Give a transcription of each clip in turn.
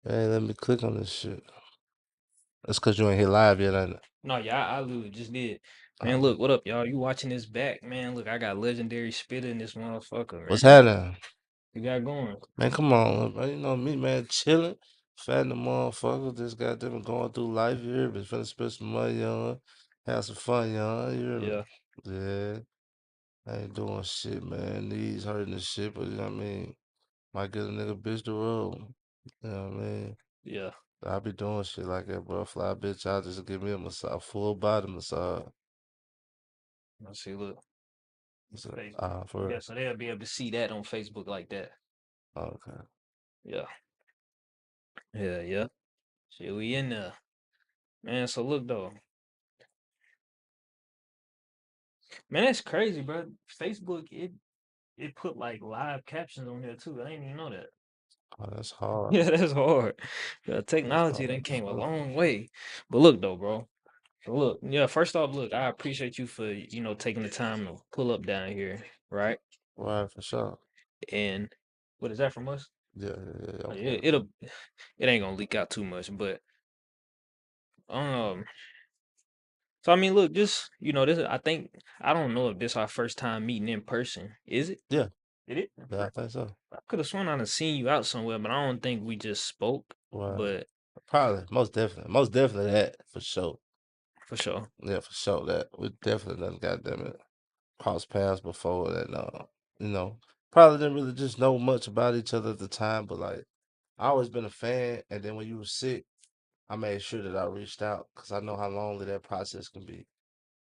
Hey, let me click on this shit. That's cause you ain't hit live yet, ain't it? No, yeah, I literally just did. Man, Oh, look, what up, y'all? You watching this back, man? Look, I got Legendary Spitta in this motherfucker, what's man. happening? You got going. Man, come on, man. You know me, man, chilling. Fat in the motherfucker. Just got them going through life here. Been finna spend some money on. Have some fun, y'all. You hear me? Yeah, Yeah. I ain't doing shit, man. Knees hurting and shit, but you know what I mean? Might get a nigga bitch to roll. You know what I mean? yeah. I be doing shit like that, bro. Fly bitch out just to give me a massage, full body massage. Let's see, look, So, Facebook. for Yeah, real. so they'll be able to see that on Facebook like that. Okay. Yeah, yeah, yeah. Shit, we in there, man. So look though, man, that's crazy, bro. Facebook, it put like live captions on there too. I didn't even know that. Oh, that's hard. Yeah, that's hard. Yeah, That's technology hard then as came a fuck. long way. But look though, bro. So look, yeah, first off, look, I appreciate you for, taking the time to pull up down here, right? Right, for sure. And what is that from us? Yeah, yeah, yeah, yeah, Oh, okay. it ain't gonna leak out too much, but um, so I mean, look, just this, I don't know if this our first time meeting in person. Is it? Yeah, It is. yeah, I think so. I could have sworn I'd have seen you out somewhere, but I don't think we just spoke. Right. But Probably, most definitely that, for sure. for sure. Yeah, for sure that. We definitely done, goddamn it, crossed paths before that, you know, probably didn't really just know much about each other at the time, but like, I always been a fan, and then when you were sick, I made sure that I reached out, because I know how lonely that process can be.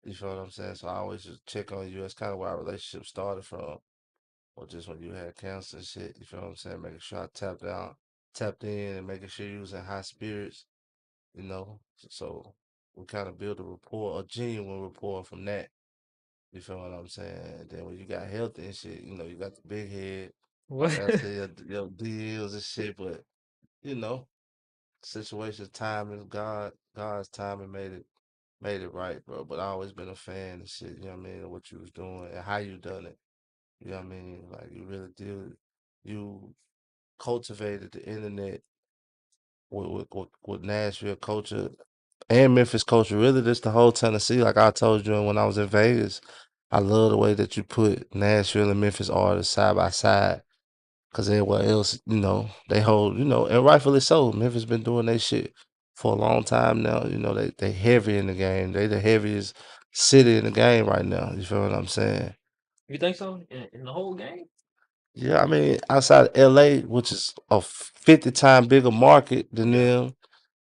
You feel what I'm saying? So I always just check on you. That's kind of where our relationship started from. Or just when you had cancer and shit, you feel what I'm saying? Making sure I tapped in and making sure you was in high spirits, you know. So we kind of build a rapport, a genuine rapport from that. You feel what I'm saying? And then when you got healthy and shit, you got the big head, What? like I said, your deals and shit, but you know, situations, timing, God's timing made it right, bro. But I always been a fan and shit, you know what I mean, of what you was doing and how you done it. You know what I mean? Like you really did. You cultivated the internet with Nashville culture and Memphis culture. Really, just the whole Tennessee. Like I told you when I was in Vegas, I love the way that you put Nashville and Memphis artists side by side. Cause everywhere else, they hold, and rightfully so. Memphis been doing their shit for a long time now. They heavy in the game. They the heaviest city in the game right now. You feel what I'm saying? You think so? In the whole game? Yeah, I mean, outside of LA, which is a 50 time bigger market than Yeah, them,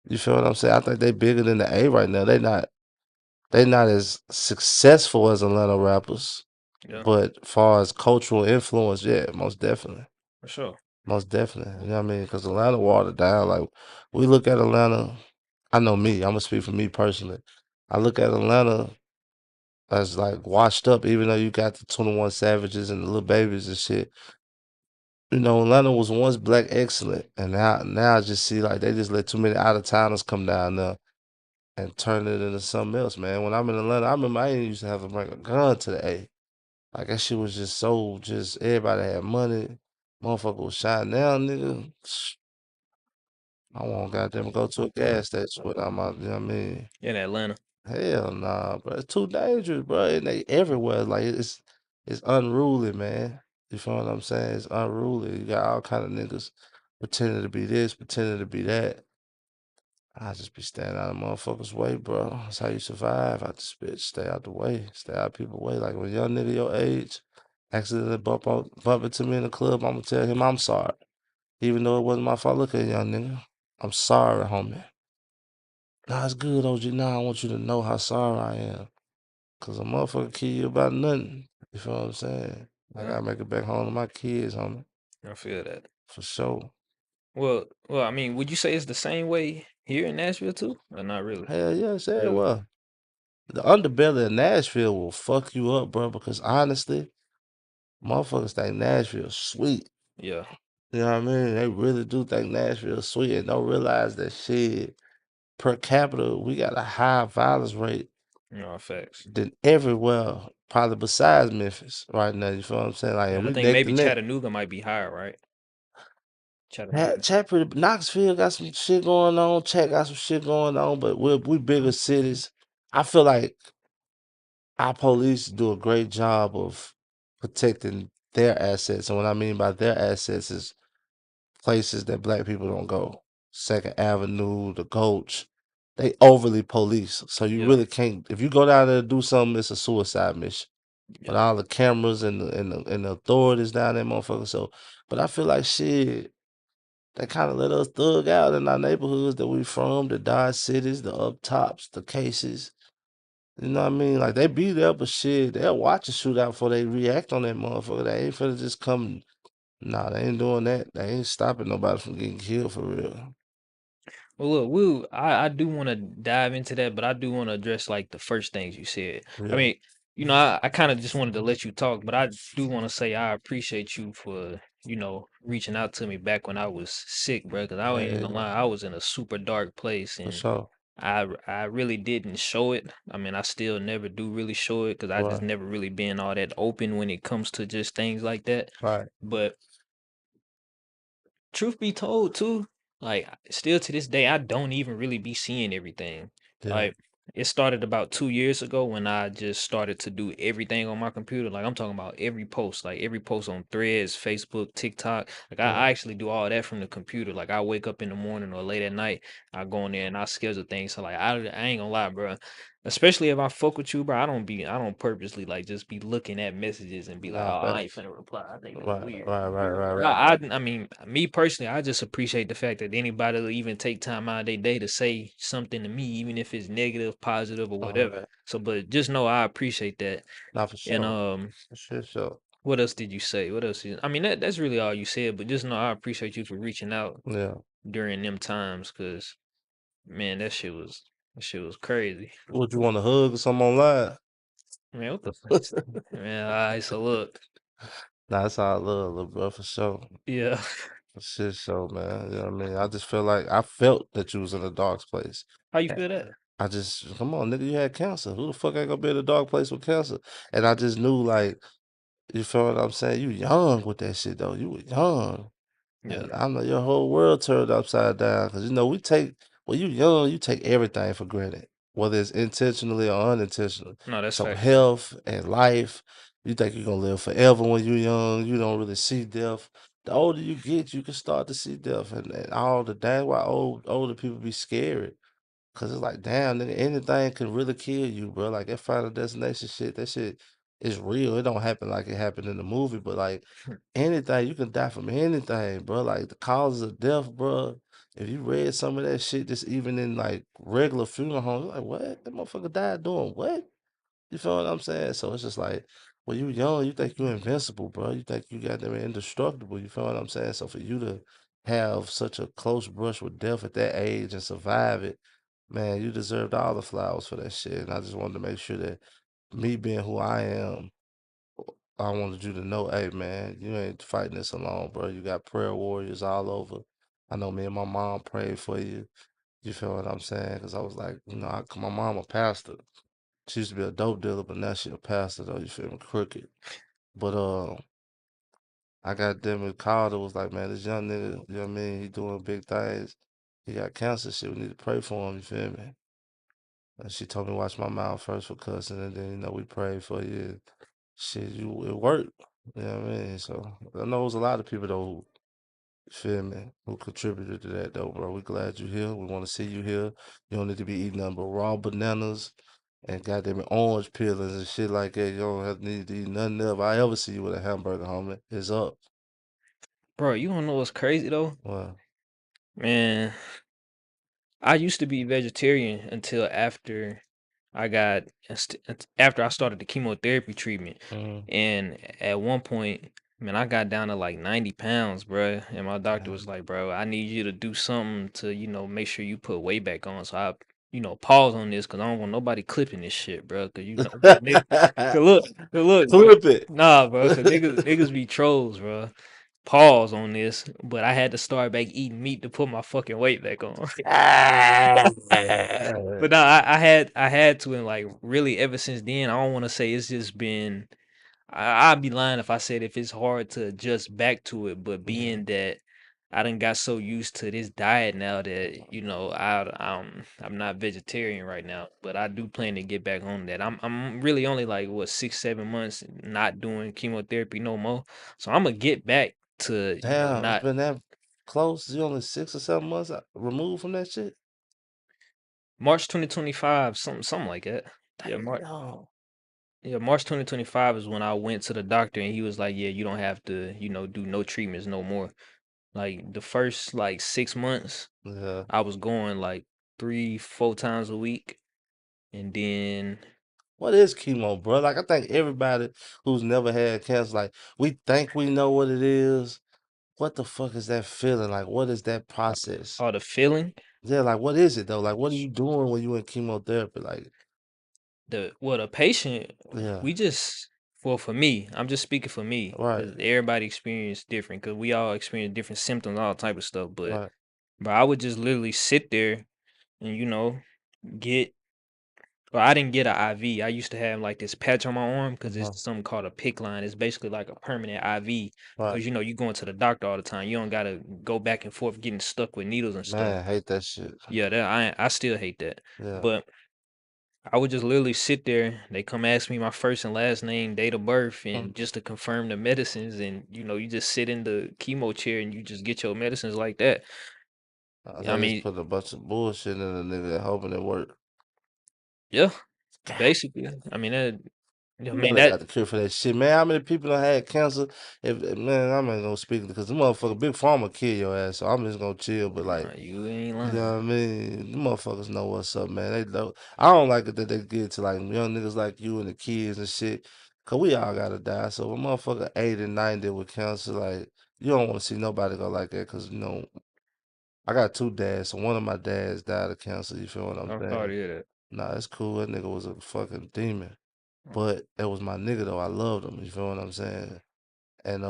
you feel what I'm saying? I think they bigger than the A right now. They not as successful as Atlanta rappers, yeah, but far as cultural influence, yeah, most definitely. for sure. Most definitely. You know what I mean? Because Atlanta watered down. Like we look at Atlanta, I know me, I'm gonna speak for me personally. I look at Atlanta as like washed up, even though you got the 21 Savages and the little babies and shit. Atlanta was once black excellent, and now I just see like they just let too many out of towners come down there and turn it into something else, man. When I'm in Atlanta, I remember I didn't used to have to bring a gun to the A. Like that shit was just so just everybody had money. Motherfucker was shot now, nigga. I won't goddamn go to a gas station without my, you know what I mean? In Atlanta. Hell nah, bro. It's too dangerous, bro. And they everywhere. Like it's unruly, man. You feel what I'm saying? It's unruly. You got all kind of niggas pretending to be this, pretending to be that. I just be staying out of motherfuckers' way, bro. That's how you survive. I just bitch stay out the way, stay out of people's way. Like when a young nigga your age accidentally bump into me in the club, I'm gonna tell him I'm sorry, even though it wasn't my fault. Look at young nigga, I'm sorry, homie. Nah, it's good, OG. Nah, I want you to know how sorry I am. Cause a motherfucker kill you about nothing. You feel what I'm saying? I Yeah, gotta make it back home to my kids, homie. I feel that. For sure. Well, I mean, would you say it's the same way here in Nashville too, or not really? Hell yeah, say Really? well. The underbelly of Nashville will fuck you up, bro, because honestly, motherfuckers think Nashville sweet. Yeah. You know what I mean? They really do think Nashville sweet and don't realize that shit per capita, we got a high violence rate No facts. than everywhere, probably besides Memphis right now. You feel what I'm saying? Like, and Yeah, I we think neck to maybe neck. Chattanooga might be higher, right? Try to make it. Chat pretty. Knoxville got some shit going on. Chat got some shit going on, but we bigger cities. I feel like our police do a great job of protecting their assets, and what I mean by their assets is places that black people don't go. Second Avenue, the Gulch. They overly police, so you Yeah, really can't. If you go down there to do something, it's a suicide mission. With yeah. all the cameras and the authorities down there, motherfucker. So, but I feel like shit. They kind of let us thug out in our neighborhoods that we from, the Dodge cities, the up tops, the cases. You know what I mean? Like they be there, but shit, they'll watch a shootout before they react on that motherfucker. They ain't finna just come. Nah, they ain't doing that. They ain't stopping nobody from getting killed for real. Well, look, I do want to dive into that, but I do want to address like the first things you said. I Yeah, mean, I kind of just wanted to let you talk, but I do want to say I appreciate you for, reaching out to me back when I was sick, bro. Because I ain't even yeah, gonna lie, I was in a super dark place, for and sure. I really didn't show it. I mean, I still never do really show it because I just Right, never really been all that open when it comes to just things like that. right. But truth be told too, like still to this day, I don't even really be seeing everything. Yeah, Like it started about 2 years ago when I just started to do everything on my computer. Like I'm talking about every post on Threads, Facebook, TikTok. Like I, yeah, I actually do all that from the computer. Like I wake up in the morning or late at night, I go in there and I schedule things. So like I ain't gonna lie, bro. Especially if I fuck with you, bro. I don't purposely like just be looking at messages and be like, nah, oh, I ain't facts. finna reply. I think that's Right, weird. right, right, right, No, right. I mean, me personally, I just appreciate the fact that anybody will even take time out of their day to say something to me, even if it's negative, positive, or All whatever. right. So, but just know I appreciate that. Not for And sure. For sure, sure. what else did you say? What else? I mean, that's really all you said. But just know I appreciate you for reaching out Yeah. during them times, cause man, that shit was crazy. Would you want a hug or something online? Man, what the fuck? Man, all right. So look, Nah, that's all I love, little bro, for sure. yeah. Shit show, man. You know what I mean? I just feel like I felt that you was in a dark place. How you A- feel that? I just come on, nigga, you had cancer. Who the fuck ain't gonna be in a dark place with cancer? And I just knew like you feel what I'm saying? You young with that shit though. You were young. Yeah. And I know your whole world turned upside down. Cause you know, when you young, you take everything for granted. Whether it's intentionally or unintentionally. No, that's So factual. health and life, you think you're gonna live forever when you're young. You don't really see death. The older you get, you can start to see death. And all the damn why older people be scared. Cause it's like, damn, nigga, anything can really kill you, bro. Like that Final Destination shit, that shit is real. It don't happen like it happened in the movie, but like anything, you can die from anything, bro. Like the causes of death, bro. If you read some of that shit, just even in like regular funeral homes, you're like, what? That motherfucker died doing what? You feel what I'm saying? So it's just like when you young, you think you invincible, bro. You think you got them indestructible. You feel what I'm saying? So for you to have such a close brush with death at that age and survive it, man, you deserved all the flowers for that shit. And I just wanted to make sure that me being who I am, I wanted you to know, hey man, you ain't fighting this alone, bro. You got prayer warriors all over. I know me and my mom prayed for you. You feel what I'm saying? Because I was like, my mom a pastor. She used to be a dope dealer, but now she a pastor though. You feel me? Crooked. But I got them and called her was like, man, this young nigga, you know what I mean? He doing big things. He got cancer shit. We need to pray for him. You feel me? And she told me to watch my mouth first for cussing, and then we prayed for you. Shit, it worked. You know what I mean? So I know it was a lot of people though who feel me, who contributed to that though, bro. We glad you here. We want to see you here. You don't need to be eating nothing but raw bananas and goddamn it, orange peelings and shit like that. You don't have to need to eat nothing else. If I ever see you with a hamburger, homie, it's up. Bro, you don't know what's crazy though? Well, Man, I used to be vegetarian until after I started the chemotherapy treatment. mm, And at one point, man, I got down to like 90 pounds, bro. And my doctor was damn. like, bro, I need you to do something to, make sure you put weight back on. So I, pause on this because I don't want nobody clipping this shit, bro. Cause nigga, cause look, bro. Clip it. Nah, bro, cause niggas be trolls, bro. Pause on this, but I had to start back eating meat to put my fucking weight back on. Ah. But no, I had to, and like really ever since then, I don't want to say it's just been. I'd be lying if I said if it's hard to adjust back to it, but Yeah, being that I done got so used to this diet now that I'm not vegetarian right now, but I do plan to get back on that. I'm really only like what 6 7 months not doing chemotherapy no more, so I'm gonna get back to Damn, it's not been that close. You only 6 or 7 months removed from that shit. March 2025, something like that. Yeah, Damn. March 2025 is when I went to the doctor and he was like, "Yeah, you don't have to, do no treatments no more." Like the first like 6 months, Yeah. I was going like 3 4 times a week, and then What is chemo, bro? Like I think everybody who's never had cancer, like we think we know what it is. What the fuck is that feeling? Like what is that process? all the feeling, Yeah, like what is it though? Like what are you doing when you in chemotherapy? Like, the patient, yeah, we just well for me, I'm just speaking for me right, because everybody experience different because we all experience different symptoms, all type of stuff. right, But I would just literally sit there and get well, I didn't get a IV. I used to have like this patch on my arm because uh-huh, it's something called a PIC line. It's basically like a permanent IV right. because you going to the doctor all the time. You don't gotta go back and forth getting stuck with needles and stuff. Man, I hate that shit. Yeah, that I still hate that. Yeah. But I would just literally sit there. They come ask me my first and last name, date of birth, Mm. and just to confirm the medicines. And you just sit in the chemo chair and you just get your medicines like that. I They just mean, put a bunch of bullshit in a nigga hoping it work. yeah, Damn. basically. I You know mean they that. got the cure for that shit, man. How many people done had cancer? Man, I'm not gonna speak because the motherfucker big pharma kill your ass, so I'm just gonna chill. But like, Nah, you ain't you know lying. what I mean? The motherfuckers know what's up, man. They know. I don't like it that they get to like young niggas like you and the kids and shit. Cause we all gotta die. So if a motherfucker 80, 90 with cancer, like you don't want to see nobody go like that. Cause I got two dads. So one of my dads died of cancer. You feel what I'm I'm sorry saying? to hear Nah, it's cool. That nigga was a fucking demon. that. But it was my nigga though. I loved him. You feel what I'm saying? And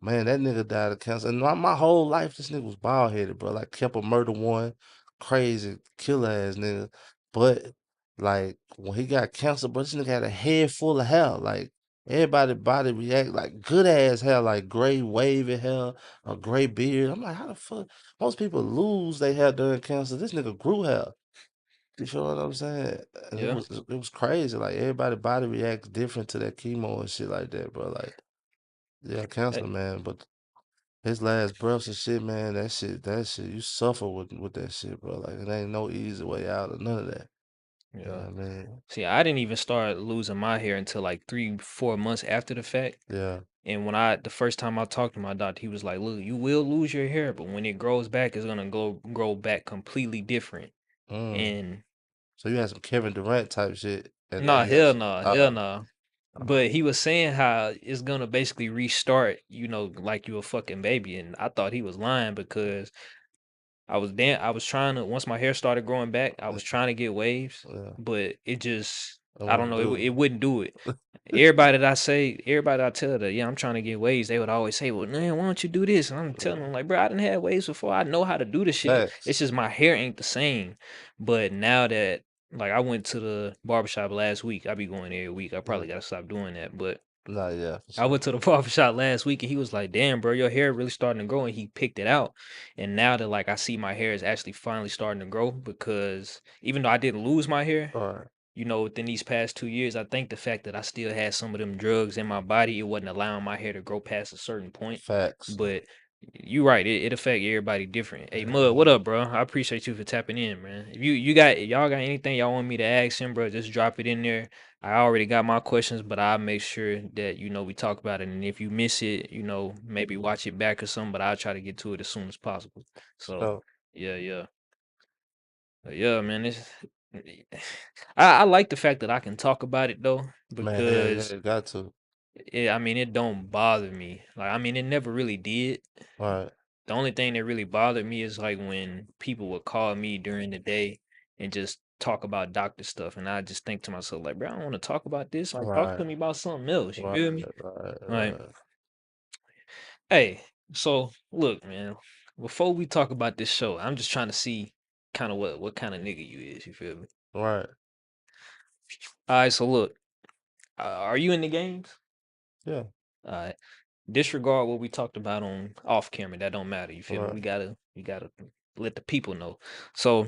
man, that nigga died of cancer. And my whole life, this nigga was bald headed, bro. Like kept a murder one, crazy killer ass nigga. But like when he got cancer, bro, this nigga had a head full of hair. Like everybody body react like good ass hair, like gray wavy hair, a gray beard. I'm like, how the fuck? Most people lose their hair during cancer. This nigga grew hair. You feel what I'm saying? And it Yeah. was it was crazy. Like everybody body reacts different to that chemo and shit like that, bro. Like, yeah, cancer, Hey, man. But his last breaths and shit, man, that shit, you suffer with that shit, bro. Like it ain't no easy way out of none of that. You know yeah. what I mean? See, I didn't even start losing my hair until like 3 4 months after the fact. Yeah. And the first time I talked to my doctor, he was like, "Look, you will lose your hair, but when it grows back, it's gonna grow back completely different." Mm. And So you had some Kevin Durant type shit, and then nah, he got hell some. no, hell no. Uh, But he was saying how it's gonna basically restart, like you a fucking baby. And I thought he was lying because I was trying to once my hair started growing back, I yeah, was trying to get waves, yeah. but it just I I don't wouldn't know, do it wouldn't do it. Everybody that I tell that, yeah, I'm trying to get waves, they would always say, "Well, man, why don't you do this?" And I'm it. telling them, like, bro, I didn't have waves before. I know how to do the shit. Facts. It's just my hair ain't the same. But now that like I went to the barbershop last week, I be going every week. I Yeah. probably gotta stop doing that. But Nah, yeah, for I sure. went to the barber shop last week and he was like, "Damn, bro, your hair really starting to grow." And he picked it out. And now that like I see my hair is actually finally starting to grow because even though I didn't lose my hair, All right. within these past 2 years, I think the fact that I still had some of them drugs in my body, it wasn't allowing my hair to grow past a certain point. Facts. But you right, it affect everybody different. Hey Yeah, Mud, what man. up, bro? I appreciate you for tapping in, man. If y'all got anything y'all want me to ask him, bro, just drop it in there. I already got my questions, but I'll make sure that we talk about it. And if you miss it, maybe watch it back or something, but I'll try to get to it as soon as possible. So So, yeah, yeah. Yeah, man, it's I like the fact that I can talk about it though, man, hell yeah, because you got to. it don't bother me. Like, it never really did. All right. The only thing that really bothered me is like when people would call me during the day and just talk about doctor stuff, and I just think to myself like, bro, I don't want to talk about this. Like, talk Right. to me about something else. You Right. feel me? Right. Like, Right. hey, so look, man. Before we talk about this show, I'm just trying to see kind of what kind of nigga you is. You feel me? Right. All right, so look. Are you in the games? Yeah. Alright. disregard what we talked about on off camera. That don't matter. You feel me? Right, We gotta let the people know. So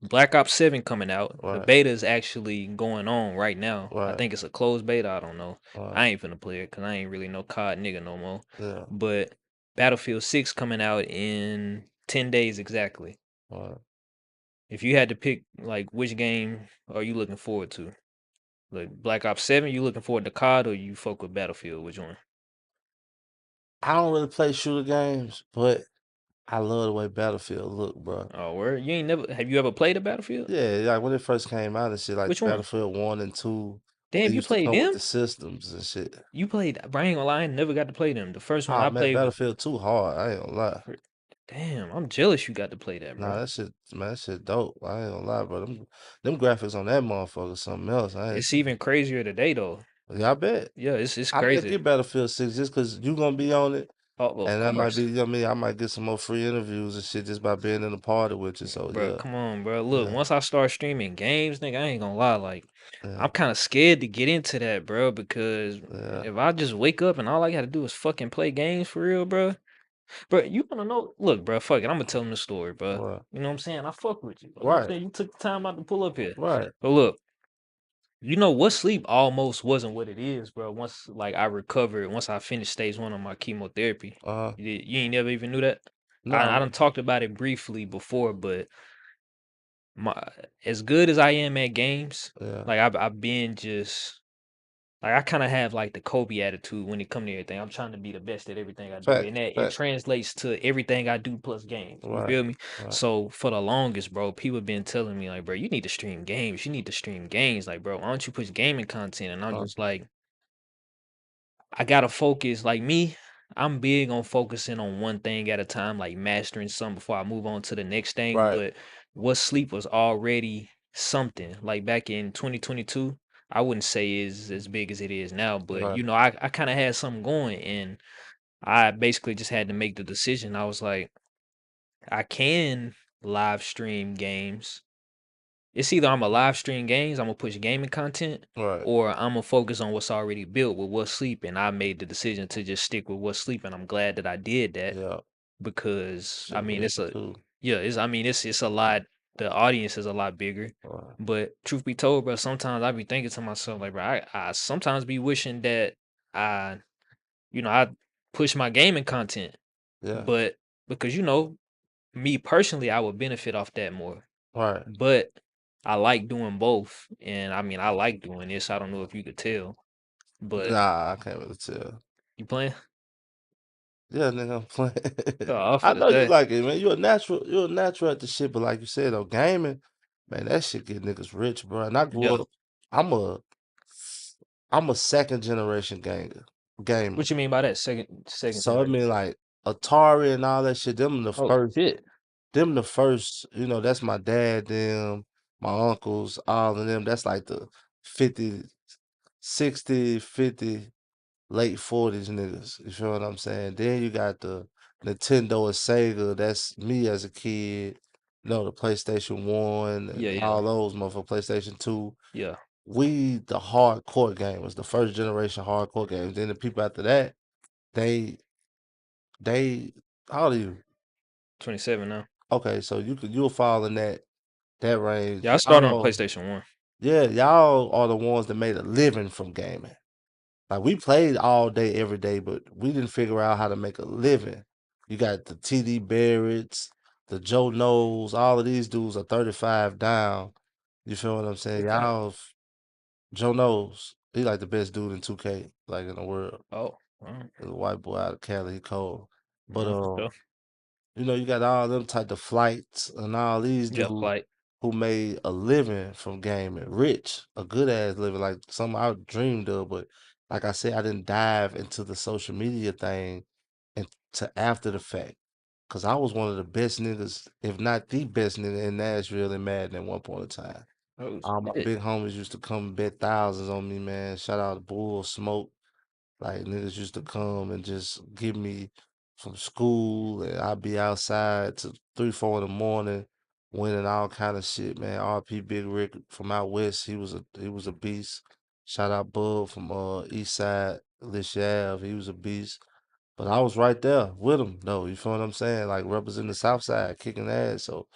Black Ops 7 coming out. The right, beta is actually going on right now. I right, think it's a closed beta. I don't know. right. I ain't finna play it because I ain't really no COD nigga no more. Yeah, But Battlefield 6 coming out in 10 days exactly. right. If you had to pick like which game are you looking forward to? Like Black Ops 7, you looking forward to COD or you fuck with Battlefield? Which one? I don't really play shooter games, but I love the way Battlefield look, bro. Oh, where you ain't never have you ever played a Battlefield? Yeah, like when it first came out and shit, like Which one? Battlefield 1 and 2, they Damn, you used to played come with them? the systems and shit. You played bro, I ain't gonna lie, I never got to play them. The first one Oh I man, played was Battlefield 2 hard. I ain't gonna lie. damn, I'm jealous you got to play that, Nah, bro. that shit, man, that shit dope. I ain't gonna lie, bro. Them graphics on that motherfucker, something else. I ain't. It's even crazier today though. Yeah, I bet. Yeah, it's I might crazy. get Battlefield 6 just because you gonna be on it, Oh, of and that might course. be, you know what I mean? I might get some more free interviews and shit just by being in the party with you. So Bro, yeah, come on, bro. Look, yeah, once I start streaming games, nigga, I ain't gonna lie. Like, yeah, I'm kind of scared to get into that, bro, because yeah. if I just wake up and all I gotta do is fucking play games for real, bro. Bro, you wanna know? Look, bro, fuck it. I'm gonna tell him the story, bro. Right, You know what I'm saying? I fuck with you. I'm right, saying you took the time out to pull up here. right. But look, you know what sleep almost wasn't what it is, bro. Once like I recovered, once I finished stage one of my chemotherapy. You ain't never even knew that? I No, done talked about it briefly before, but my as good as I am at games, yeah. like I've been just like I kind of have like the Kobe attitude when it come to everything. I'm trying to be the best at everything I do, Fact, and that it fact. translates to everything I do plus games. You Right, feel me? right. So for the longest, bro, people been telling me like, bro, you need to stream games. You need to stream games. Like, bro, why don't you push gaming content? And I'm Right, just like, I gotta focus. Like me, I'm big on focusing on one thing at a time, like mastering something before I move on to the next thing. right, But what sleep was already something. Like back in 2022, I wouldn't say is as big as it is now, but right, I kind of had something going and I basically just had to make the decision. I was like, I can live stream games. It's either Imma live stream games, Imma push gaming content, right. or Imma focus on what's already built with what's sleep, and I made the decision to just stick with what's sleep, and I'm glad that I did that Yeah, because, I shit mean, big it's a too. yeah, it's a lot the audience is a lot bigger, Right. but truth be told, bro, sometimes I be thinking to myself, like, bro, I sometimes be wishing that I, I push my gaming content, Yeah, but because, me personally, I would benefit off that more. right. But I like doing both, and I mean, I like doing this. I don't know if you could tell, but Nah, I can't really tell. you playing? Yeah, nigga, I'm Oh, playing. I'm I finna know you say, like it, man. You're a natural at the shit, but like you said though, gaming, man, that shit get niggas rich, bro. And I grew yeah. up, I'm a, I'm a second generation gamer. What you mean by that? Second So I generation. mean, like Atari and all that shit. Oh shit. Them the first. You know, that's my dad, them, my uncles, all of them. That's like the 50, 60, 50. Late 40s niggas. You feel what I'm saying? Then you got the Nintendo and Sega. That's me as a kid. You know, the PlayStation 1 Yeah, and yeah, all those motherfuckers, PlayStation 2. yeah. We the hardcore gamers, the first generation hardcore games. Then the people after that, they they how old are you? 27 now. Okay, so you'll fall in that range. Yeah, I started on Y'all, PlayStation 1. yeah, y'all are the ones that made a living from gaming. Like we played all day, every day, but we didn't figure out how to make a living. You got the TD Barretts, the Joe Knowles, all of these dudes are 35 down. You feel what I'm saying? Who that? Joe Knowles, he like the best dude in 2K, like in the world. Oh, alright. The white boy out of Cali, he cold. But For sure. you know, you got all them type of flights and all these Yeah, dudes flight. who made a living from gaming, rich, a good ass living, like something I dreamed of. But like I said, I didn't dive into the social media thing into after the fact. Cause I was one of the best niggas, if not the best nigga in Nashville and Madden at one point in time. Oh All my shit. big homies used to come and bet thousands on me, man. Shout out to Bull Smoke. Like niggas used to come and just give me from school, and I'd be outside to 3, 4 in the morning, winning all kind of shit, man. RP Big Rick from out west, he was a beast. Shout out Bub from East Side, Lish Ave, he was a beast. But I was right there with him, though. You feel what I'm saying? Like representing the South Side, kicking ass. So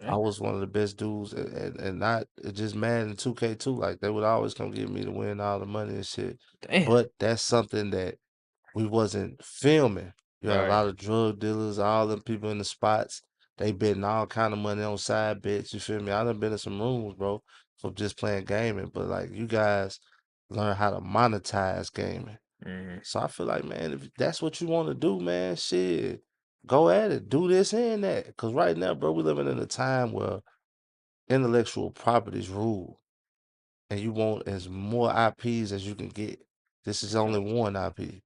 I Yeah. was one of the best dudes, and not just mad in 2K2. Like they would always come get me to win all the money and shit. Damn. But that's something that we wasn't filming. You had a Right. lot of drug dealers, all them people in the spots. They betting all kind of money on side bets. You feel me? I done been in some rooms, bro, for just playing gaming. But like you guys learn how to monetize gaming. Hmm. So I feel like, man, if that's what you want to do, man, shit, go at it. Do this and that. Cause right now, bro, we living in a time where intellectual properties rule, and you want as more IPs as you can get. This is Yeah. only one IP.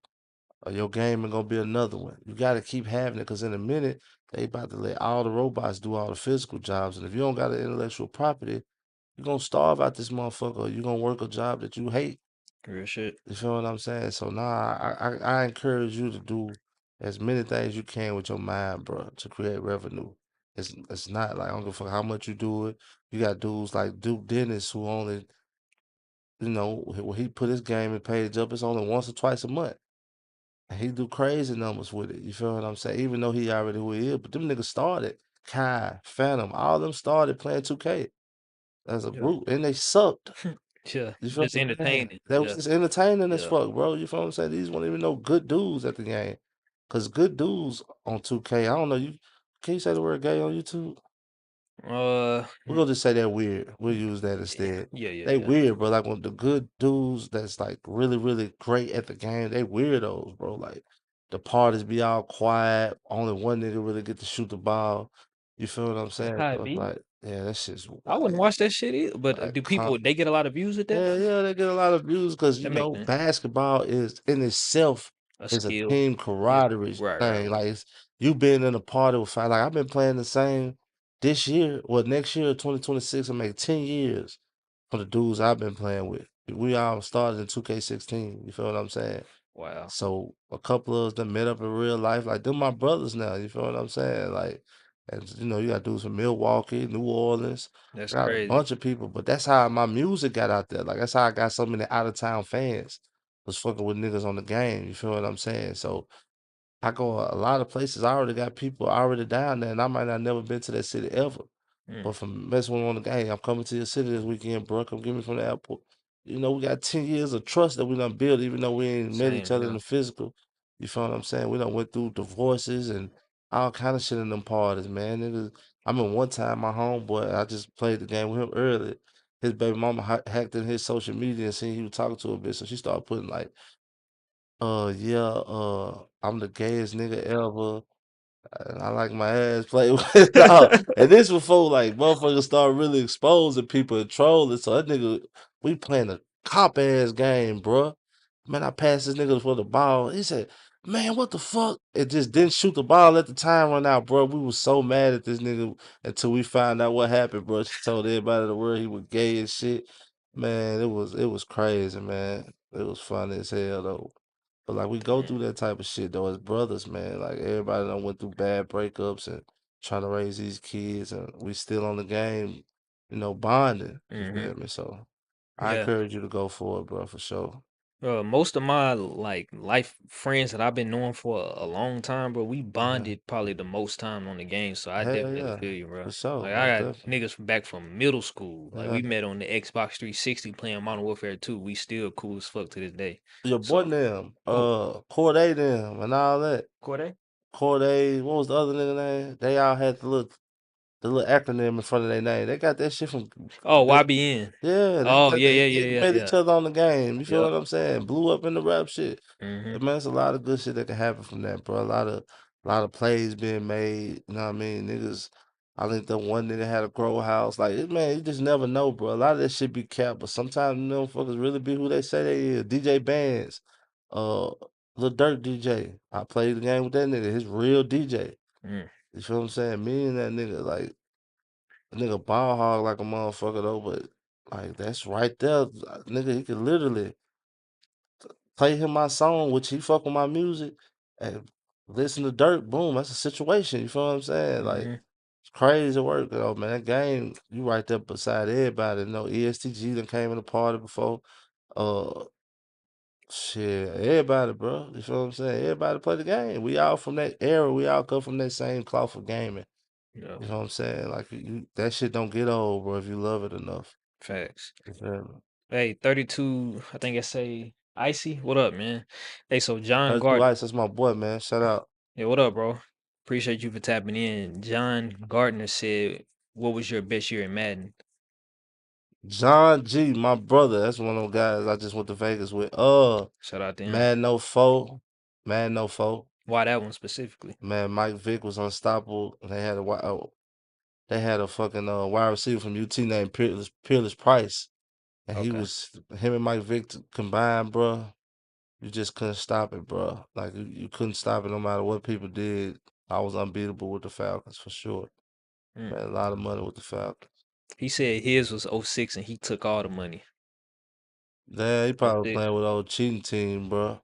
Or your game is gonna be another one. You gotta keep having it, cause in a minute they about to let all the robots do all the physical jobs, and if you don't got an intellectual property, you're gonna starve out this motherfucker. Or you're gonna work a job that you hate. Real shit. You feel what I'm saying? So nah, I encourage you to do as many things you can with your mind, bro, to create revenue. It's not like I don't give a fuck how much you do it. You got dudes like Duke Dennis who only, when he put his gaming page up, it's only once or twice a month. And he do crazy numbers with it. You feel what I'm saying? Even though he already who he is, but them niggas started. Kai, Phantom, all them started playing 2K as a Yeah. group, and they sucked. Yeah. You feel Just what I'm saying? entertaining. That was Yeah. just entertaining as Yeah. fuck, bro. You feel what I'm saying? These weren't even no good dudes at the game. Cause good dudes on 2K, I don't know, you can you say the word gay on YouTube? Uh. We're gonna just say they're weird. We'll use that Yeah. instead. Yeah. Yeah. They Yeah. weird, bro. Like when the good dudes that's like really, really great at the game, they weirdos, bro. Like the parties be all quiet. Only one nigga really get to shoot the ball. You feel what I'm That's saying? how it So it's be. like, yeah, that shit's I wouldn't whack. watch that shit either. But Like do people they get a lot of views with that? yeah, yeah, they get a lot of views because That makes sense. basketball is in itself A is a skill. team Yeah. camaraderie Right. Right. thing. Right. Like it's you being in a party with five. Like I've been playing the same this year. Well, next year, 2026, I make 10 years for the dudes I've been playing with. We all started in 2K16. You feel what I'm saying? Wow. So a couple of us that met up in real life, like they're my brothers now. You feel what I'm saying? Like, and you got dudes from Milwaukee, New Orleans. That's I got a crazy. bunch of people, but that's how my music got out there. Like that's how I got so many out of town fans. Was fucking with niggas on the game. You feel what I'm saying? So I go a lot of places. I already got people already down there, and I might not never been to that city ever. Mm. But from messing with on the game, I'm coming to your city this weekend, bro. Come get me from the airport. We got 10 years of trust that we done built, even though we ain't met each Same other in here. the physical. You feel what I'm saying? We done went through divorces and all kind of shit in them parties, man. I mean, one time my homeboy, I just played the game with him early. His baby mama hacked in his social media and seen he was talking to a bitch, so she started putting like, yeah, I'm the gayest nigga ever. And I like my ass played with dog. And this before like motherfuckers start really exposing people and trolling. So that nigga, we playing a cop ass game, bruh. Man, I passed this nigga for the ball. He said, "Man, what the fuck?" It just didn't shoot the ball. Let the time run out, bro. We was so mad at this nigga until we found out what happened, bro. She told everybody in the world he was gay and shit. Man, it was crazy, man. It was funny as hell though. But like we go Mm. through that type of shit though as brothers, man. Like everybody done went through bad breakups and trying to raise these kids, and we still on the game, bonding. You Hmm. feel me? So I Yeah. encourage you to go for it, bro, for sure. Most of my like life friends that I've been knowing for a long time, bro, we Yeah. bonded probably the most time on the game. So I Hell definitely yeah, feel you, bro. for sure, Like most I got definitely. niggas back from middle school. Like Yeah. we met on the Xbox 360 playing Modern Warfare 2. We still cool as fuck to this day. Your boy So them, who? Corday them, and all that. Corday? Corday, what was the other nigga name? They all had the little acronym in front of their name. They got that shit from Oh, they YBN. yeah, they Oh got yeah, they yeah, hit yeah, met yeah, each other on the game. You feel yeah. what I'm saying? Blew up in the rap shit. Yep. Man, it's a lot of good shit that can happen from that, bro. A lot of plays being made. You know what I mean? Niggas, I think the one nigga had a grow house. Like, man, you just never know, bro. A lot of that shit be capped, but sometimes them motherfuckers really be who they say they is. DJ Bands, uh, Lil Durk DJ. I played the game with that nigga. His real DJ. Mm. You feel what I'm saying? Me and that nigga, like, a nigga ball hog like a motherfucker though, but like that's right there, nigga. He could literally play him my song, which he fuck with my music, and listen to Dirt. Boom, that's a situation. You feel what I'm saying? Like Hmm. it's crazy work, though, man. That game, you right there beside everybody. ESTG done came in the party before. Uh, Shit, everybody, bro. You feel what I'm saying? Everybody play the game. We all from that era. We all come from that same cloth of gaming. Yeah, You know what I'm saying? Like that shit don't get old, bro. If you love it enough. facts. You feel me? Hey, 32, I think I say Icy. What up, man? Hey, so John 32 Gardner. Ice, that's my boy, man. Shout out. Yeah, what up, bro? Appreciate you for tapping in. John Gardner said, "What was your best year in Madden?" John G, my brother. That's one of those guys I just went to Vegas with. Shout out to him. Man, no foe. Man, no foe. Why that one specifically? Man, Mike Vick was unstoppable. They had a fucking wide receiver from UT named Peerless Price, and Okay. him and Mike Vick combined, bro. You just couldn't stop it, bro. Like you couldn't stop it no matter what people did. I was unbeatable with the Falcons for sure. Mm. Made a lot of money with the Falcons. He said his was '06 and he took all the money. Damn, he Oh probably six. playing with old cheating team, bro.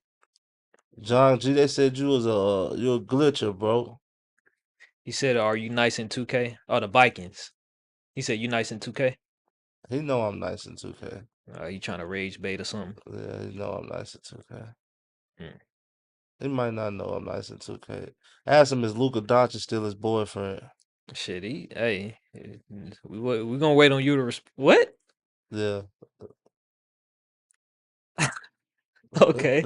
John G, they said you a glitcher, bro. He said, "Are you nice in 2K?" Oh, the Vikings. He said, "You nice in 2K?" He know I'm nice in 2K. You trying to rage bait or something? Yeah, he know I'm nice in 2K. Mm. He might not know I'm nice in 2K. Ask him, is Luka Doncic still his boyfriend? Shit, we gonna wait on you to what? Yeah. Okay.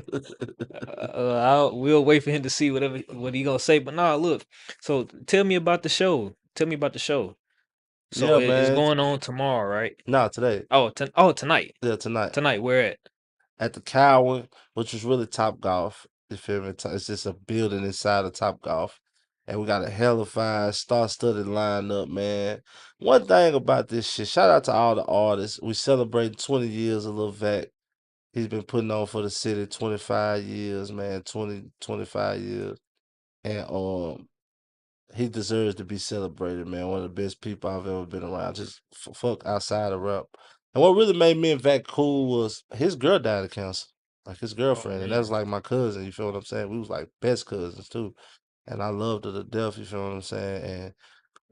We'll wait for him to see what he gonna say. But nah, look. So tell me about the show. Tell me about the show. So Yeah, it's man. going on tomorrow, right? Nah, today. Tonight. Yeah, tonight. Tonight, where at? At the Cowan, which was really Top Golf. You feel me? It's just a building inside of Top Golf. And we got a hell of fine star-studded lineup, man. One thing about this shit, shout out to all the artists. We celebrating 20 years of Lil Vac. He's been putting on for the city 25 years, man. 25 years. And he deserves to be celebrated, man. One of the best people I've ever been around. Just fuck outside of rap. And what really made me and Vac cool was his girl died of cancer, like his Oh girlfriend, and that man. was like my cousin. You feel what I'm saying? We was like best cousins too, and I loved her to death. You feel what I'm saying?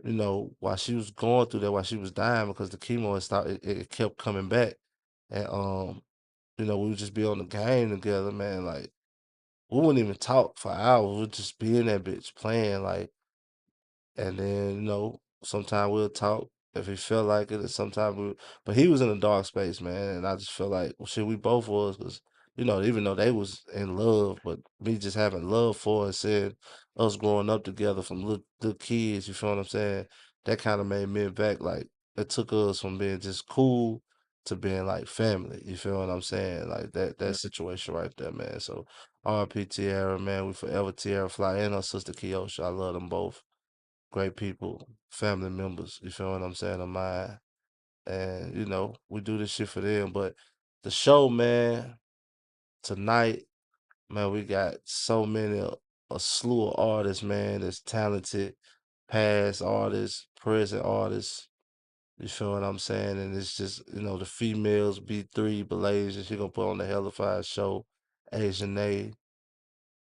And while she was going through that, while she was dying because the chemo had stopped, it kept coming back, and we would just be on the game together, man. Like we wouldn't even talk for hours. We'd just be in that bitch playing like. And then, sometimes we'll talk if he felt like it, and sometimes but he was in a dark space, man. And I just feel like, well, shit, we both was, because, even though they was in love, but me just having love for her and said us growing up together from little kids, you feel what I'm saying? That kind of made me and back, like, it took us from being just cool to being like family. You feel what I'm saying? Like that Mm. situation right there, man. So RP Tierra, man, we forever Tierra Fly and her sister Kiosha. I love them both, great people, family members, you feel what I'm saying, of mine. And, we do this shit for them. But the show, man, tonight, man, we got so many, a slew of artists, man, that's talented, past artists, present artists. You feel what I'm saying? And it's just, the females, B3, Belasia, she gonna put on the Hellified show, Asian A.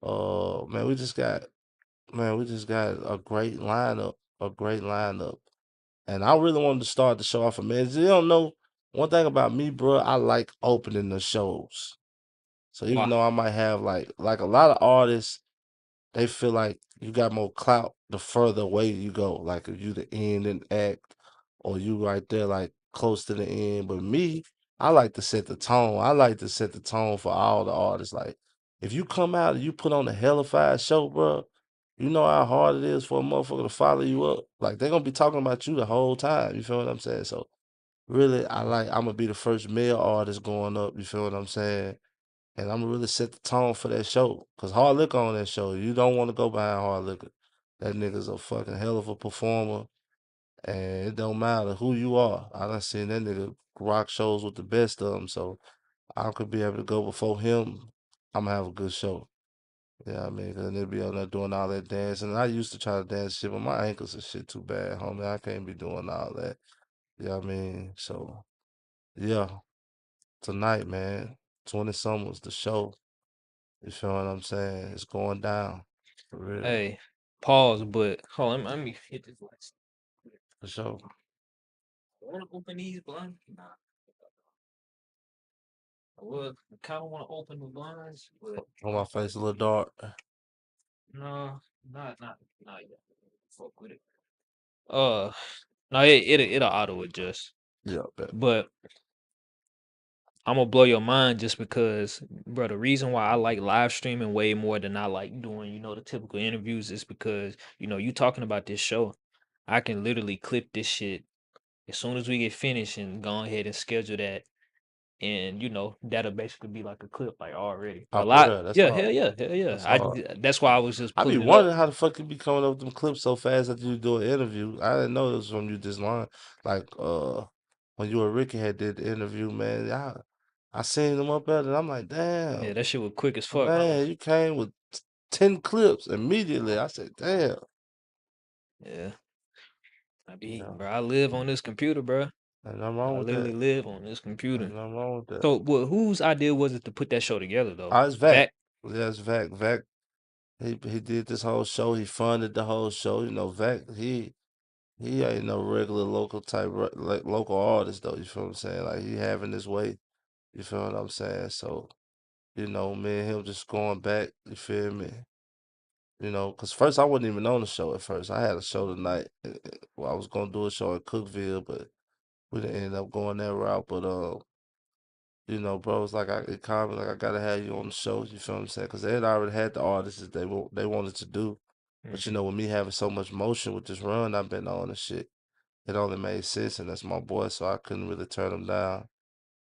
Man, we just got a great lineup, a great lineup. And I really wanted to start the show off. Man, you don't know one thing about me, bro. I like opening the shows. So even Wow. though I might have like a lot of artists, they feel like you got more clout the further away you go. Like if you the end and act, or you right there like close to the end. But me, I like to set the tone. I like to set the tone for all the artists. Like if you come out and you put on a hellified show, bro, you know how hard it is for a motherfucker to follow you up. Like they're gonna be talking about you the whole time. You feel what I'm saying? So really, I'm gonna be the first male artist going up. You feel what I'm saying? And I'm gonna really set the tone for that show. Cause Hard Liquor on that show, you don't want to go behind Hard Liquor. That nigga's a fucking hell of a performer, and it don't matter who you are. I done seen that nigga rock shows with the best of them, so I could be able to go before him. I'm gonna have a good show. Yeah, I mean, cause they be out there doing all that dancing. And I used to try to dance shit, but my ankles and shit too bad, homie. I can't be doing all that. Yeah, I mean, so yeah, tonight, man, 20 Summers, the show. You feel what I'm saying? It's going down. For real. Hey, pause, but hold on, let me hit this light. For sure. I want to open these blinds. Nah. Well, I kind of want to open the blinds, but On I my don't know. face a little dark. No, not yet. Fuck with it. Uh, no, it'll auto adjust. Yeah, bet. But I'm gonna blow your mind just because, bro. The reason why I like live streaming way more than I like doing, the typical interviews is because, you talking about this show. I can literally clip this shit as soon as we get finished and go ahead and schedule that, and that'll basically be like a clip like already. Oh, A for lot, real. That's yeah, hard. hell yeah, hell yeah. That's hard. That's why I was just I be pulling it up. wondering how the fuck you be coming up with them clips so fast after you do an interview. I didn't know it was from you this long. Like when you and Ricky had did the interview, man. I seen them up there and I'm like, Yeah, damn, that shit was quick as fuck, huh? man, you came with 10 clips immediately. I said, damn. Yeah, Yeah. bro. I live on this computer, bro. Ain't nothing wrong I with literally that. live on this computer. Ain't nothing wrong with that. So, well, whose idea was it to put that show together, though? Oh, it's Vac. Vac? Yeah, it's Vac. Vac, he did this whole show. He funded the whole show. You know, Vac, he ain't no regular local type like local artist though. You feel what I'm saying? Like he having his way. You feel what I'm saying? So me and him just going back. You feel me? Cause first I wasn't even on the show at first. I had a show tonight. Well, I was gonna do a show in Cookville, but we didn't end up going that route. But bro, it's like it called me like I gotta have you on the show. You feel what I'm saying? Cause they had already had the artists that they wanted to do. But Hmm. with me having so much motion with this run I've been on and shit, it only made sense, and that's my boy, so I couldn't really turn him down.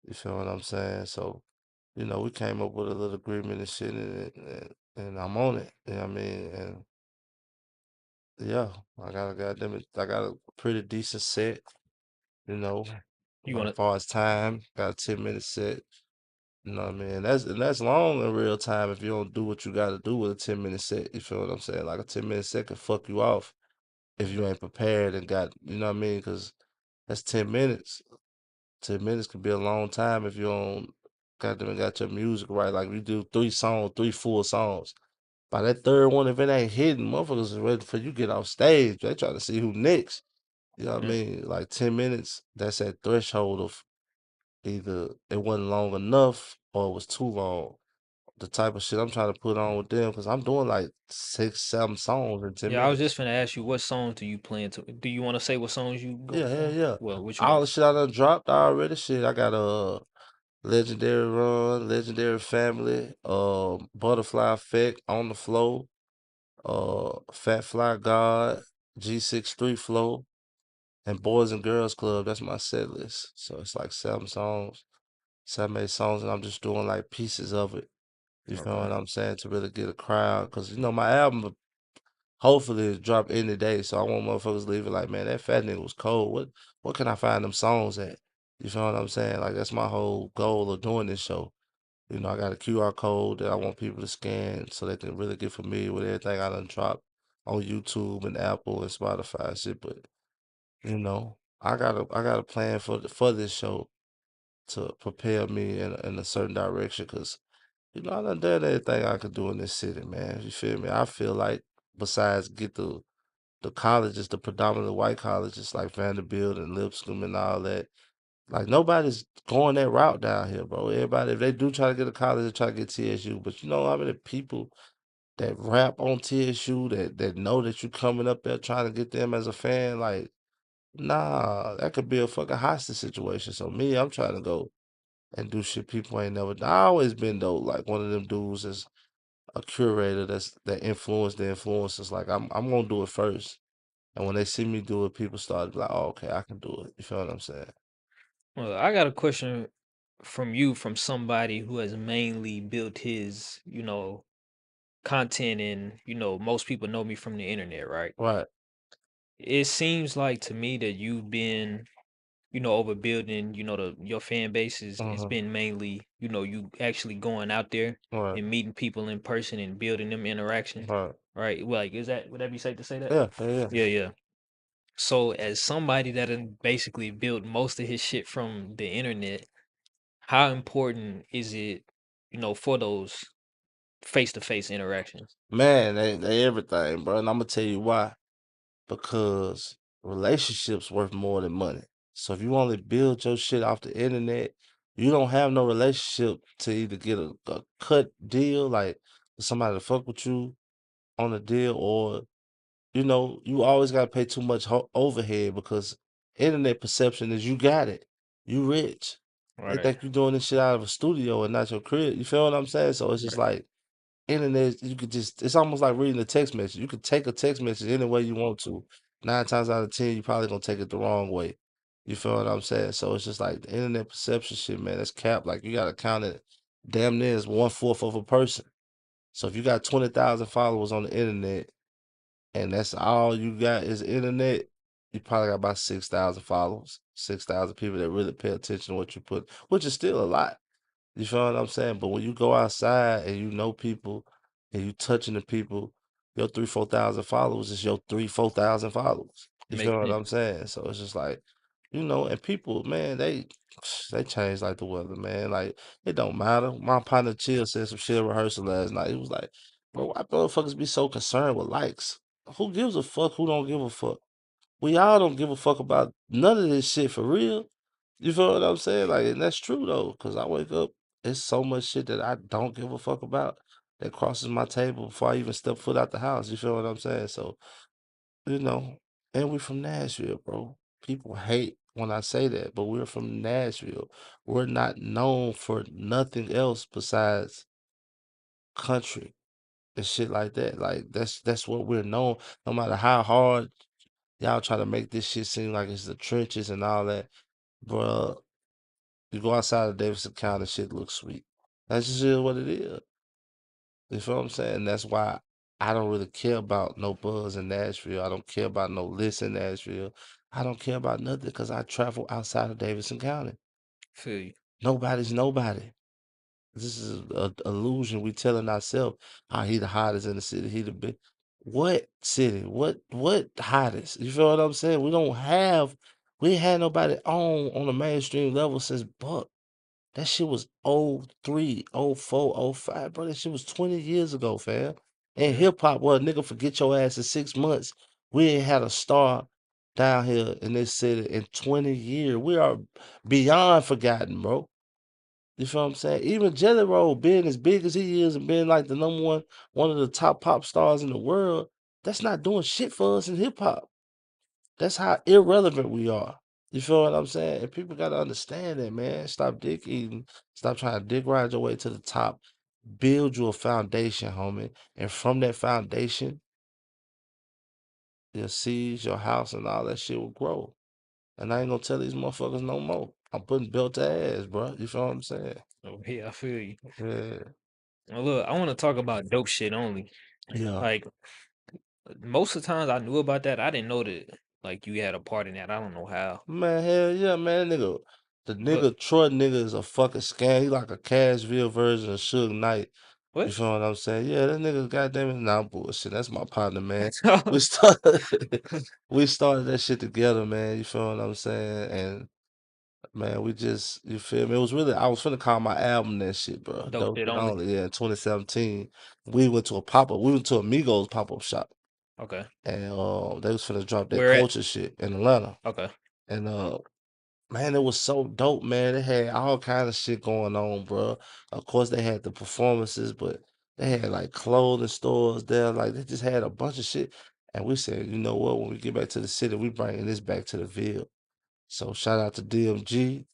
You feel what I'm saying? So, we came up with a little agreement and shit, and I'm on it. You know what I mean? And yeah, I got a pretty decent set. You know, You as wanna? far as time, got a 10-minute set. You know what I mean? That's long in real time if you don't do what you got to do with a 10-minute set. You feel what I'm saying? Like a 10-minute set can fuck you off if you ain't prepared and got, you know what I mean? Because that's 10 minutes. 10 minutes could be a long time if you don't got your music right. Like we do 3 songs, 3 full songs. By that third one, if it ain't hitting, motherfuckers is ready for you to get off stage. They try to see who next. You know what I Yeah. mean? Like 10 minutes, that's that threshold of either it wasn't long enough or it was too long. The type of shit I'm trying to put on with them, because I'm doing like 6, 7 songs in 10 Yeah, I was minutes. just gonna ask you what songs do you plan to? Do you want to say what songs you Yeah, going yeah, for? yeah. Well, which All the ones? shit I done dropped already. Shit, I got Legendary Run, Legendary Family, Butterfly Effect, On the Flow, Fat Fly God, G6 Street Flow, and Boys and Girls Club. That's my set list. So it's like 7 songs, 7, 8 songs, and I'm just doing like pieces of it. You feel Okay. what I'm saying? To really get a crowd. Cause my album hopefully it drop any day. So I want motherfuckers leaving like, man, that fat nigga was cold. What can I find them songs at? You feel what I'm saying? Like that's my whole goal of doing this show. I got a QR code that I want people to scan so they can really get familiar with everything I done dropped on YouTube and Apple and Spotify and shit. But I got a plan for this show to propel me in a certain direction because I done done everything I could do in this city, man. You feel me? I feel like besides get the colleges, the predominantly white colleges like Vanderbilt and Lipscomb and all that. Like nobody's going that route down here, bro. Everybody, if they do try to get a college, they try to get TSU. But you know how many people that rap on TSU that know that you coming up there trying to get them as a fan? Like, nah, that could be a fucking hostage situation. So me, I'm trying to go and do shit people ain't never done. I always been though, like one of them dudes that's a curator that influenced the influencers. Like I'm gonna do it first. And when they see me do it, people start to be like, oh, okay, I can do it. You feel what I'm saying? Well, I got a question from you from somebody who has mainly built his, content and, most people know me from the internet, right? Right. It seems like to me that you've been, over building, your fan base is it's Uh-huh. been mainly, you actually going out there Right. and meeting people in person and building them interactions, Right. right? Like, would that be safe to say that? Yeah, yeah, yeah. Yeah, yeah. So as somebody that had basically built most of his shit from the internet, how important is it, for those face-to-face interactions? Man, they everything, bro. And I'm gonna tell you why. Because relationships worth more than money. So if you only build your shit off the internet, You don't have no relationship to either get a cut deal, like somebody to fuck with you on a deal, or you always gotta pay too much overhead because internet perception is you got it, you rich. They Right. think you doing this shit out of a studio and not your crib. You feel what I'm saying? So it's just Right. like internet, you could just it's almost like reading a text message. You could take a text message any way you want to. 9 times out of 10, you probably gonna take it the wrong way. You feel what I'm saying? So it's just like the internet perception shit, man, that's cap. Like you gotta count it damn near as 1/4 of a person. So if you got 20,000 followers on the internet and that's all you got is internet, you probably got about 6,000 followers, 6,000 people that really pay attention to what you put, which is still a lot. You feel what I'm saying? But when you go outside and you know people and you touching the people, your 3, 4 thousand followers is your 3, 4 thousand followers. You Makes feel what sense. I'm saying? So it's just like, and people, man, they change like the weather, man. Like it don't matter. My partner Chill said some shit at rehearsal last night. He was like, bro, why motherfuckers be so concerned with likes? Who gives a fuck? Who don't give a fuck? We all don't give a fuck about none of this shit for real. You feel what I'm saying? Like, and that's true though, because I wake up, it's so much shit that I don't give a fuck about that crosses my table before I even step foot out the house. You feel what I'm saying? So, you know, and we're from Nashville, bro. People hate when I say that, but we're from Nashville. We're not known for nothing else besides country and shit like that. Like that's what we're known. No matter how hard y'all try to make this shit seem like it's the trenches and all that, bruh. You go outside of Davidson County, shit looks sweet. That's just is what it is. You feel what I'm saying? That's why I don't really care about no buzz in Nashville. I don't care about no list in Nashville. I don't care about nothing because I travel outside of Davidson County. Feel you. Nobody's nobody. This is a illusion we telling ourselves. How he the hottest in the city. He the big. What city? What hottest? You feel what I'm saying? We ain't had nobody on the mainstream level since Buck. That shit was '03, '04, '05, bro. That shit was 20 years ago, fam. And Yeah. hip hop, well, nigga, forget your ass in 6 months. We ain't had a star down here in this city in 20 years. We are beyond forgotten, bro. You feel what I'm saying? Even Jelly Roll being as big as he is and being like the number one of the top pop stars in the world, that's not doing shit for us in hip hop. That's how irrelevant we are. You feel what I'm saying? And people gotta understand that, man. Stop dick eating. Stop trying to dick ride your way to the top. Build you a foundation, homie. And from that foundation, your seeds, your house, and all that shit will grow. And I ain't gonna tell these motherfuckers no more. I'm putting belt to ass, bro. You feel what I'm saying? Oh, yeah, I feel you. Yeah. Now, look, I want to talk about dope shit only. Yeah. Like most of the times I knew about that, I didn't know that like you had a part in that. I don't know how. Man, hell yeah, man. The But nigga Troy nigga is a fucking scam. He like a Cashville version of Suge Knight. You what? feel what I'm saying? Yeah, that nigga goddamn it, nah bullshit. That's my partner, man. We started we started that shit together, man. You feel what I'm saying? And man, you feel me? It was really I was finna call my album that shit, bro. Dope Dope shit Shit only. Only. Yeah, in 2017. We went to a pop-up. We went to a Migos pop-up shop. Okay. And they was finna drop that Where at? culture shit in Atlanta. Okay. And man, it was so dope, man. They had all kind of shit going on, bro. Of course, they had the performances, but they had like clothing stores there. Like they just had a bunch of shit. And we said, you know what? When we get back to the city, we bringing this back to the Ville. So shout out to DMG.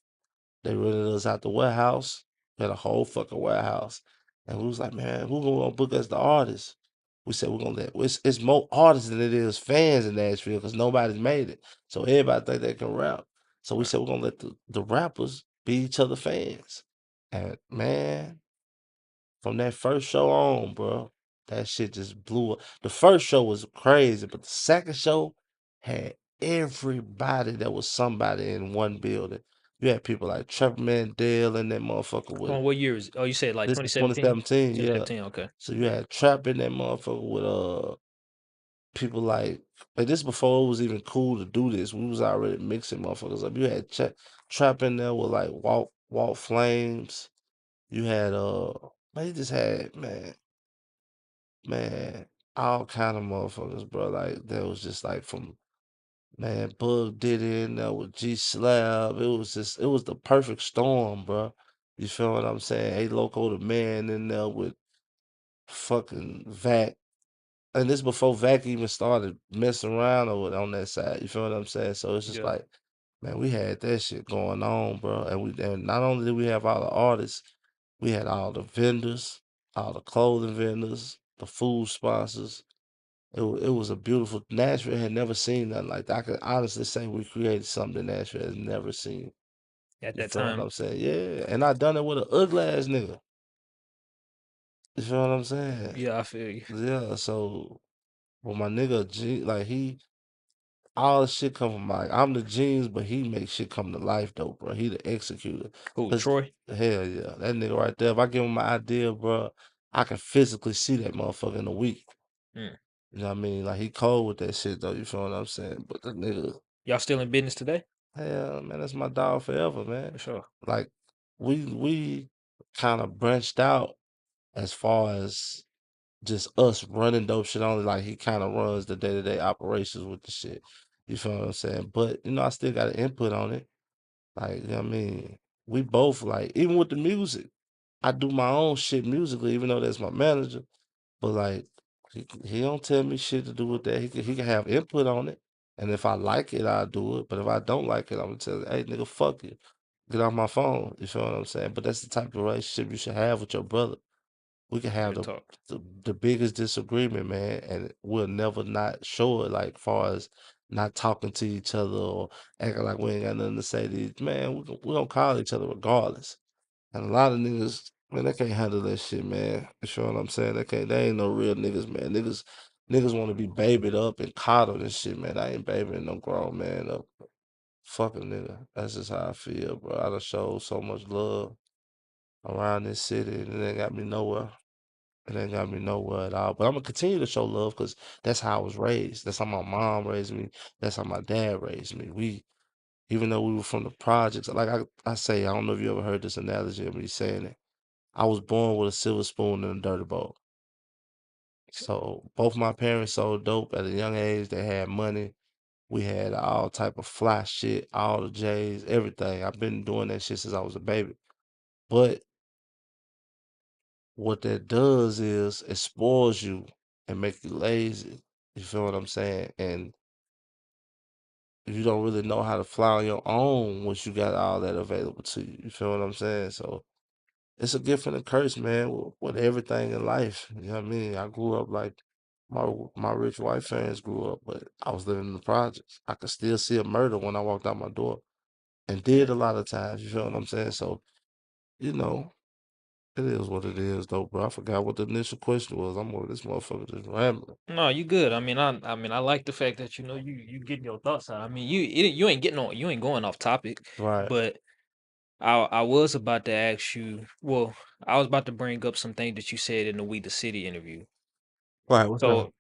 They rented us out the warehouse. We had a whole fucking warehouse. And we was like, man, who gonna book us the artists? We said we're gonna let it's more artists than it is fans in Nashville because nobody's made it. So everybody think they can rap. So we Right. said we're gonna let the rappers be each other fans. And man, from that first show on, bro, that shit just blew up. The first show was crazy, but the second show had everybody that was somebody in one building. You had people like Trevor Mandel in that motherfucker Hold with on, what year is oh you said like this is 2017? 2017, yeah. 2017, okay. So you had Trap in that motherfucker with people like this before it was even cool to do this. We was already mixing motherfuckers up. You had Trap in there with like Walt Flames. You had man, you just had man, all kind of motherfuckers, bro. Like that was just like from Man, Bug did it in there with G Slab. It was the perfect storm, bro. You feel what I'm saying? A Loco the man in there with fucking Vac. And this before Vac even started messing around on that side. You feel what I'm saying? So it's just Yeah, like, man, we had that shit going on, bro. And not only did we have all the artists, we had all the vendors, all the clothing vendors, the food sponsors. It was a beautiful Nashville had never seen nothing like that. I could honestly say we created something that Nashville has never seen. at You that feel what time. I'm saying? Yeah. And I done it with an ugly ass nigga. You feel what I'm saying? Yeah, I feel you. Yeah. So well my nigga G like all the shit come from like I'm the genius, but he makes shit come to life though, bro. He the executor. Who, Cause Troy? hell yeah, that nigga right there. If I give him my idea, bro, I can physically see that motherfucker in a week. Mm. You know what I mean? Like he cold with that shit though. You feel what I'm saying? But the nigga, Y'all still in business today? hell man, that's my dog forever, For man. sure. Like we kind of branched out as far as just us running dope shit only. Like he kind of runs the day-to-day operations with the shit. You feel what I'm saying? But you know, I still got an input on it. Like, you know what I mean? We both like, even with the music, I do my own shit musically, even though that's my manager. But like, he don't tell me shit to do with that. He can have input on it, and if I like it, I'll do it. But if I don't like it, I'm gonna tell you, hey nigga, fuck you, get off my phone. You feel what I'm saying? But that's the type of relationship you should have with your brother. We can have Real talk. the biggest disagreement, man, and we'll never not show it. Like far as not talking to each other or acting like we ain't got nothing to say to each man. We gonna call each other regardless. And a lot of niggas, man, they can't handle that shit, man. You sure what I'm saying? They can't. They ain't no real niggas, man. Niggas want to be babied up and coddled and shit, man. I ain't babying no grown man up. Fuck a nigga. That's just how I feel, bro. I done showed so much love around this city, and it ain't got me nowhere. It ain't got me nowhere at all. But I'm gonna continue to show love because that's how I was raised. That's how my mom raised me. That's how my dad raised me. Even though we were from the projects, like I say, I don't know if you ever heard this analogy of me saying it. I was born with a silver spoon and a dirty bowl. So both my parents sold dope at a young age. They had money. We had all type of fly shit, all the J's, everything. I've been doing that shit since I was a baby. But what that does is it spoils you and make you lazy. You feel what I'm saying? And you don't really know how to fly on your own once you got all that available to you. You feel what I'm saying? So it's a gift and a curse, man, with everything in life. You know what I mean? I grew up like my rich white parents grew up, but I was living in the projects. I could still see a murder when I walked out my door, and did a Mm. lot of times. You feel what I'm saying? So you know, it is what it is, though, bro. I forgot what the initial question was. I'm over this motherfucker just rambling. No, you good. I mean, I like the fact that you getting your thoughts out. I mean, you ain't getting on, you ain't going off topic, Right. but I was about to ask you. Well, I was about to bring up some things that you said in the We the City interview. Right. What's up? So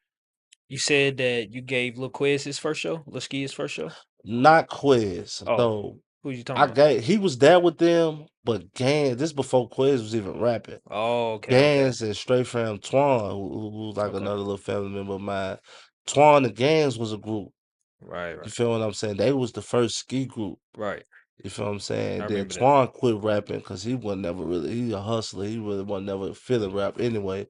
you said that you gave Lil Quiz his first show, Lil SKE his first show. Not quiz. Oh, So who you talking I about? gave he was there with them, but Gan, this before quiz was even rapping. Oh, okay, okay, Gans and straight from Twan, who's like okay. another little family member of mine. Twan and Gans was a group. Right, You right, feel what I'm saying? They was the first ski group. right. You feel what I'm I saying? Then remember that. Twan quit rapping because he was never really he a hustler. He really was never feeling rap anyway.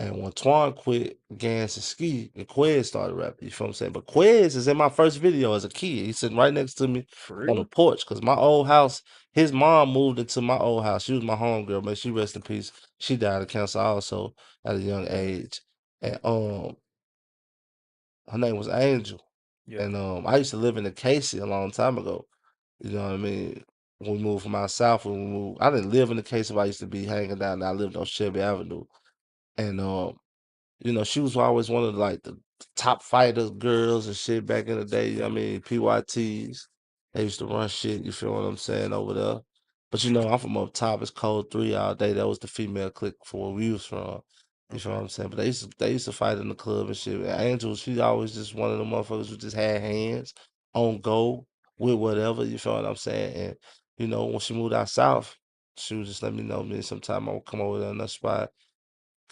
And when Twan quit, Gans and Ski and Quez started rapping. You feel what I'm saying? But Quez is in my first video as a kid. He's sitting right next to me For on the real? porch because my old house, his mom moved into my old house. She was my homegirl, man. She rest in peace. She died of cancer also at a young Mm, age. And her name was Angel. yeah. And I used to live in the Casey a long time ago. You know what I mean? When we moved from out south, when we moved, I didn't live in the Casey, but I used to be hanging down there. I lived on Shelby Avenue. And you know, she was always one of like the top fighters, girls and shit back in the day. You know what I mean, PYTs. They used to run shit, you feel what I'm saying, over there. But you know, I'm from up top, it's code 3 all day. That was the female clique for where we was from. You feel Okay. what I'm saying? But they used to fight in the club and shit. And Angel, she always just one of the motherfuckers who just had hands on go with whatever, you feel what I'm saying? And you know, when she moved out south, she would just let me know, man, sometime I would come over there in that spot.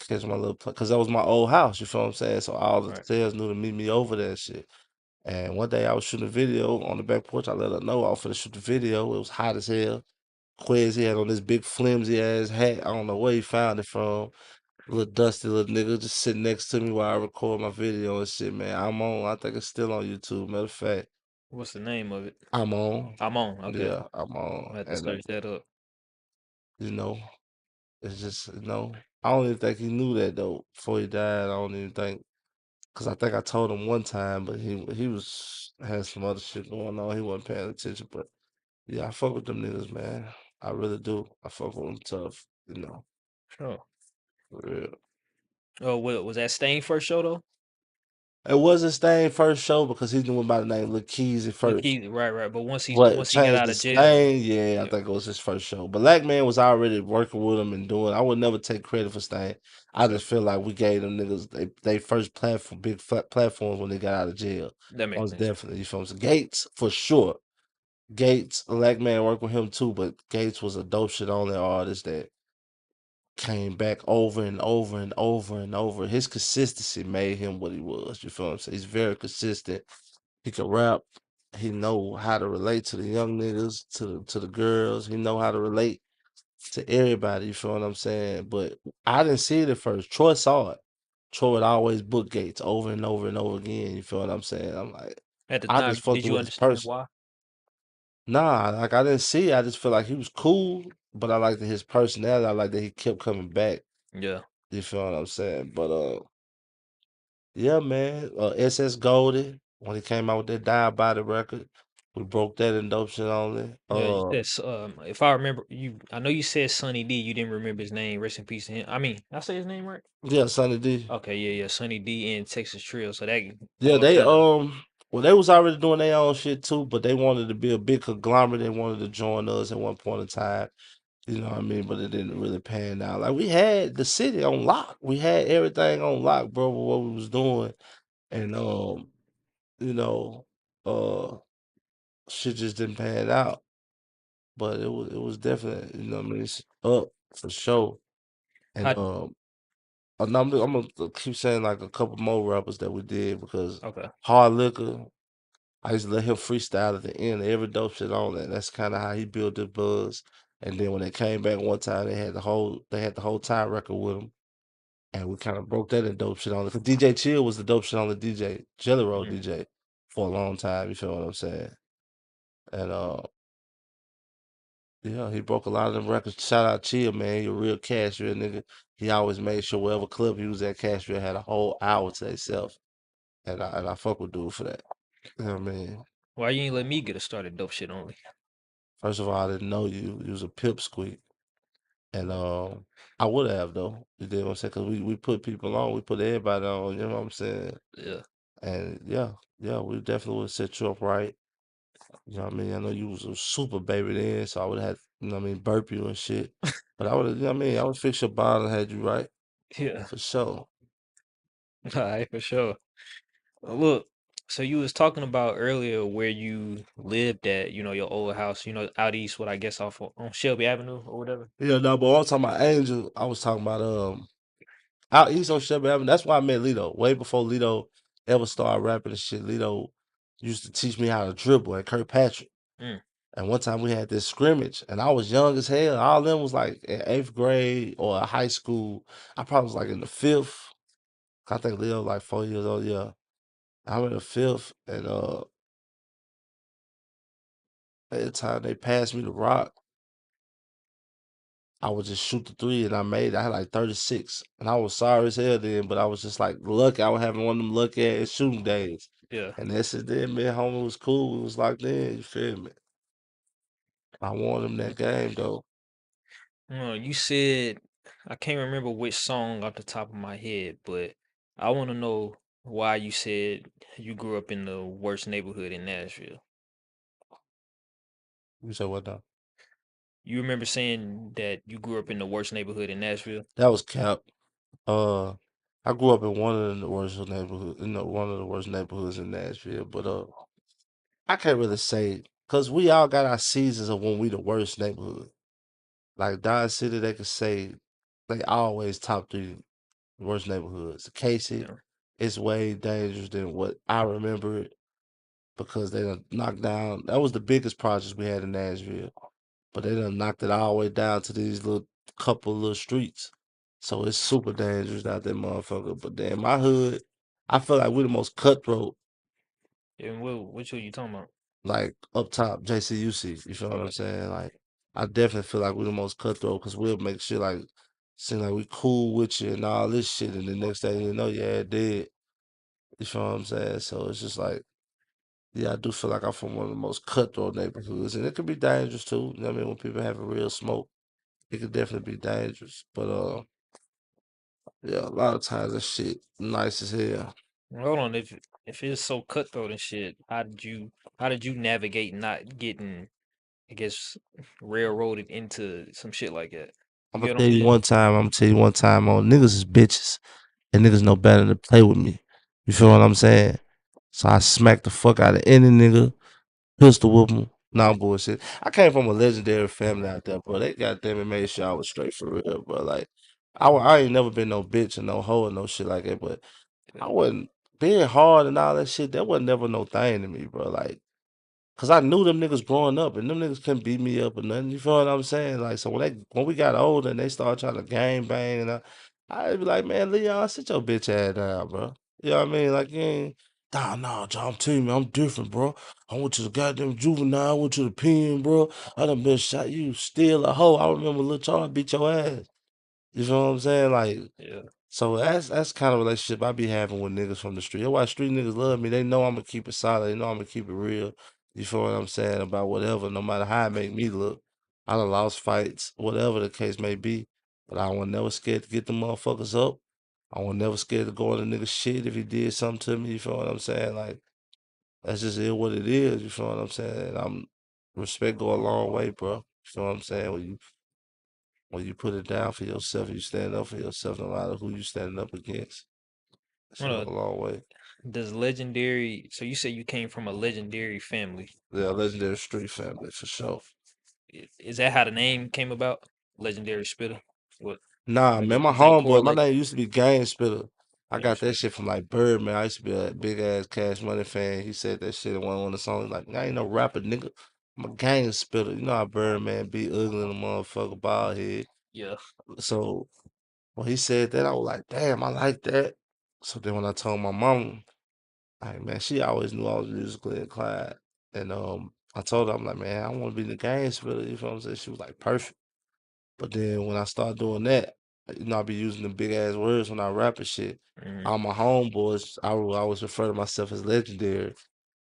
Catch my little, cause that was my old house. You feel what I'm saying? So all the Right. sales knew to meet me over there and shit. And one day I was shooting a video on the back porch. I let her know I was finna shoot the video. It was hot as hell. Quez, he had on this big flimsy ass hat. I don't know where he found it from. Little dusty little nigga just sitting next to me while I record my video and shit, man. I'm on. I think it's still on YouTube. Matter of fact, What's the name of it? I'm on. I'm on. Okay. Yeah, I'm on. I have to And search that up. you know, it's just I don't even think he knew that though before he died. I don't even think because I think I told him one time, but he was had some other shit going on. He wasn't paying attention. But yeah, I fuck with them niggas, man. I really do. I fuck with them tough. Sure. For real. Oh, was that Stain first show though? It wasn't Stain first show because he went by the name Lil Keys at Look, first. he right, right. But But once he got changed out the of jail, Stain, yeah, I yeah, think it was his first show. But Black Man was already working with him and doing. I would never take credit for Stain. I just feel like we gave them niggas they first platform, big platforms when they got out of jail. that makes Most sense. definitely, you feel me? Gates for sure. Gates, Black Man worked with him too, but Gates was a dope shit only artist that came back over and over and over and over. His consistency made him what he was. You feel what I'm saying? He's very consistent. He can rap. He know how to relate to the young niggas, to the girls. He know how to relate to everybody. You feel what I'm saying? But I didn't see it at first. Troy saw it. Troy would always book Gates over and over and over again. You feel what I'm saying? I'm like, At the I just time, fucked did you with his understand person. why? Nah, like I didn't see it. I just feel like he was cool, but I liked his personality. I like that he kept coming back. Yeah. You feel what I'm saying? But yeah, man. SS Goldie, when he came out with that Die Body record, we broke that in dope shit only. Yeah, you said if I remember you, I know you said Sonny D. You didn't remember his name. Rest in peace to him. I mean, I say his name right? Yeah, Sonny D. Okay, yeah, yeah, Sonny D and Texas Trill. So that Yeah, they kind of well they was already doing their own shit too, but they wanted to be a big conglomerate. They wanted to join us at one point in time. You know what I mean? But it didn't really pan out. Like we had the city on lock. We had everything on lock, bro, with what we was doing. And you know, uh shit just didn't pan out. But it was definitely, you know what I mean, it's up for sure. And how. no, I'm gonna keep saying like a couple more rappers that we did because Okay. Hard Liquor, I used to let him freestyle at the end of every dope shit on that. That's kind of how he built the buzz. And then when they came back one time, they had the whole time record with him, and we kind of broke that in dope shit on it. Cause DJ Chill was the dope shit on the DJ Jelly Roll Mhm. DJ for a long time. You feel what I'm saying? And yeah, he broke a lot of them records. Shout out Chill, man. He a real Cashville nigga. He always made sure wherever club he was at, Cashville had a whole hour to himself. And I fuck with dude for that. You know what I mean? Why you ain't let me get a started dope shit only? First of all, I didn't know you. You was a pipsqueak. And I would have though. You did what I'm saying? Cause we put people on, we put everybody on, you know what I'm saying? Yeah. And yeah, yeah, we definitely would set you up right. You know what I mean? I know you was a super baby then, so I would have, you know what I mean, burp you and shit. But I would have, you know what I mean? I would fix your bond and had you right. Yeah. For sure. All right, for sure. Look, so you was talking about earlier where you lived at, your old house, out east, what I guess off on Shelby Avenue or whatever. Yeah, no, but I was talking about Angel. I was talking about out east on Shelby Avenue. That's why I met Lito. Way before Lito ever started rapping and shit. Lito used to teach me how to dribble at Kirkpatrick. Mm, And one time we had this scrimmage, and I was young as hell. All of them was like in 8th grade or high school. I probably was like in the fifth. I think Leo like 4 years old. Yeah, I'm in the fifth, and at the time they passed me the rock, I would just shoot the three, and I made it. I had like 36, and I was sorry as hell then, but I was just like lucky. I was having one of them lucky ass shooting days, yeah. and that's it. Then me and homie was cool. We was locked in. You feel me? I won them that game though. You said I can't remember which song off the top of my head, but I want to know why you said you grew up in the worst neighborhood in Nashville. You said what now? You remember saying that you grew up in the worst neighborhood in Nashville? That was cap. Uh, I grew up in one of the worst neighborhood, one of the worst neighborhoods in Nashville. But I can't really say because we all got our seasons of when we the worst neighborhood. Like Dodge City, they could say they always top three worst neighborhoods. Casey, Yeah. it's way dangerous than what I remember it. because they done knocked down. That was the biggest project we had in Nashville, but they done knocked it all the way down to these little couple little streets. So it's super dangerous out there, motherfucker. But then my hood, I feel like we're the most cutthroat, And which one you talking about? like up top, JCUC. You feel what I'm Okay. saying? Like I definitely feel like we're the most cutthroat because we'll make shit like seem like we cool with you and all this shit, and the next thing you know, yeah, dead. You feel what I'm saying? So it's just like, yeah, I do feel like I'm from one of the most cutthroat neighborhoods, and it could be dangerous too. You know what I mean? When people have a real smoke, it could definitely be dangerous. But yeah, a lot of times that shit nice as hell. Hold on, if it's so cutthroat and shit, how did you navigate not getting, I guess, railroaded into some shit like that? I'm You gonna get what tell I'm you saying? one time. I'm gonna tell you one time on niggas is bitches, and niggas know better to play with me. You feel what I'm saying? So I smack the fuck out of any nigga, pistol whoop him. Nah, bullshit. I came from a legendary family out there, bro. They goddamn it made sure I was straight for real, bro. Like, I ain't never been no bitch or no hoe or no shit like that, but I Yeah. wasn't being hard and all that shit. That wasn't never no thing to me, bro. Like, cause I knew them niggas growing up, and them niggas couldn't beat me up or nothing. You feel what I'm saying? Like, so when we got older and they started trying to gang bang, and I'd be like, man, Leon, sit your bitch ass down, bro. You know what I mean? Like, you ain't. Nah, John, I'm telling you, man, I'm different, bro. I went to the goddamn juvenile, I went to the pen, bro. I done been shot. You still a hoe. I remember Lil Charles beat your ass. You feel what I'm saying? Like, Yeah. so that's kind of relationship I be having with niggas from the street. That's why street niggas love me. They know I'm gonna keep it solid. They know I'm gonna keep it real. You feel what I'm saying about whatever, no matter how it make me look. I done lost fights, whatever the case may be. But I was never scared to get the motherfuckers up. I was never scared to go on a nigga shit if he did something to me. You feel what I'm saying? Like that's just it what it is. You feel what I'm saying? And respect go a long way, bro. You feel what I'm saying? When you put it down for yourself, you stand up for yourself, no matter who you standing up against. That shit Hold go on. a long way. Does legendary? So you say you came from a legendary family. Yeah, legendary street family for sure. Is that how the name came about? Legendary Spitter. What? Nah, Like, man, my is that homeboy, my correlate? name used to be Game Spitter. I Gang got that Spitter. shit from like Birdman. I used to be a big ass Cash Money fan. He said that shit in one of the songs. Like, I ain't no rapper, nigga. I'm a gang spitter. You know how Birdman be ugly in the motherfucker bald head. Yeah. So when he said that, I was like, damn, I like that. So then when I told my mom, like, man, she always knew I was musically inclined. And I told her, I'm like, man, I want to be the gang spitter. You feel what I'm saying? She was like, perfect. But then when I start doing that, I be using the big ass words when I rap and shit. Hmm. All my homeboys, I will always refer to myself as legendary.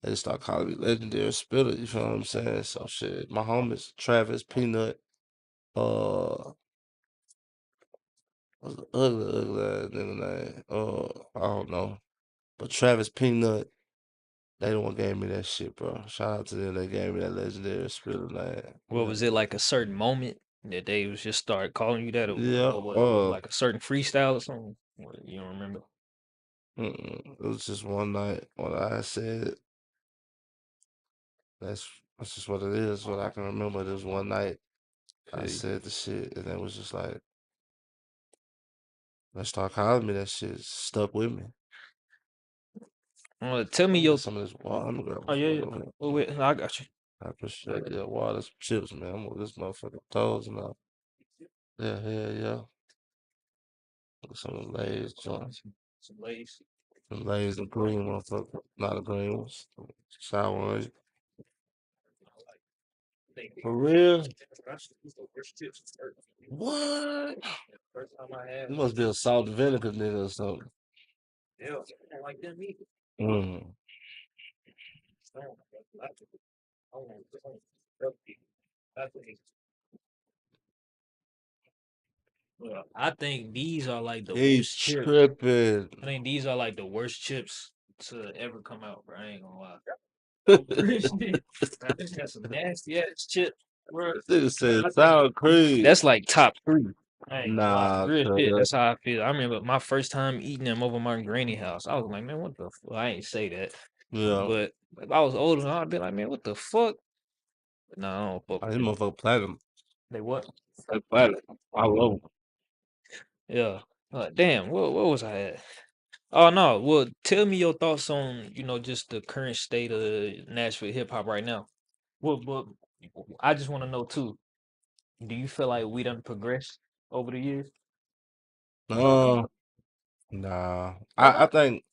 They just start calling me legendary spitter. You feel what I'm saying? So shit, my homies, Travis, Peanut, what's the ugly ass nigga name? I don't know. But Travis Peanut, they the one gave me that shit, bro. Shout out to them. They gave me that legendary spitter name. What was it like? A certain moment that they was just started calling you that, Yeah. or was it like a certain freestyle or something? Or you don't remember? It was just one night when I said that's that's just what it is. What I can remember. This one night I Feel you. said the shit, and it was just like they start calling me that shit. Stuck with me. Tell me Let me get your. some of this water. Let me grab Oh my yeah, yeah. photo. Oh wait, no, I got you. I appreciate that water, some chips, man. I'm with this motherfucking toes now. Yeah, yeah. Some of the Lay's joints. Some lace. Some Lay's and green motherfucker. Not the green ones. Sour ones. For real? What? First time I had You one. must be a salt and vinegar nigga or something. Yeah, I don't like them either. Mm. I don't like them. I don't like them. I think, I think these are like the He worst chips. tripping. I think these are like the worst chips to ever come out, bro. I ain't gonna lie. Oh, real shit. I think that's some nasty ass chips, bro. Nigga Like, said I think sour cream. that's like top three. I ain't gonna lie. Nah, Real shit. cuz. That's how I feel. I remember my first time eating them over my granny house. I was like, man, what the fuck? I ain't say that. Yeah. But if I was older, I'd be like, man, what the fuck? But nah, I don't fuck I with this them. motherfucker platinum. They what? Like platinum. I love 'em. Yeah. Damn, what was I at? Oh no, well, tell me your thoughts on, just the current state of Nashville hip hop right now. Well, I just want to know too. Do you feel like we done progressed over the years? Uh, nah. I think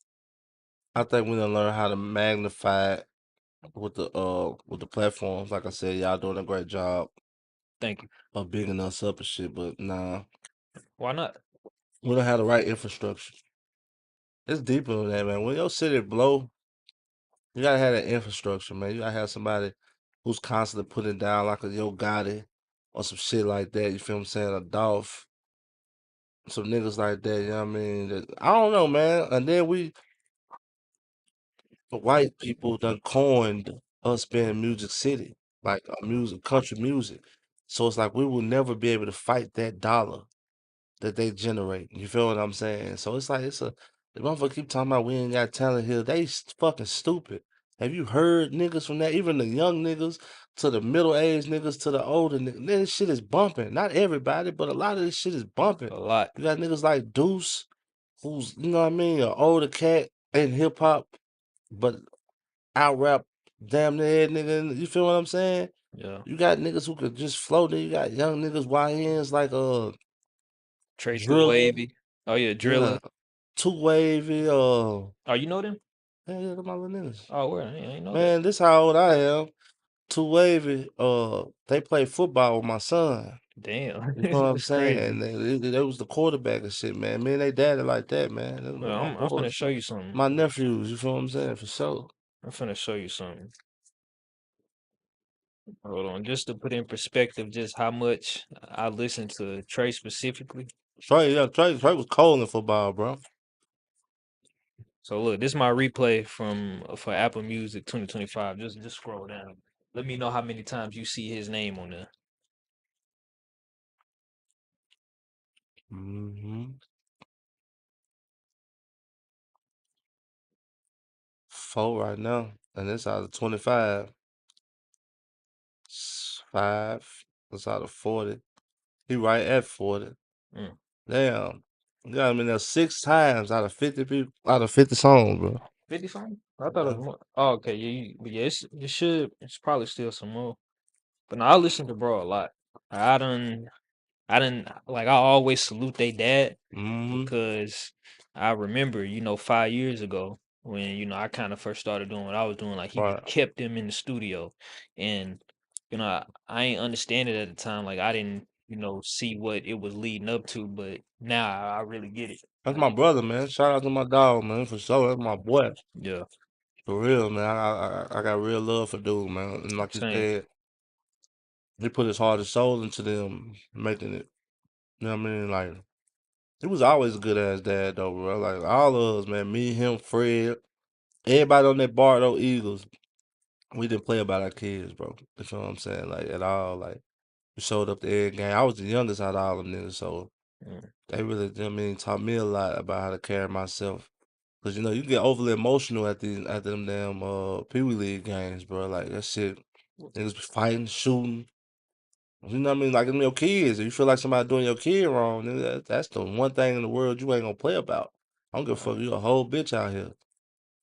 we done learn how to magnify it with the platforms. Like I said, y'all doing a great job Thank you. of bigging us up and shit. But nah, Why not? we don't have the right infrastructure. It's deeper than that, man. When your city blow, you gotta have that infrastructure, man. You gotta have somebody who's constantly putting down like a Yo Gotti or some shit like that. You feel what I'm saying? A Dolph, some niggas like that. You know what I mean? I don't know, man. And then the white people done coined us being Music City, like music, country music. So it's like we will never be able to fight that dollar that they generate. You feel what I'm saying? So it's like the motherfucker keep talking about we ain't got talent here. They fucking stupid. Have you heard niggas from that? Even the young niggas to the middle aged niggas to the older niggas. This shit is bumping. Not everybody, but a lot of this shit is bumping. A lot. You got niggas like Deuce, who's you know what I mean, an older cat in hip hop, but out rap damn near nigga. You feel what I'm saying? Yeah. You got niggas who could just float. Then you got young niggas YNs like Trace the Driller. Wavy. Oh yeah, Yeah, Driller. Too Wavy, Oh, you know them? yeah, them my little niggas. Oh, where? I ain't know that. Man, this how old I am. Too Wavy, they play football with my son. Damn, You know what I'm it's crazy. saying? They was the quarterback and shit, man. Me and they daddy like that, man. Well, My I'm finna boys, show you something. my nephews. You feel what I'm saying? For sure. I'm finna show you something. Hold on, just to put in perspective, just how much I listen to Trey specifically. Trey was cold in football, bro. So look, this is my replay from for Apple Music 2025. Just scroll down. Let me know how many times you see his name on there. Mm-hmm. 4 right now, and it's out of 25. 5. It's out of 40. He right at 40. Mm. Damn. You got him in there 6 times out of 50 people, out of 50 songs, bro. 50 something? I thought it Yeah. was more. Oh, okay, yeah, but yeah, it's probably still some more. But no, I listen to bro a lot. I done like I always salute they dad Mm-hmm. because I remember, 5 years ago when, I kind of first started doing what I was doing, like he Right. kept them in the studio. And, I ain't understand it at the time. Like I didn't, see what it was leading up to, but now I really get it. That's my brother, man. Shout out to my dog, man, for sure. That's my boy. Yeah, For real, man. I got real love for dude, man. And like you same. said, he put his heart and soul into them making it. You know what I mean? Like, he was always a good ass dad, though, bro. Like, all of us, man. Me, him, Fred, everybody on that Bardo Eagles, we didn't play about our kids, bro. You know what I'm saying? Like, at all. Like, we showed up to every game. I was the youngest out of all of them niggas, so Mm, they really, I mean, taught me a lot about how to carry myself. Cause you get overly emotional at them damn Pee Wee League games, bro. Like that shit, niggas be fighting, shooting. You know what I mean? Like them your kids. If you feel like somebody doing your kid wrong, nigga, that's the one thing in the world you ain't gonna play about. I don't give a fuck. right, You a whole bitch out here.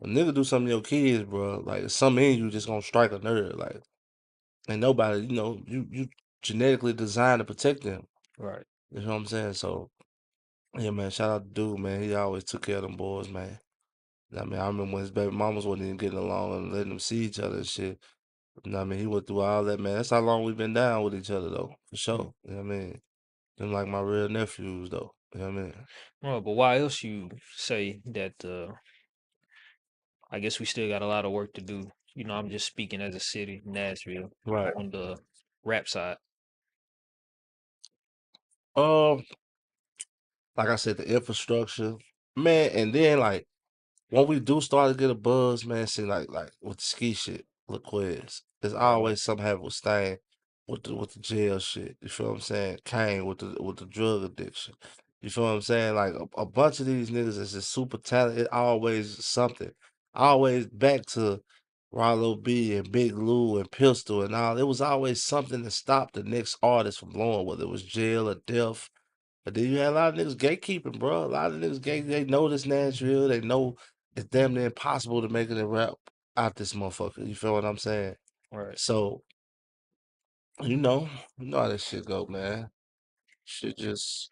A nigga do something to your kids, bro. Like something in you just gonna strike a nerve. Like ain't nobody, you genetically designed to protect them. right. You know what I'm saying? So yeah, man. Shout out to dude, man. He always took care of them boys, man. I mean, I remember when his baby mamas wasn't even getting along and letting them see each other and shit. You know what I mean? He went through all that, man. That's how long we've been down with each other, though, for Mm. sure. You know what I mean? Them like my real nephews, though. You know what I mean? Well, but why else you say that? I guess we still got a lot of work to do. I'm just speaking as a city, Nashville, Right. on the rap side. Um, like I said, the infrastructure, man, and then like when we do start to get a buzz, man, see like with the ski shit, look quiz. There's Uh, always something happen with Stain with the jail shit. You feel what I'm saying? Kane with the drug addiction. You feel what I'm saying? Like a bunch of these niggas is just super talented. It always something. Always back to Rollo B and Big Lou and Pistol and all. It was always something to stop the next artist from blowing, whether it was jail or death But then you had a lot of niggas gatekeeping, bro. A lot of niggas they know this Nashville. They know it's damn near impossible to make it in rap out this motherfucker. You feel what I'm saying? Right. So, you know how this shit go, man. Shit just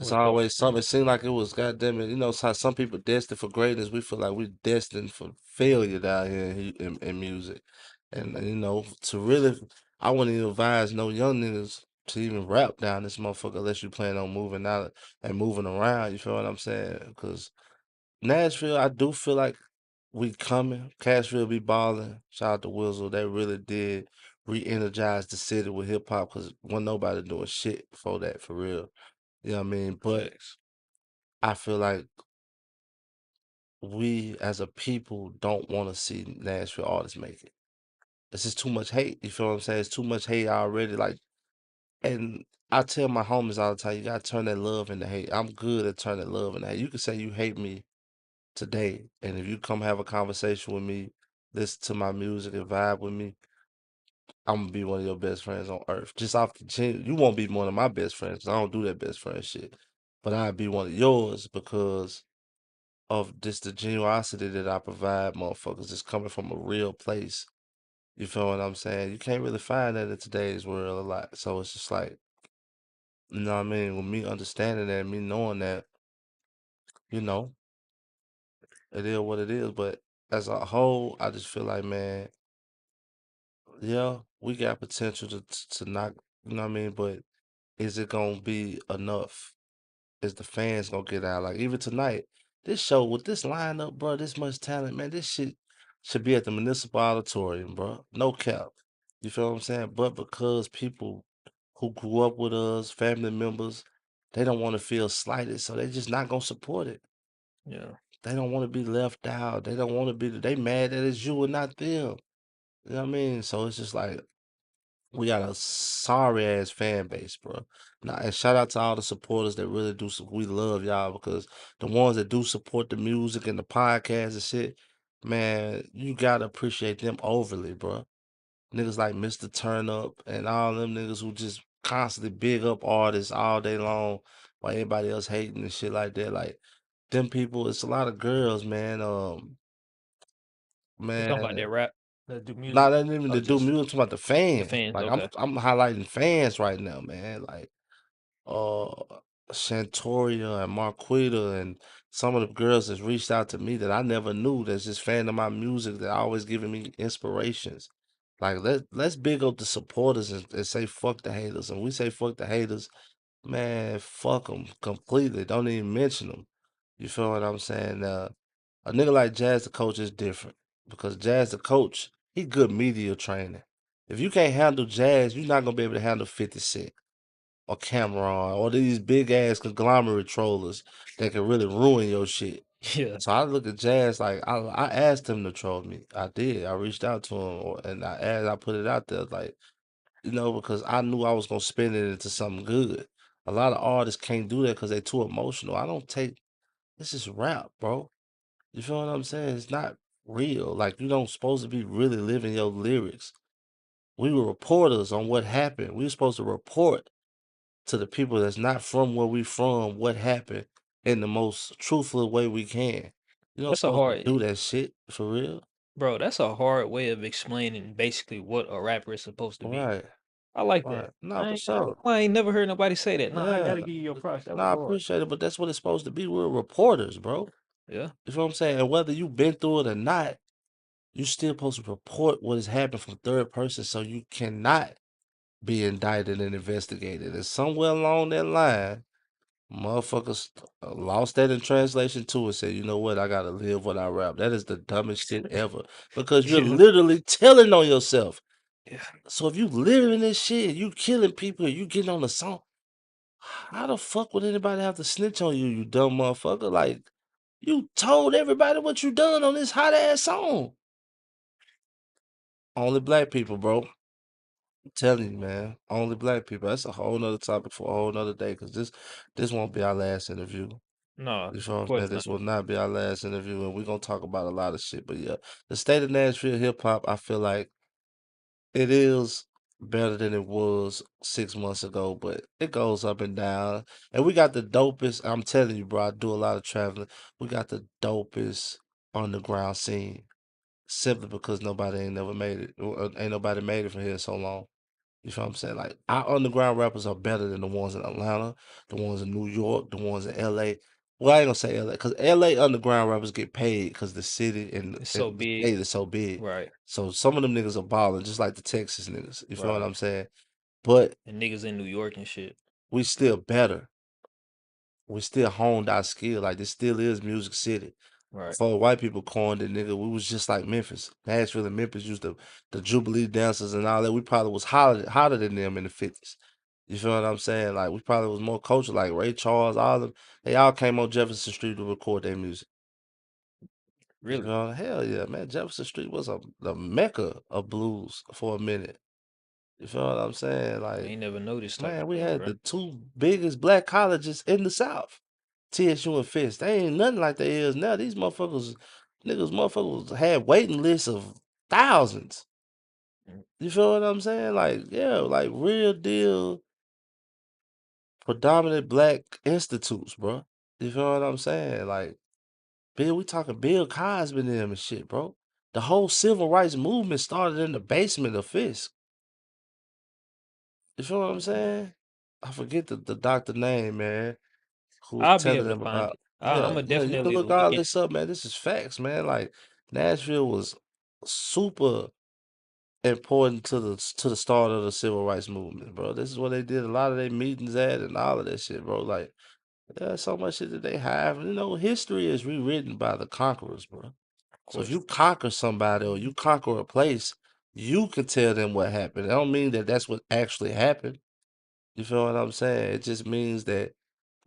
it's What go? always something. It seemed like it was goddamn it. You know how some people destined for greatness. We feel like we're destined for failure down here in music. And Mhm. you know, to really, I wouldn't even advise no young niggas to even rap down this motherfucker unless you plan on moving out and moving around. You feel what I'm saying? Because Nashville, I do feel like we coming. Cashville be balling. Shout out to Wizzle. They really did re-energize the city with hip hop because wasn't nobody doing shit before that for real. You know what I mean? But Facts. I feel like we as a people don't want to see Nashville artists make it. It's just too much hate. You feel what I'm saying? It's too much hate already. Like, and I tell my homies all the time, you gotta turn that love into hate. I'm good at turning love into hate. You can say you hate me today, and if you come have a conversation with me, listen to my music and vibe with me, I'm gonna be one of your best friends on earth. Just off the chin, you won't be one of my best friends 'cause I don't do that best friend shit. But I'd be one of yours because of just the genuosity that I provide, motherfuckers. It's coming from a real place. You feel what I'm saying? You can't really find that in today's world a lot. So it's just like, you know what I mean? With me understanding that, me knowing that, you know, it is what it is. But as a whole, I just feel like, man, yeah, we got potential to knock, you know what I mean? But is it gonna be enough? Is the fans gonna get out? Like even tonight, this show with this lineup, bro, this much talent, man, this shit should be at the municipal auditorium, bro. No cap. You feel what I'm saying? But because people who grew up with us, family members, they don't want to feel slighted, so they just not gonna support it. Yeah. They don't want to be left out. They don't want to be. They mad that it's you and not them. You know what I mean? So it's just like we got a sorry ass fan base, bro. Now, and shout out to all the supporters that really do. We love y'all because the ones that do support the music and the podcast and shit, man, you gotta appreciate them overly, bro. Niggas like Mr. Turn Up and all them niggas who just constantly big up artists all day long while everybody else hating and shit like that. Like them people, it's a lot of girls, man. You talking about Man, that rap? That do music? not even Or to do just music, I'm talking about the the fans. fans? Like Okay. I'm highlighting fans right now, man. Like uh Shantoria and Marquita and some of the girls that's reached out to me that I never knew that's just fan of my music that always giving me inspirations. Like let's big up the supporters and say fuck the haters. And we say fuck the haters, man, fuck them completely. Don't even mention them. You feel what I'm saying? A nigga like Jazz the coach is different because Jazz the coach, he good media training. If you can't handle Jazz, you're not gonna be able to handle 50 Cent or Cameron or these big ass conglomerate trollers that can really ruin your shit. Yeah. So I look at Jazz like I asked him to troll me. I did. I reached out to him and I put it out there like, you know, because I knew I was gonna spin it into something good. A lot of artists can't do that because they too emotional. I don't take this is rap, bro. You feel what I'm saying? It's not real. Like you don't supposed to be really living your lyrics. We were reporters on what happened. We were supposed to report to the people that's not from where we from what happened in the most truthful way we can. You're not That's a supposed to hard, do that shit for real. bro. That's a hard way of explaining basically what a rapper is supposed to be. Right, I like right. that. Nah, for sure. I ain't never heard nobody say that. Nah, I Yeah. gotta give you your props. That was Nah, I hard. appreciate it, but that's what it's supposed to be. We're reporters, bro. Yeah. You feel what I'm saying? And whether you've been through it or not, you still supposed to report what has happened from third person so you cannot be indicted and investigated. And somewhere along that line, motherfuckers lost that in translation too and said, you know what, I gotta live what I rap. That is the dumbest shit ever. Because you're Yeah. literally telling on yourself. Yeah. So if you living this shit, you killing people, you getting on the song, how the fuck would anybody have to snitch on you, you dumb motherfucker? Like, you told everybody what you done on this hot ass song. Only black people, bro. I'm telling you, man. Only black people. That's a whole nother topic for a whole nother day. Cause this won't be our last interview. No, You of feel what I'm saying? course not. This will not be our last interview, and we're gonna talk about a lot of shit. But yeah, the state of Nashville hip hop, I feel like it is. better than it was 6 months ago, but it goes up and down. And we got the dopest. I'm telling you, bro. I do a lot of traveling. We got the dopest underground scene simply because nobody ain't never made it. Ain't nobody made it from here so long. You feel what I'm saying? Like our underground rappers are better than the ones in Atlanta, the ones in New York, the ones in LA. Well, I ain't gonna say LA because LA underground rappers get paid because the city It's and so the big. state is so big. Right, So some of them niggas are balling, just like the Texas niggas. You feel what right. I'm saying? But And niggas in New York and shit. we still better. We still honed our skill. Like this still is Music City. Right. Before white people coined it, nigga, we was just like Memphis. Nashville and Memphis used the Jubilee dancers and all that. We probably was hotter than them in the 50s. You feel what I'm saying? Like we probably was more cultured, like Ray Charles, all of them. They all came on Jefferson Street to record their music. You Really. know, hell yeah, man. Jefferson Street was the mecca of blues for a minute. You feel what I'm saying? I Like, ain't never noticed type man, of we thing, had bro. the two biggest black colleges in the South. TSU and Fisk. They ain't nothing like they is now. These motherfuckers had waiting lists of thousands. Mm. You feel what I'm saying? Like, yeah, like real deal predominant black institutes, bro. You feel what I'm saying? Like, we talking Bill Cosby and them and shit, bro. The whole civil rights movement started in the basement of Fisk. You feel what I'm saying? I forget the doctor name, man, who was I'll be telling able to them find about it. yeah, I'ma yeah, you can definitely look look all in. this up, man. This is facts, man. Like Nashville was super important to the start of the civil rights movement, bro. This is where they did a lot of their meetings at and all of that shit, bro. Like, there's so much shit that they have. You know, history is rewritten by the conquerors, bro. Of So if course. you conquer somebody or you conquer a place, you can tell them what happened. It don't mean that that's what actually happened. You feel what I'm saying? It just means that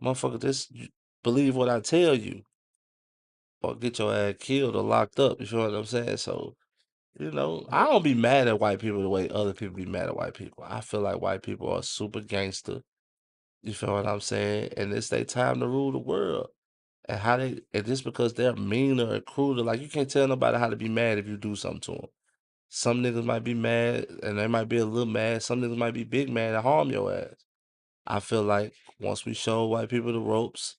motherfucker believe what I tell you or get your ass killed or locked up. You feel what I'm saying? So, I don't be mad at white people the way other people be mad at white people. I feel like white people are super gangster. You feel what I'm saying? And it's their time to rule the world. And just because they're meaner and crueler, like you can't tell nobody how to be mad if you do something to them. Some niggas might be mad and they might be a little mad. Some niggas might be big mad and harm your ass. I feel like once we showed white people the ropes,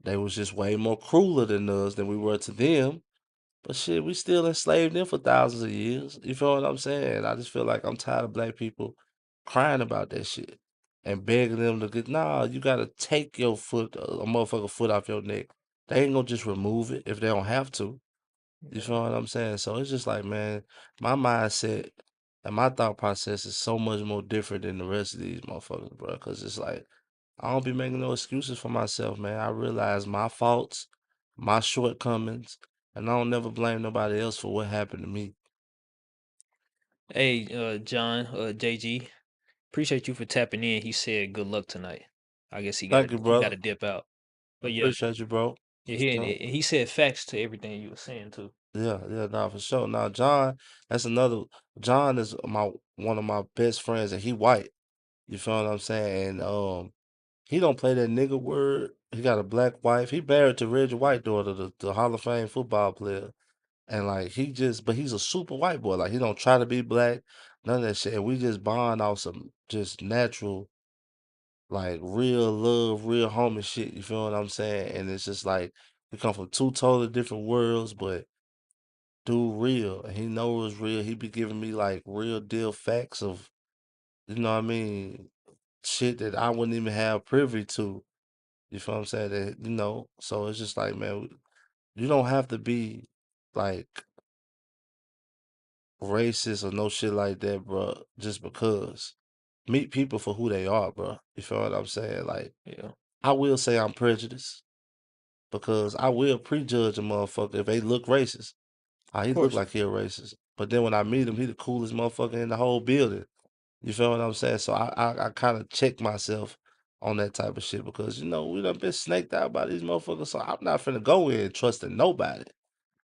they was just way more crueler than us than we were to them. But shit, we still enslaved them for thousands of years. You feel what I'm saying? I just feel like I'm tired of black people crying about that shit and begging them to get, nah, you gotta take your foot, a motherfucker foot off your neck. They ain't gonna just remove it if they don't have to. You Yeah. feel what I'm saying? So it's just like, man, my mindset and my thought process is so much more different than the rest of these motherfuckers, bro. Cause it's like, I don't be making no excuses for myself, man. I realize my faults, my shortcomings, and I don't never blame nobody else for what happened to me. Hey, John, JG, appreciate you for tapping in. He said good luck tonight. I guess Thank you, he got brother. to dip out. But yeah, Appreciate you, bro. yeah, For sure. he said facts to everything you were saying too. Yeah, yeah, nah, for sure. Now, that's another. John is one of my best friends, and he white. You feel what I'm saying? And he don't play that nigga word. He got a black wife. He married to Reggie White daughter, the Hall of Fame football player. And like but he's a super white boy. Like he don't try to be black, none of that shit. And we just bond off some just natural, like real love, real homie shit. You feel what I'm saying? And it's just like we come from two totally different worlds, but dude real. And he knows real. He be giving me like real deal facts of, you know what I mean, shit that I wouldn't even have privy to. You feel what I'm saying? So it's just like, man, you don't have to be like racist or no shit like that, bro, just because. Meet people for who they are, bro. You feel what I'm saying? Like, Yeah, I will say I'm prejudiced because I will prejudge a motherfucker if they look racist. of He look course. like he a racist. But then when I meet him, he the coolest motherfucker in the whole building. You feel what I'm saying? So I kind of check myself on that type of shit because, we done been snaked out by these motherfuckers. So I'm not finna go in trusting nobody,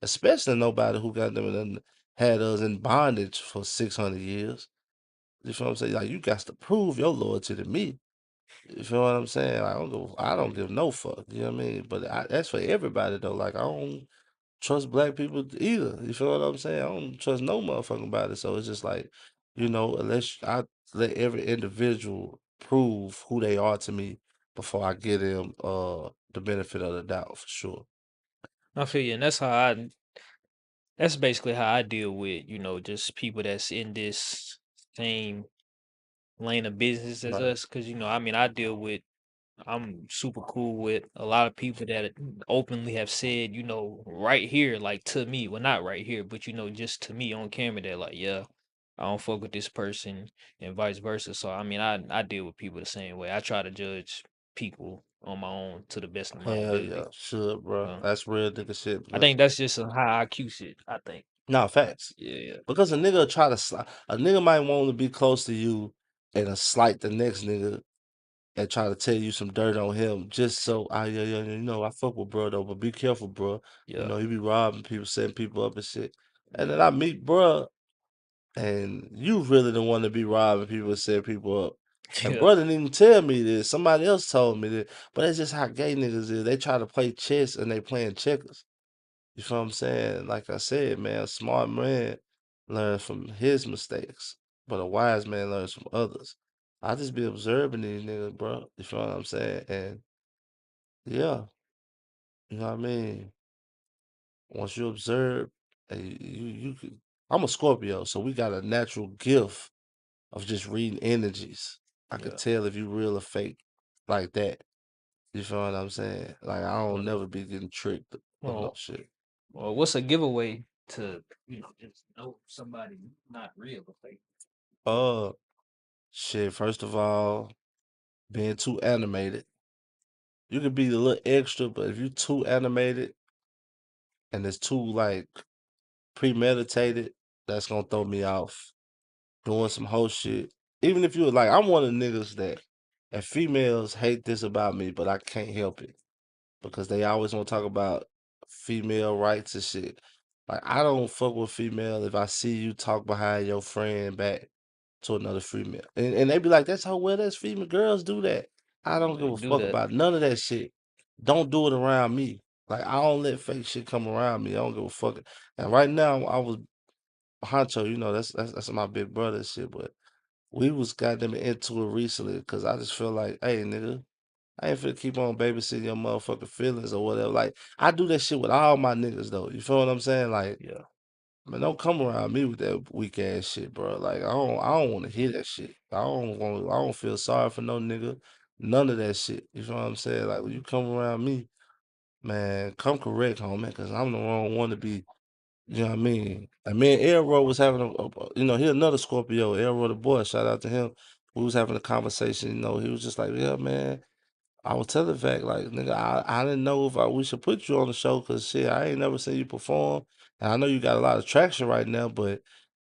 especially nobody who got them and had us in bondage for 600 years. You feel what I'm saying? Like you got to prove your loyalty to me. You feel what I'm saying? Like, I don't give no fuck. You know what I mean? But that's for everybody though. Like I don't trust black people either. You feel what I'm saying? I don't trust no motherfucking body. So it's just like unless I let every individual prove who they are to me before I give them the benefit of the doubt for sure. I feel you, and that's basically how I deal with, just people that's in this same lane of business as Right. us. Cause I mean, I'm super cool with a lot of people that openly have said, right here, like to me, well, not right here, but just to me on camera, they're like, yeah, I don't fuck with this person and vice versa. So, I mean, I deal with people the same way. I try to judge people on my own to the best of my Hell yeah, ability. should, bro. Uh, That's real nigga shit. I Because think that's just a high IQ shit. I think. nah, facts. Yeah, yeah, Because a nigga try to a nigga might want to be close to you and slight the next nigga and try to tell you some dirt on him just so yeah, yeah, I fuck with bro though, but be careful, bro. yeah, He be robbing people, setting people up and shit. And then yeah, I meet bro, and you really the one to be robbing people and setting people up. And yeah, bro didn't even tell me this. Somebody else told me this. But that's just how gay niggas is. They try to play chess and they playing checkers. You feel what I'm saying? Like I said, man, a smart man learns from his mistakes, but a wise man learns from others. I just be observing these niggas, bro. You feel what I'm saying? And yeah, you know what I mean? Once you observe, you could. I'm a Scorpio, so we got a natural gift of just reading energies. I could yeah. tell if you real or fake like that. You feel what I'm saying? Like I don't Well, never be getting tricked or no well, shit. what's a giveaway to just know somebody not real or fake? Uh, shit. First of all, being too animated. You could be a little extra, but if you too animated and it's too like premeditated, that's gonna throw me off. Doing some whole shit. Even if you were like, I'm one of the niggas that, and females hate this about me, but I can't help it because they always want to talk about female rights and shit. Like I don't fuck with female if I see you talk behind your friend back to another female. And they be like, that's how well that's female girls do that. I don't give They a do fuck that. about none of that shit. Don't do it around me. Like I don't let fake shit come around me. I don't give a fuck. And right now I was Honcho, that's my big brother and shit, but we was goddamn into it recently because I just feel like, hey nigga, I ain't finna keep on babysitting your motherfucking feelings or whatever. Like I do that shit with all my niggas though. You feel what I'm saying? Like Yeah, man, don't come around me with that weak ass shit, bro. Like I don't want to hear that shit. I don't feel sorry for no nigga. None of that shit. You feel what I'm saying? Like when you come around me, man, come correct, homie, cause I'm the wrong one to be. You know what I mean? And me and Elroy was having he another Scorpio. Elroy the boy, shout out to him. We was having a conversation. He was just like, yeah, man. I was telling fact, like, nigga, I didn't know if we should put you on the show because shit, I ain't never seen you perform. And I know you got a lot of traction right now, but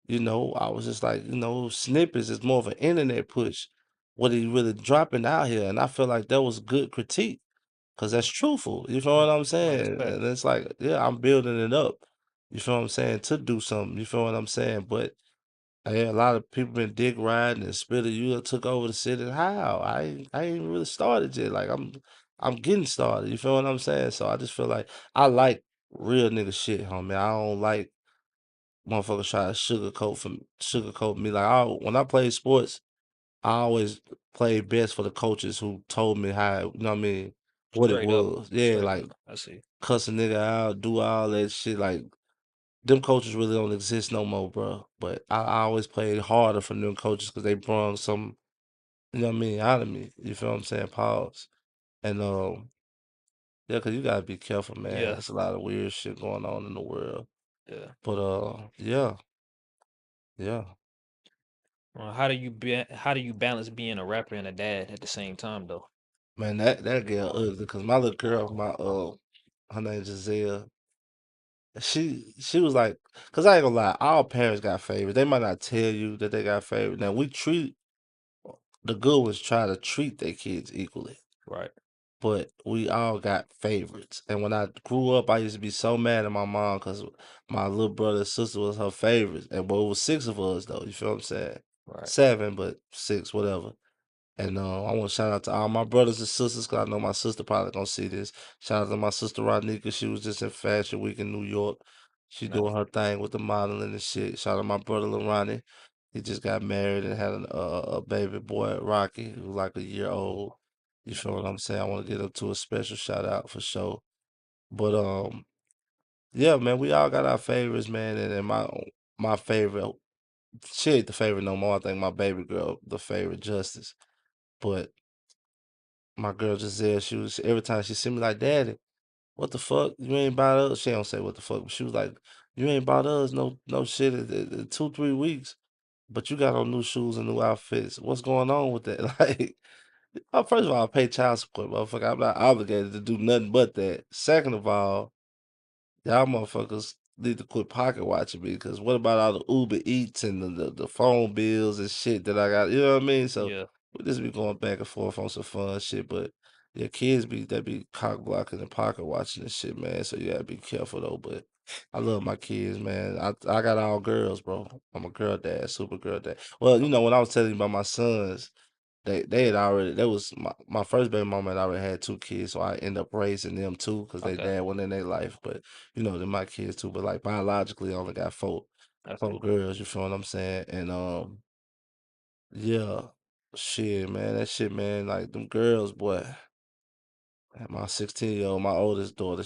I was just like, snippets is more of an internet push. What he really dropping out here. And I feel like that was good critique because that's truthful. You feel what I'm no, that's saying? fact. And it's like, yeah, I'm building it up. You feel what I'm saying? To do something. You feel what I'm saying? But yeah, a lot of people been dick riding and Spitta, you done took over the city. How? I ain't even really started yet. Like I'm getting started. You feel what I'm saying? So I just feel like I like real nigga shit, homie. I don't like motherfuckers try to sugarcoat me. Like when I play sports, I always play best for the coaches who told me how, you know what I mean, what it Straight up, was. Yeah, straight like up. I see. cuss a nigga out, do all that shit. Like them coaches really don't exist no more, bro. But I always played harder for them coaches because they brought some, you know what I mean, out of me. You feel what I'm saying? Pause. And yeah, because you gotta be careful, man. Yeah, There's a lot of weird shit going on in the world. yeah. But yeah, yeah. How do you balance being a rapper and a dad at the same time though? Man, that girl ugly because my little girl, her name Giselle. She was like, cause I ain't gonna lie, all parents got favorites. They might not tell you that they got favorites. Now we treat the good ones try to treat their kids equally. Right, But we all got favorites. And when I grew up, I used to be so mad at my mom because my little brother and sister was her favorites. And but it was six of us though. You feel what I'm saying? right. Seven, but six, whatever. And I want to shout out to all my brothers and sisters because I know my sister probably gonna see this. Shout out to my sister Rodnika. She was just in Fashion Week in New York. She Nah, doing her thing with the modeling and shit. Shout out to my brother Lil Ronnie. He just got married and had a baby boy, Rocky, who's like a year old. You feel what I'm saying? I want to get him to a special shout out for sure. But yeah, man, we all got our favorites, man, and my favorite, she ain't the favorite no more. I think my baby girl the favorite, Justice. But my girl Giselle, she was every time she see me like, Daddy, what the fuck? You ain't bought us. She don't say what the fuck, but she was like, you ain't bought us no shit in 2, 3 weeks. But you got on new shoes and new outfits. What's going on with that? Like, first of all, I pay child support, motherfucker. I'm not obligated to do nothing but that. Second of all, y'all motherfuckers need to quit pocket watching me because what about all the Uber Eats and the phone bills and shit that I got? You know what I mean? So Yeah, we just be going back and forth on some fun shit, but your kids be cock blocking and pocket watching and shit, man. So you gotta be careful though. But I love my kids, man. I got all girls, bro. I'm a girl dad, super girl dad. Well, okay, when I was telling you about my sons, they had already that was my first baby mama had already had 2 kids, so I end up raising them too because they okay, dad wasn't in their life. But they're my kids too. But like biologically, I only got four okay. girls. You feel what I'm saying? And yeah, shit, man, that shit, man, like them girls, boy. My 16-year-old, my oldest daughter,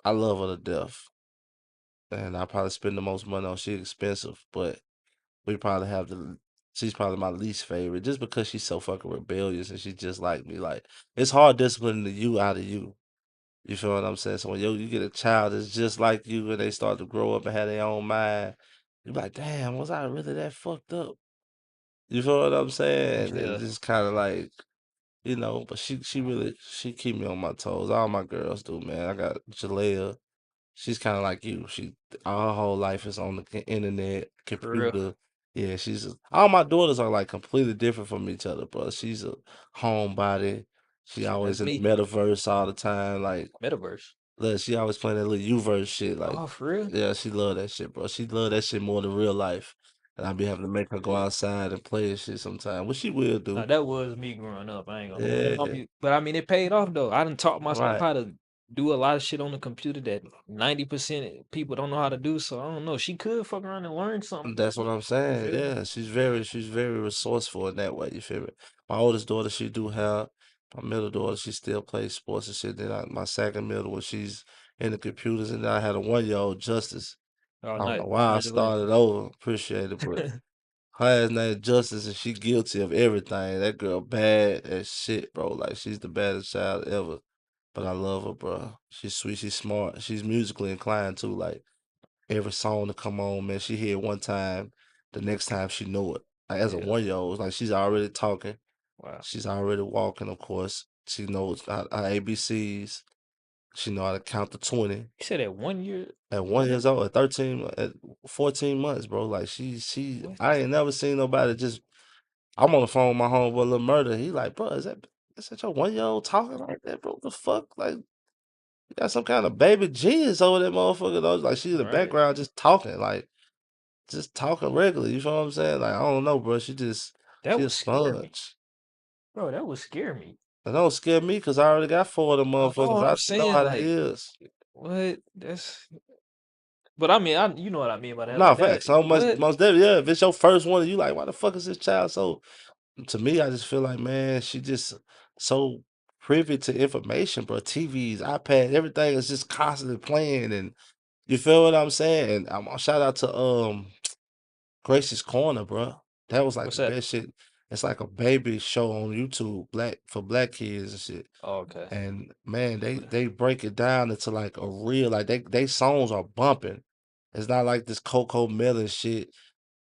I love her to death, and I probably spend the most money on. She expensive, but we probably have she's probably my least favorite just because she's so fucking rebellious and she's just like me. Like, it's hard disciplining the you out of you. You feel what I'm saying? So when you get a child that's just like you and they start to grow up and have their own mind, you're like, damn, was I really that fucked up? You feel what I'm saying? And Yeah, it's just kind of like, but she keep me on my toes. All my girls do, man. I got Jalea. She's kind of like you. Her whole life is on the internet, for real. computer. Yeah, all my daughters are like completely different from each other, bro. She's a homebody. She Shit, always that's in the me. metaverse all the time. Like, Metaverse. look, she always playing that little Uverse shit. Like, Oh, for real? yeah, she love that shit, bro. She love that shit more than real life. And I be having to make her go outside and play and shit sometimes, which she will Now do. that was me growing up. I ain't gonna hold. Yeah, But I mean, it paid off though. I done taught myself right. how to do a lot of shit on the computer that 90% people don't know how to do. So I don't know. She could fuck around and learn something. That's what I'm You saying. feel me? Yeah, she's very resourceful in that way. You feel me? My oldest daughter, she do have. My middle daughter, she still plays sports and shit. Then my second middle one, she's in the computers, and then I had a 1-year-old Justice. Oh, I don't nice. know why I started Congratulations. over. Appreciate it, but her ass name Justice, and she guilty of everything. That girl bad as shit, bro. Like she's the baddest child ever. But I love her, bro. She's sweet. She's smart. She's musically inclined too. Like every song to come on, man. She hear it one time, the next time she know it. Like as a Yeah. 1-year-old, like she's already talking, Wow. she's already walking. Of course, she knows her ABCs. She know how to count to 20. You said at 1 year. At 1 years old, at 13, at 14 months, bro. Like What? I ain't never seen nobody just. I'm on the phone with my homeboy Lil Murder. He like, bro, is that your 1-year-old talking like that, bro? What the fuck? Like, you got some kind of baby genius over that motherfucker, though. Like, she in the Right. background just talking, like, just talking regular. You feel what I'm saying? Like, I don't know, bro. That She a would scare me, sponge. bro. That would scare me. It don't scare me because I already got 4 of them I know motherfuckers. what I I'm know saying. how that Like, is. what? That's. But I mean, you know what I mean by that. Nah, Like that. facts. So much, What? most definitely, yeah. If it's your first one, you like, why the fuck is this child so? To me, I just feel like, man, she just so privy to information, bro. TVs, iPad, everything is just constantly playing, and you feel what I'm saying? And shout out to Gracie's Corner, bro. That was like What's the that? best shit. It's like a baby show on YouTube, black kids and shit. Oh, okay. And man, they But they break it down into like a real like they songs are bumping. It's not like this Coco Melon shit.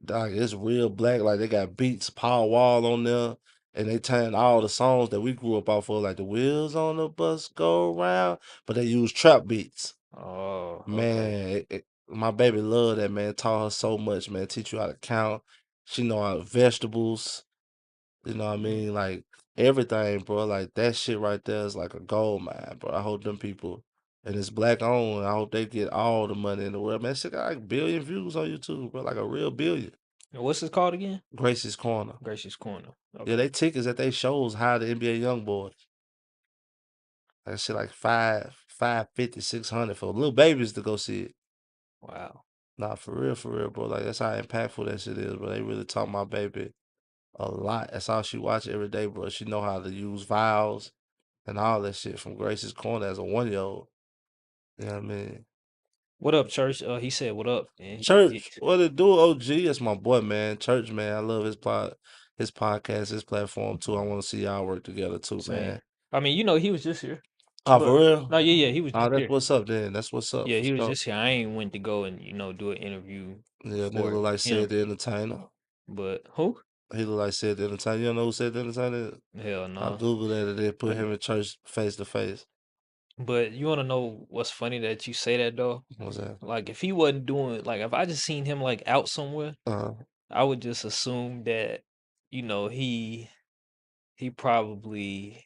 Like it's real black. Like they got beats, Power Wall on there, and they turn all the songs that we grew up off of, like the wheels on the bus go round, but they use trap beats. oh, okay. Man, my baby love that, man. Taught her so much, man. Teach you how to count. She know how vegetables. You know what I Mm. mean? Like everything, bro. Like that shit right there is like a gold mine, bro. I hope them people, and it's black owned. I hope they get all the money in the world, man. Shit got like 1 billion views on YouTube, bro. Like a real billion. And what's it called again? Gracie's Corner. Gracious Corner. Yeah, Okay. they tickets at they shows higher than NBA YoungBoy. That shit like 550, 600 for little babies to go see it. Wow. Nah, for real, bro. Like that's how impactful that shit is, bro. They really taught my baby a lot. That's all she watch every day, bro. She know how to use vowels and all that shit from Grace's Corner as a 1 year old. You know what I mean? What up, church? He said, "What up?" And Church, what it do, OG? That's my boy, man. Church, man. I love his podcast, his platform too. I want to see y'all work together too, same. man. I mean, you know, he was just here, Oh, for but real? no, yeah, he was Oh, just that's here. what's up then. That's what's up Yeah, for he was sure. just here. I ain't went to go and do an interview Yeah, nigga for look like Said him, the Entertainer. but who? He look like Said the Entertainer. You don't know who Said the Entertainer is? Hell I no. Googled that and they put him in church face to face. But you want to know what's funny that you say that though? What's that? Like, if he wasn't doing, like, if I just seen him like out somewhere, Uh, I would just assume that, he probably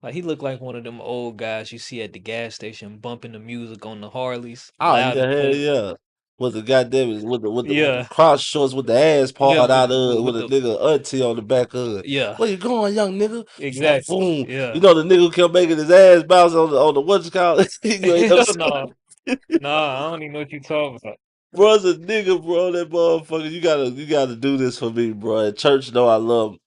like he looked like one of them old guys you see at the gas station bumping the music on the Harleys oh loud yeah, and hell clear. yeah. With the goddamn with the Yeah, cross shorts with the ass yeah, part out of with with a the nigga auntie on the back of it. yeah, Where you going, young nigga? Boom, exactly. boom. You Yeah. know the nigga who kept making his ass bounce on the what's it called? You ain't never Hell saw no. Nah, I don't even know what you talking about. Bro's a nigga, bro. That motherfucker. You gotta do this for me, bro. At church, know I love him.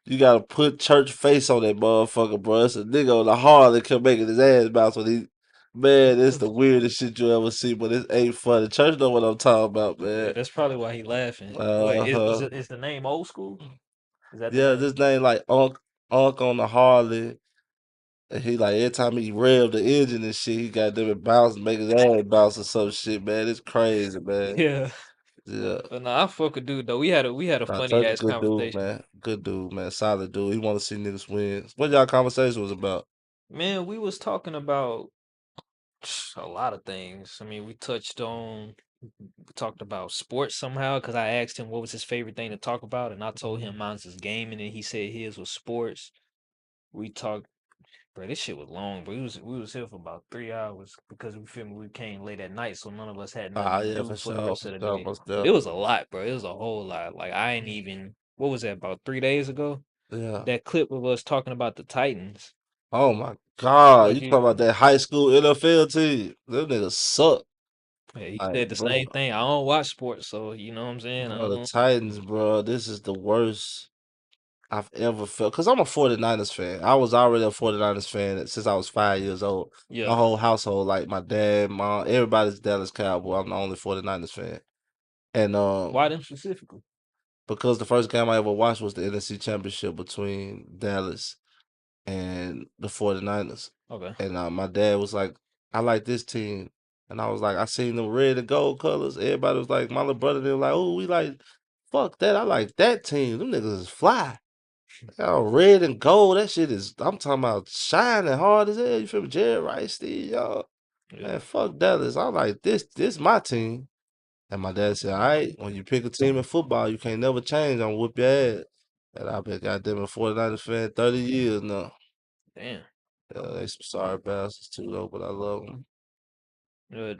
You gotta put church face on that motherfucker, bro. It's a nigga on the hard that kept making his ass bounce when he. Man, it's the weirdest shit you ever see, but it ain't funny. Church know what I'm talking about, Yeah, man. that's probably why he laughing. Wait, Uh is huh. it is the name old school? Is that the Yeah, name? this name like Unk on the Harley. And he like every time he rev the engine and shit, he got them bounce, make his ass bounce or some shit, man. It's crazy, man. Yeah. Yeah. But no, I fuck a dude though. We had a Nah, funny Church a ass good dude, conversation. man. Good dude, man. Solid dude. He want to see niggas win. What y'all conversation was about? Man, we was talking about a lot of things. I mean, we talked about sports somehow because I asked him what was his favorite thing to talk about, and I told him Mhm. mine's is gaming, and he said his was sports. We talked, bro. This shit was long, bro. We was here for about 3 hours because we feel me. We came late at night, so none of us had nothing Ah, to yeah, do for the for rest of the sure, day. most But it was definitely. a lot, bro. It was a whole lot. Like I ain't even. What was that? About 3 days ago? Yeah. That clip of us talking about the Titans. Oh my God, Like you talking you, about that high school NFL team? Them niggas suck. yeah, he Like, said the bro, same thing. I don't watch sports, so you know what I'm saying. I bro, the don't. Titans, bro. This is the worst I've ever felt. Cause I'm a 49ers fan. I was already a 49ers fan since I was 5 years old. My Yeah. whole household, like my dad, mom, everybody's Dallas Cowboy. I'm the only 49ers fan. And Why them specifically? because the first game I ever watched was the NFC Championship between Dallas and the 49ers. Okay. And my dad was like, I like this team. And I was like, I seen them red and gold colors. Everybody was like, my little brother, they were like, oh, we like, fuck that. I like that team. Them niggas is fly. Oh, red and gold. That shit is, I'm talking about shining hard as hell. You feel me? Jerry Rice, Steve, y'all. Man, Yeah. fuck Dallas. I like this my team. And my dad said, all right, when you pick a team in football, you can't never change. I'm gonna whoop your ass. And I've been goddamn a 49ers fan 30 years now. Damn. Yeah, they some sorry bastards too, though, but I love them. Uh,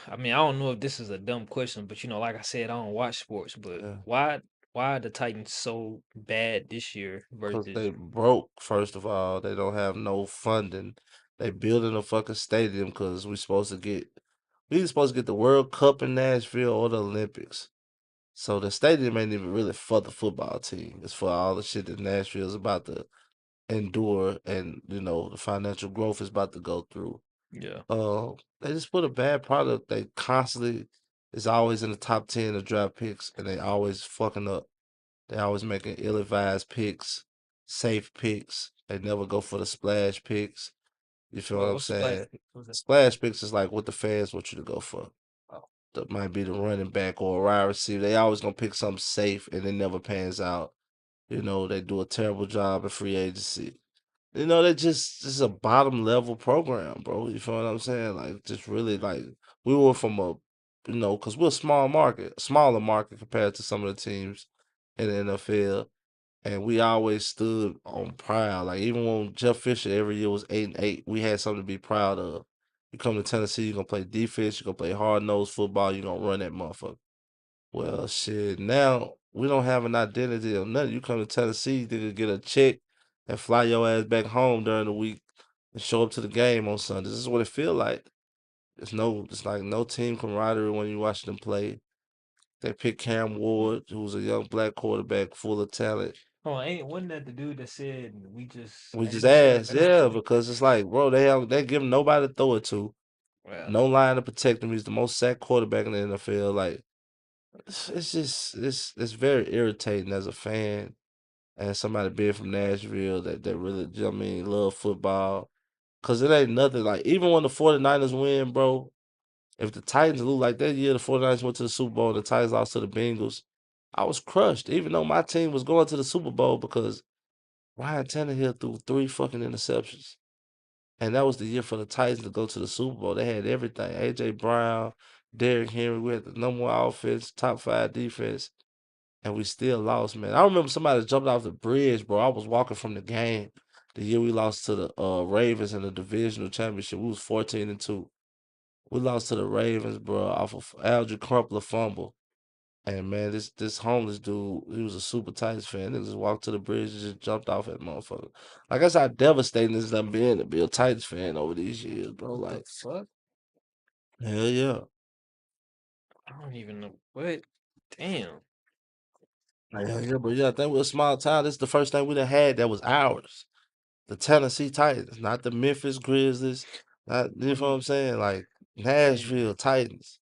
I mean, I don't know if this is a dumb question, but like I said, I don't watch sports. But Yeah. why are the Titans so bad this year Because versus? they broke, first of all. They don't have no funding. They building a fucking stadium because we supposed to get the World Cup in Nashville or the Olympics. So the stadium ain't even really for the football team. It's for all the shit that Nashville is about to endure and, the financial growth is about to go through. Yeah. They just put a bad product. They constantly is always in the top 10 of draft picks and they always fucking up. They always making ill-advised picks, safe picks. They never go for the splash picks. You feel what I'm What's Splash? saying? What's that? Splash picks is like what the fans want you to go for. Oh, That might be the running back or a wide receiver. They always gonna pick something safe and it never pans out. They do a terrible job in free agency. They just a bottom level program, bro. You feel what I'm saying? Like just really like we were from because we're a smaller market compared to some of the teams in the NFL. And we always stood on proud. Like even when Jeff Fisher every year was 8-8, we had something to be proud of. You come to Tennessee, you're gonna play defense, you're gonna play hard nosed football, you're gonna run that motherfucker. Well, shit, now we don't have an identity or nothing. You come to Tennessee, you could get a check and fly your ass back home during the week and show up to the game on Sundays. This is what it feel like. It's like no team camaraderie when you watch them play. They picked Cam Ward, who's a young black quarterback full of talent. Oh, ain't wasn't that the dude that said we just We just asked? asked, yeah, because it's like, bro, they give him nobody to throw it to, Well, no line to protect him. He's the most sacked quarterback in the NFL. Like, it's just it's very irritating as a fan and somebody being from Nashville that really, I mean, love football. Cause it ain't nothing like even when the 49ers win, bro. If the Titans lose like that year, the 49ers went to the Super Bowl and the Titans lost to the Bengals. I was crushed, even though my team was going to the Super Bowl because Ryan Tannehill threw 3 fucking interceptions. And that was the year for the Titans to go to the Super Bowl. They had everything. AJ Brown, Derrick Henry, we had the number one offense, top 5 defense, and we still lost, man. I remember somebody jumped off the bridge, bro. I was walking from the game the year we lost to the Ravens in the divisional championship. We was 14-2. We lost to the Ravens, bro, off of Algie Crumpler fumble. And man, this homeless dude, he was a super Titans fan. He just walked to the bridge and just jumped off that motherfucker. Like that's how devastating this done been to be a Titans fan over these years, bro. what the Like, fuck? hell yeah. I don't even know what. Damn. Hell yeah, but yeah, I think we're a small town. This is the first thing we done had that was ours. The Tennessee Titans, not the Memphis Grizzlies, not you know what I'm saying? Like Yeah. Nashville Titans.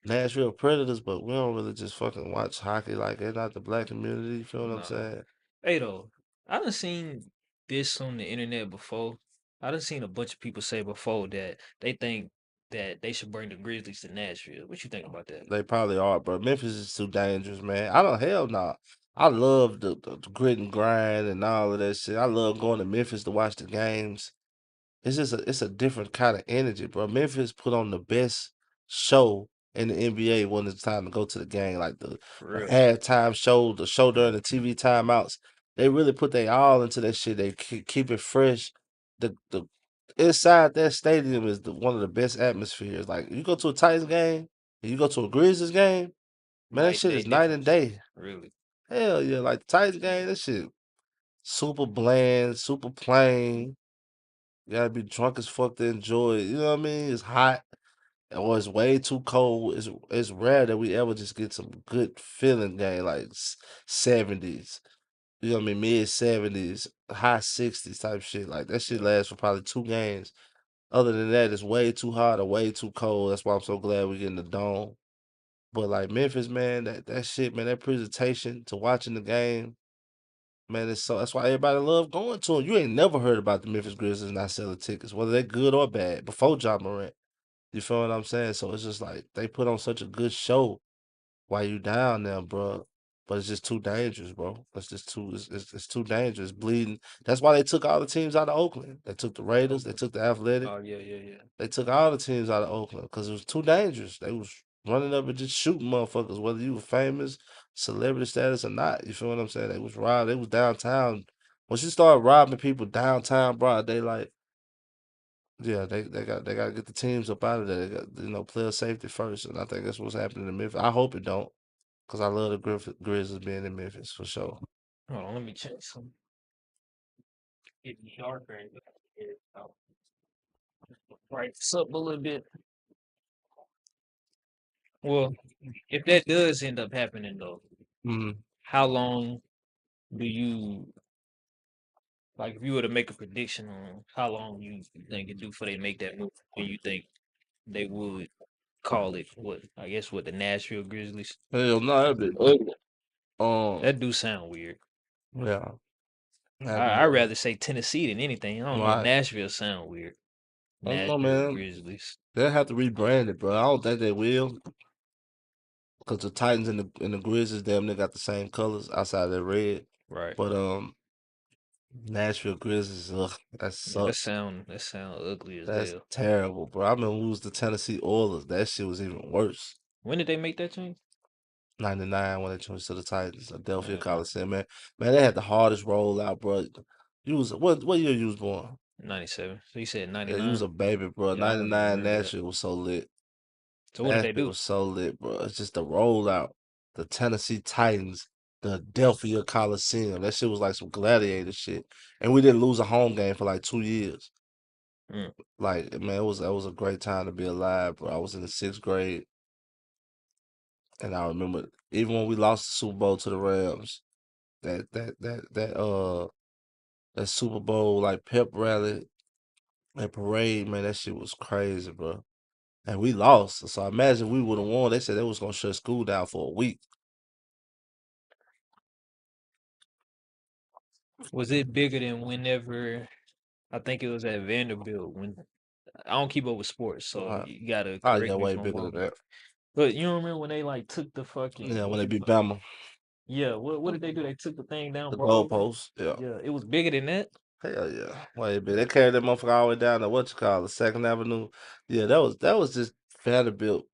Nashville Predators, but we don't really just fucking watch hockey like they're not the black community. You feel what I'm Nah. saying? Hey though, I done seen this on the internet before. I done seen a bunch of people say before that they think that they should bring the Grizzlies to Nashville. What you think about that? They probably are, bro. Memphis is too dangerous, man. I don't hell no. I love the grit and grind and all of that shit. I love going to Memphis to watch the games. It's a different kind of energy, bro. Memphis put on the best show in the NBA when it's time to go to the game, like For the real. halftime show, the show during the TV timeouts. They really put their all into that shit. They keep it fresh. The inside that stadium is one of the best atmospheres. Like you go to a Titans game and you go to a Grizzlies game, man, that Night and shit day is night and difference. day. Really. Hell yeah, like the Titans game, that shit super bland, super plain. You gotta be drunk as fuck to enjoy it. You know what I mean? It's hot or it's way too cold. It's rare that we ever just get some good feeling game like 70s. You know what I mean? Mid 70s, high 60s type shit. Like that shit Yeah. lasts for probably 2 games. Other than that, it's way too hot or way too cold. That's why I'm so glad we get in the dome. But like Memphis, man, that shit, man, that presentation to watching the game, man, that's why everybody love going to them. You ain't never heard about the Memphis Grizzlies not selling tickets, whether they're good or bad, before John Morant. You feel what I'm saying? So it's just like they put on such a good show while you down there, bro. But it's just too dangerous, bro. It's just it's too dangerous. Bleeding. That's why they took all the teams out of Oakland. They took the Raiders. They Oakland. took the Athletic. Oh yeah, yeah, yeah. They took all the teams out of Oakland because it was too dangerous. They was running up and just shooting motherfuckers, whether you were famous, celebrity status or not. You feel what I'm saying? They was robbed. They was downtown. Once you start robbing people downtown, broad daylight, yeah, they got to get the teams up out of there. They got player safety first, and I think that's what's happening in Memphis. I hope it don't, cause I love the Grizzlies being in Memphis for sure. Hold on, let me check some. Getting darker and brighten this up a little bit. Well, if that does end up happening though, Mm. how long do you like if you were to make a prediction on how long you think it do before they make that move, and you think they would call it what? I guess what the Nashville Grizzlies. Hell no, that'd be ugly. That do sound weird. Yeah, that'd be I rather say Tennessee than anything. I don't know. right. Nashville sound weird. I don't know, Nashville man. Grizzlies. They'll have to rebrand it, bro. I don't think they will, cause the Titans and the Grizzlies damn near got the same colors outside of their red. Right. But Nashville Grizzlies, ugh, that Yeah, sucks. that sound ugly as That's hell. terrible, bro. I remember we was the Tennessee Oilers. That shit was even worse. When did they make that change? 99 when they changed to the Titans, Adelphia Uh, Coliseum, man. Man, they had the hardest rollout, bro. You was what year you was born? 97. So you said Yeah, you was 99? a baby, bro. Yeah, I '99 remember that. Nashville was so lit. So what did they Nashville do? was so lit, bro. It's just the rollout. The Tennessee Titans, the Adelphia Coliseum. That shit was like some gladiator shit. And we didn't lose a home game for like 2 years. Mm. Like, man, that was a great time to be alive, bro. I was in the 6th grade, and I remember even when we lost the Super Bowl to the Rams, that Super Bowl like pep rally and parade, man, that shit was crazy, bro. And we lost. So I imagine we would have won. They said they was gonna shut school down for a week. Was it bigger than whenever I think it was at Vanderbilt when I don't keep up with sports, so Uh, you gotta oh yeah, correct me if way I'm bigger than wrong. that. But you don't remember when they like took the Yeah, when fucking they beat Bama, yeah, what did they do? They took the thing down, the broke over it? goalposts. Yeah, Yeah, it was bigger than that. hell yeah, way big. They carried that motherfucker all the way down to what you call it, Second Avenue. Yeah, that was just Vanderbilt.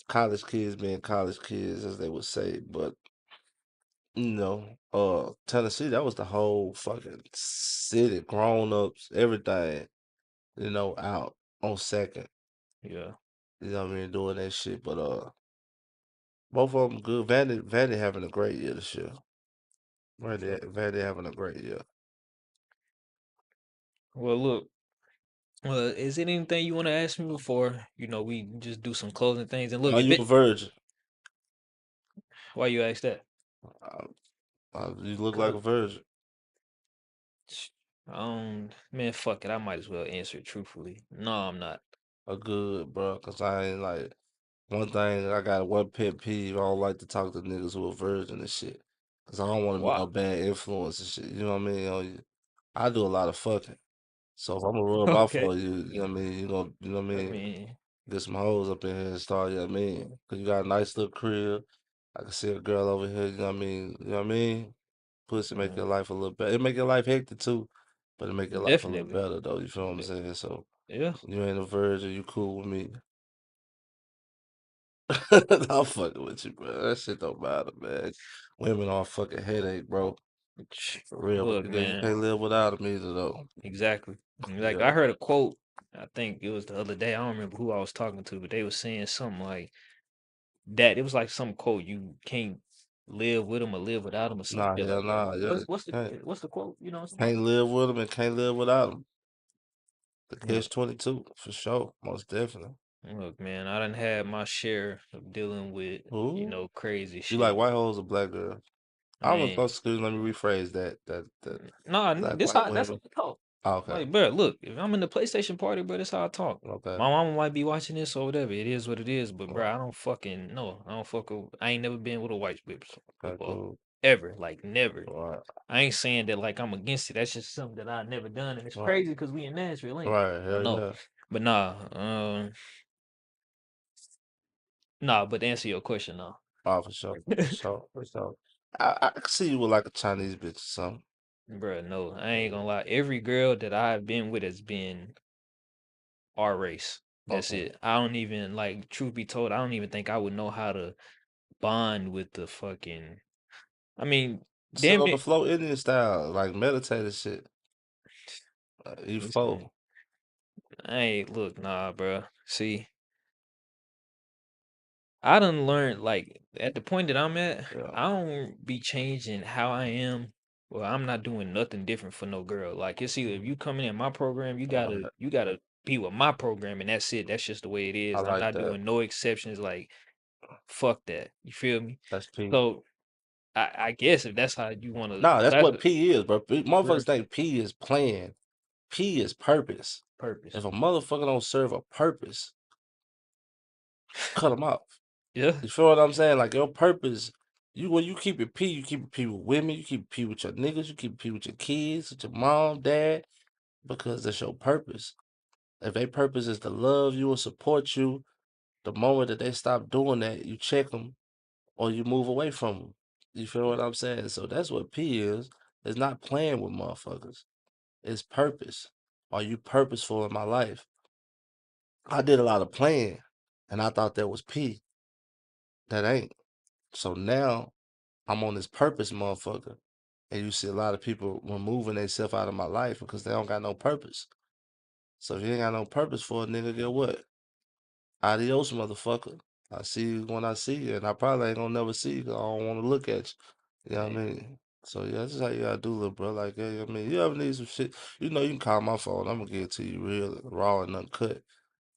College kids being college kids, as they would say. But Tennessee, that was the whole fucking city, grown ups, everything. Out on second. Yeah. You know what I mean, doing that shit. But both of them good. Vandy having a great year this year. Vandy having a great year. Well, look, is it anything you want to ask me before, we just do some closing things? And look, Are if you it, a virgin? why you ask that? Uh, you look like Cause, a virgin. man, fuck it. I might as well answer it truthfully. No, I'm not. A good, bro. Cause I ain't like one thing. I got one pet peeve. I don't like to talk to niggas who are virgin and shit. Cause I don't want to be Why? no bad influence and shit. You know what I mean? I do a lot of fucking. So if I'm gonna rub off Okay. for you, you know what I mean? You know what I I mean? mean, Get some hoes up in here and start, you know what I mean? Cause you got a nice little crib. I can see a girl over here, you know what I mean? You know what I mean? Pussy make uh, your life a little better. It make your life hectic too, but it make your life a little definitely. better though. You feel what I'm Yeah. saying? So Yeah. you ain't a virgin, you cool with me. I'm fucking with you, bro. That shit don't matter, man. Women are a fucking headache, bro. For real, but Look, you man. can't live without them either though. Exactly. Like I Yeah. heard a quote. I think it was the other day. I don't remember who I was talking to, but they was saying something like that. It was like some quote. You can't live with them or live without them or some Nah, shit hell like that. nah. Yeah. What's the quote? You know what I'm saying? Can't live with them and can't live without them. The Look, catch-22 for sure, most definitely. look, man. I done had my share of dealing with Ooh, crazy you like shit. white hoes or black girls? I I'm mean, excuse. Let me rephrase that. That nah, black this white how that's how women. I talk. Oh, okay, Like, bro, look, if I'm in the PlayStation party, bro, that's how I talk. okay, My mama might be watching this or whatever. It is what it is. But, bro, right, I don't fucking no. I don't fuck with. I ain't never been with a white bitch okay, before, cool, ever. Like, never. right, I ain't saying that like I'm against it. That's just something that I've never done, and it's right, crazy because we in Nashville, ain't it? right. I Hell know, yeah. but nah, nah. But to answer your question, no, Oh, for sure, for sure, for sure. I can see you with like a Chinese bitch or something. bro, no. I ain't Yeah. gonna lie. Every girl that I've been with has been our race. That's Okay. it. I don't even like. Truth be told, I don't even think I would know how to bond with the fucking. I mean, Sit damn on the it. floor Indian style, like meditative shit. Eat Listen, four. I ain't look, nah, bro. See, I done learned like at the point that I'm at, Yeah, I don't be changing how I am. Well, I'm not doing nothing different for no girl. Like it's either if you coming in my program, you all gotta right. you gotta be with my program, and that's it. That's just the way it I is. I'm like not that. doing no exceptions. Like fuck that. You feel me? That's P. So I guess if that's how you want to Nah, that's class what it, P is, bro. real Motherfuckers think P is playing. P is purpose. purpose. If a motherfucker don't serve a purpose, cut him off. Yeah. You feel what I'm saying? Like your purpose, when you keep it P, you keep it P with women, you keep it P with your niggas, you keep it P with your kids, with your mom, dad, because that's your purpose. If their purpose is to love you or support you, the moment that they stop doing that, you check them or you move away from them. You feel what I'm saying? So that's what P is. It's not playing with motherfuckers. It's purpose. Are you purposeful in my life? I did a lot of playing, and I thought that was P. That ain't. So now I'm on this purpose, motherfucker. And you see a lot of people removing themselves out of my life because they don't got no purpose. So if you ain't got no purpose for a nigga, get what? Adios, motherfucker. I see you when I see you, and I probably ain't gonna never see you 'cause I don't want to look at you. You know what I Hey, mean? So yeah, that's just how you gotta do, little bro. Like, hey, I mean, you ever need some shit, you know, you can call my phone. I'm gonna give it to you real raw and uncut.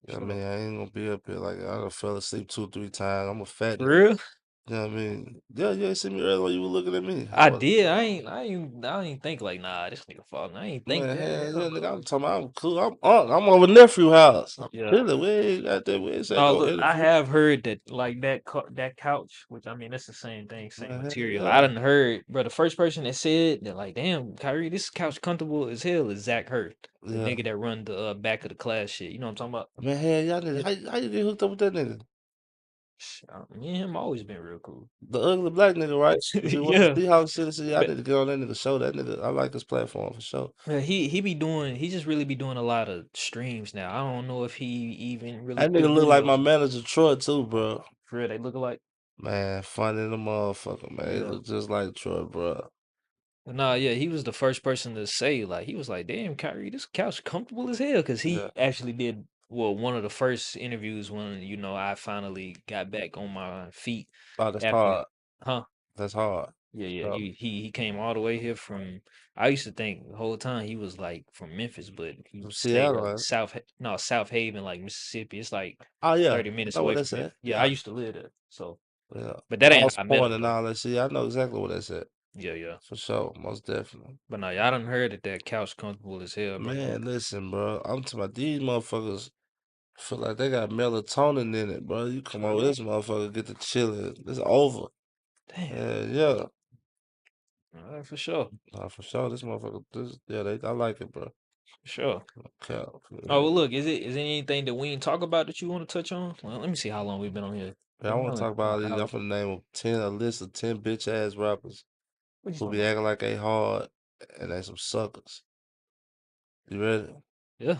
You know what I So mean? I ain't gonna be up here like I done fell asleep 2, 3 times. I'm a fat for nigga. real, You know what I mean? Yeah, you ain't see me earlier when you were looking at me. I did. I ain't think like, nah, this nigga falling. I ain't think Man, that. hell yeah, Hell nigga. no. I'm talking about I'm cool. I'm over nephew house. I'm Yeah. chilling. We ain't got that. We ain't say No, no look, I interview. have heard that like that couch, which I mean that's the same thing, same Man, hell material. I yeah. done heard, bro. The first person that said that, like, damn, Kyrie, this couch comfortable as hell is Zach Hurt, the Yeah. nigga that run the back of the class shit. You know what I'm talking about? Man, hell y'all niggas. Yeah. How you get hooked up with that nigga? Me and him always been real cool. The ugly black nigga, right? Be one of Yeah, the Seahawks citizens. Y'all but need to get on that nigga show. That nigga, I like his platform for sure. he be doing, he just really be doing a lot of streams now. I don't know if he even really That put nigga look like my videos. manager Troy too, bro. For real, they look alike. Man, funny the motherfucker, man. He Yeah. look just like Troy, bro. But nah, yeah, he was the first person to say, like, he was like, damn, Kyrie, this couch comfortable as hell. Cause Yeah. he actually did, well, one of the first interviews when, I finally got back on my feet Oh, that's after, hard. huh? That's hard. Yeah, yeah. Yeah. He came all the way here from, I used to think the whole time he was like from Memphis, but he From stayed Seattle, like man. South Haven, like Mississippi. It's like Oh yeah, 30 I minutes know what away that's from at. Memphis. Yeah, I Yeah, used to live there. So, yeah. but that ain't Lost how I met Point him and though. all that shit. I know exactly what that's at. Yeah, yeah. For sure, most definitely. But no, y'all done heard that couch comfortable as hell, bro. Man, listen, bro. I'm talking about these motherfuckers feel like they got melatonin in it, bro. You come For over real? this motherfucker, get to chilling. It's over. Damn. Yeah. All right, for sure. Nah, for sure. This motherfucker, yeah, I like it, bro. For sure. Okay. Oh, well, look, is there anything that we ain't talk about that you want to touch on? Well, let me see how long we've been on here. Yeah, I We've been want to on talk here about an these. I'm hour. finna name a list of 10 bitch ass rappers What you who talking be about? acting like they hard and they some suckers. You ready? Yeah.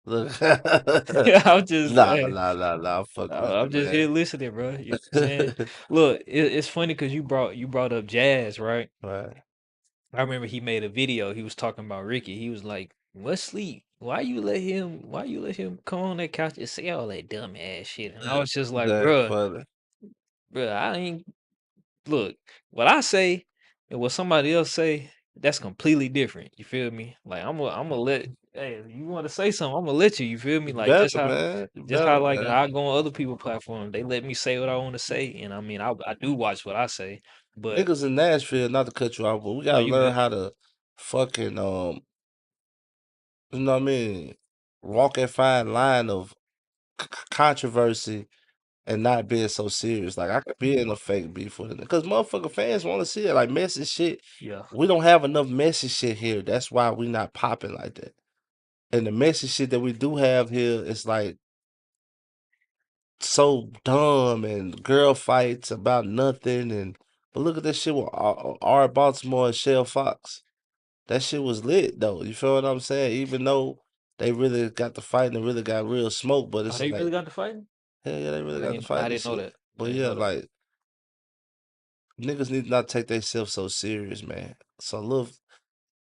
Look. Yeah, I'm just, Nah, hey, nah, nah, nah. I'm fucking with I'm you, just man. here listening, bro. You know what I'm saying? Look, it's funny because you brought up Jazz, right? Right. I remember he made a video. He was talking about Ricky. He was like, "What sleep? Why you let him come on that couch and say all that dumb ass shit?" And I was just like, That's "Bruh, funny. bruh, I ain't look, what I say and what somebody else say, that's completely different. You feel me? Like I'm gonna let hey, if you want to say something, I'm gonna let you. You feel me? You Like better, man. You just better, how like man. I go on other people's platform, they let me say what I want to say, and I mean I do watch what I say, but Niggas in Nashville, not to cut you off, but we no, gotta you learn good. how to fucking you know what I mean, walk that fine line of controversy and not being so serious. Like I could be in a fake beef with it because motherfucker fans want to see it like messy shit. Yeah, We don't have enough messy shit here. That's why we not popping like that. And the messy shit that we do have here is like so dumb and girl fights about nothing. And but look at this shit with R. Baltimore and Shell Fox. That shit was lit though. You feel what I'm saying? Even though they really got the fight and really got real smoke, but oh, it's they really like got to fighting. hell yeah, they really got the fight I and didn't know shit. that. I But didn't yeah, know that. like niggas need to not take themselves so serious, man. So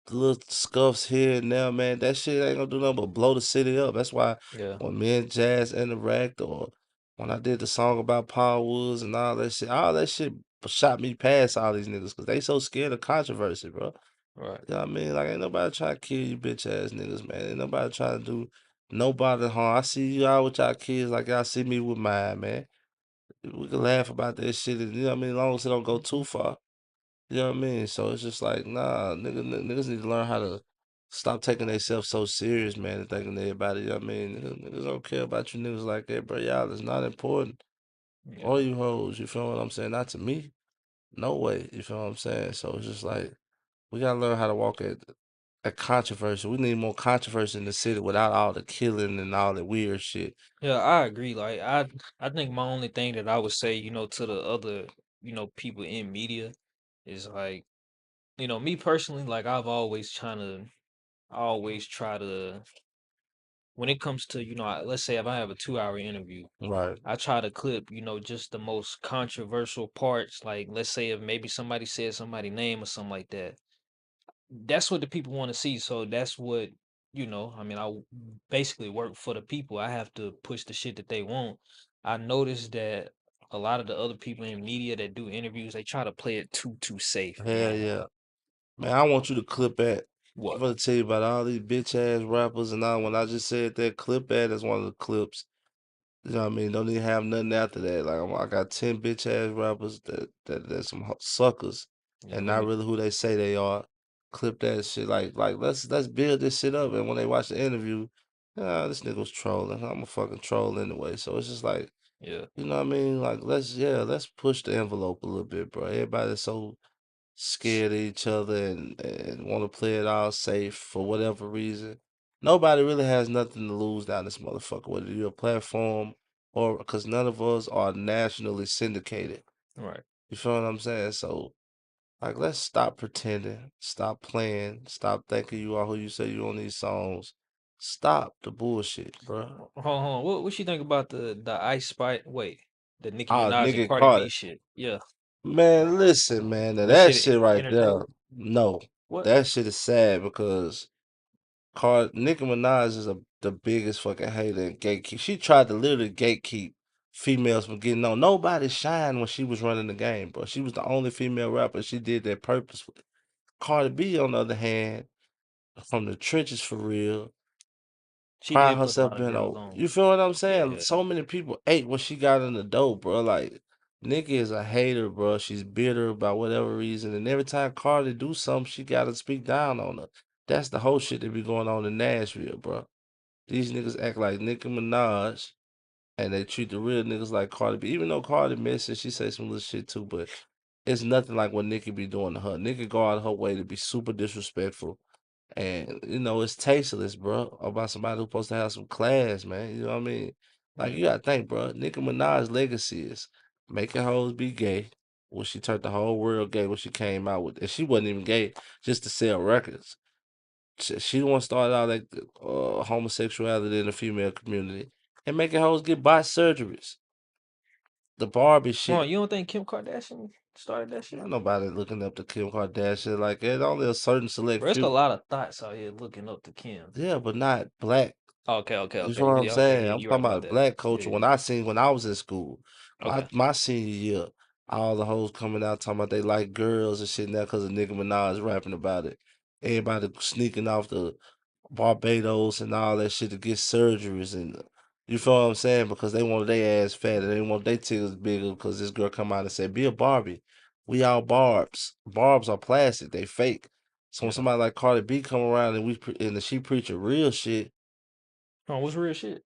little scuffs here and there, man. That shit ain't gonna do nothing but blow the city up. That's why Yeah, when me and Jazz interact, or when I did the song about Paul Woods and all that shit shot me past all these niggas because they so scared of controversy, bro. right. You know what I mean? Like ain't nobody trying to kill you bitch ass niggas, man. Ain't nobody trying to do nobody harm. I see you all with y'all kids like y'all see me with mine, man. We can laugh about that shit, and, you know what I mean, as long as it don't go too far. You know what I mean? So it's just like, nah, niggas need to learn how to stop taking themselves so serious, man, and thinking everybody, you know what I mean? Niggas don't care about you niggas like that, bro. Y'all is not important. Yeah, All you hoes, you feel what I'm saying? Not to me. No way. You feel what I'm saying? So it's just like we gotta learn how to walk at controversy. We need more controversy in the city without all the killing and all the weird shit. yeah, I agree. Like I think my only thing that I would say, to the other, people in media is like, me personally, like I always try to, when it comes to, let's say if I have a 2 hour interview, Right. I try to clip, just the most controversial parts. Like, let's say if maybe somebody said somebody's name or something like that. That's what the people want to see. So that's what, I mean, basically work for the people. I have to push the shit that they want. I noticed that a lot of the other people in media that do interviews, they try to play it too safe, Hell man. yeah. Man, I want you to clip that. I'm What? gonna tell you about all these bitch ass rappers and all. When I just said that, clip that as one of the clips. You know what I mean? Don't even have nothing after that. Like I got 10 bitch ass rappers that's some suckers Yeah, and let not me. really who they say they are. Clip that shit. Like let's build this shit up. And when they watch the interview, this nigga was trolling. I'm a fucking troll anyway. So it's just like, Yeah, you know what I mean? Like let's push the envelope a little bit, bro. Everybody's so scared of each other and want to play it all safe for whatever reason. Nobody really has nothing to lose down this motherfucker, whether you're a platform or because none of us are nationally syndicated. right. You feel what I'm saying? So, like, let's stop pretending, stop playing, stop thinking you are who you say you on these songs. Stop the bullshit, bro. Hold on. What you think about the Ice Spice? Wait, the Nicki Ah, Minaj and nigga Cardi caught B it. shit. Yeah, Man, listen, man, now that that shit shit right there, entertaining. no. What? That shit is sad because Nicki Minaj is the biggest fucking hater and gatekeep. She tried to literally gatekeep females from getting on. Nobody shined when she was running the game, bro. She was the only female rapper. She did that purposefully. Cardi B, on the other hand, from the trenches for real, She cried did put a herself lot of bent girls over. on. You feel what I'm saying? Yeah, So many people ate when she got in the door, bro. Like Nicki is a hater, bro. She's bitter about whatever reason, and every time Cardi do something, she gotta speak down on her. That's the whole shit that be going on in Nashville, bro. These niggas act like Nicki Minaj, and they treat the real niggas like Cardi B. Even though Cardi misses, she say some little shit too, but it's nothing like what Nicki be doing to her. Nicki go out of her way to be super disrespectful, and it's tasteless, bro. About somebody who's supposed to have some class, man. You know what I mean? Like yeah. you gotta think, bro. Nicki Minaj's legacy is making hoes be gay. When she turned the whole world gay when she came out with, and she wasn't even gay just to sell records. She the one started out like homosexuality in the female community and making hoes get botched surgeries. The Barbie Hold shit. on, you don't think Kim Kardashian started that shit? Not nobody looking up to Kim Kardashian like that. Only a certain select Bro, it's a few. lot of thoughts out here looking up to Kim. Yeah, but not black. You Okay. feel what I'm Yeah, okay, saying? yeah, I'm you're right talking about about that. black Yeah, culture. yeah. When I seen when I was in school, my Okay. my senior year, all the hoes coming out talking about they like girls and shit now because of Nicki Minaj rapping about it. Everybody sneaking off the Barbados and all that shit to get surgeries and you feel what I'm saying? Because they want their ass fat and they want their titties bigger because this girl come out and said, be a Barbie. We all barbs. Barbs are plastic. They fake. So when Yeah. somebody like Cardi B come around and she preach a real shit, Oh, what's real shit?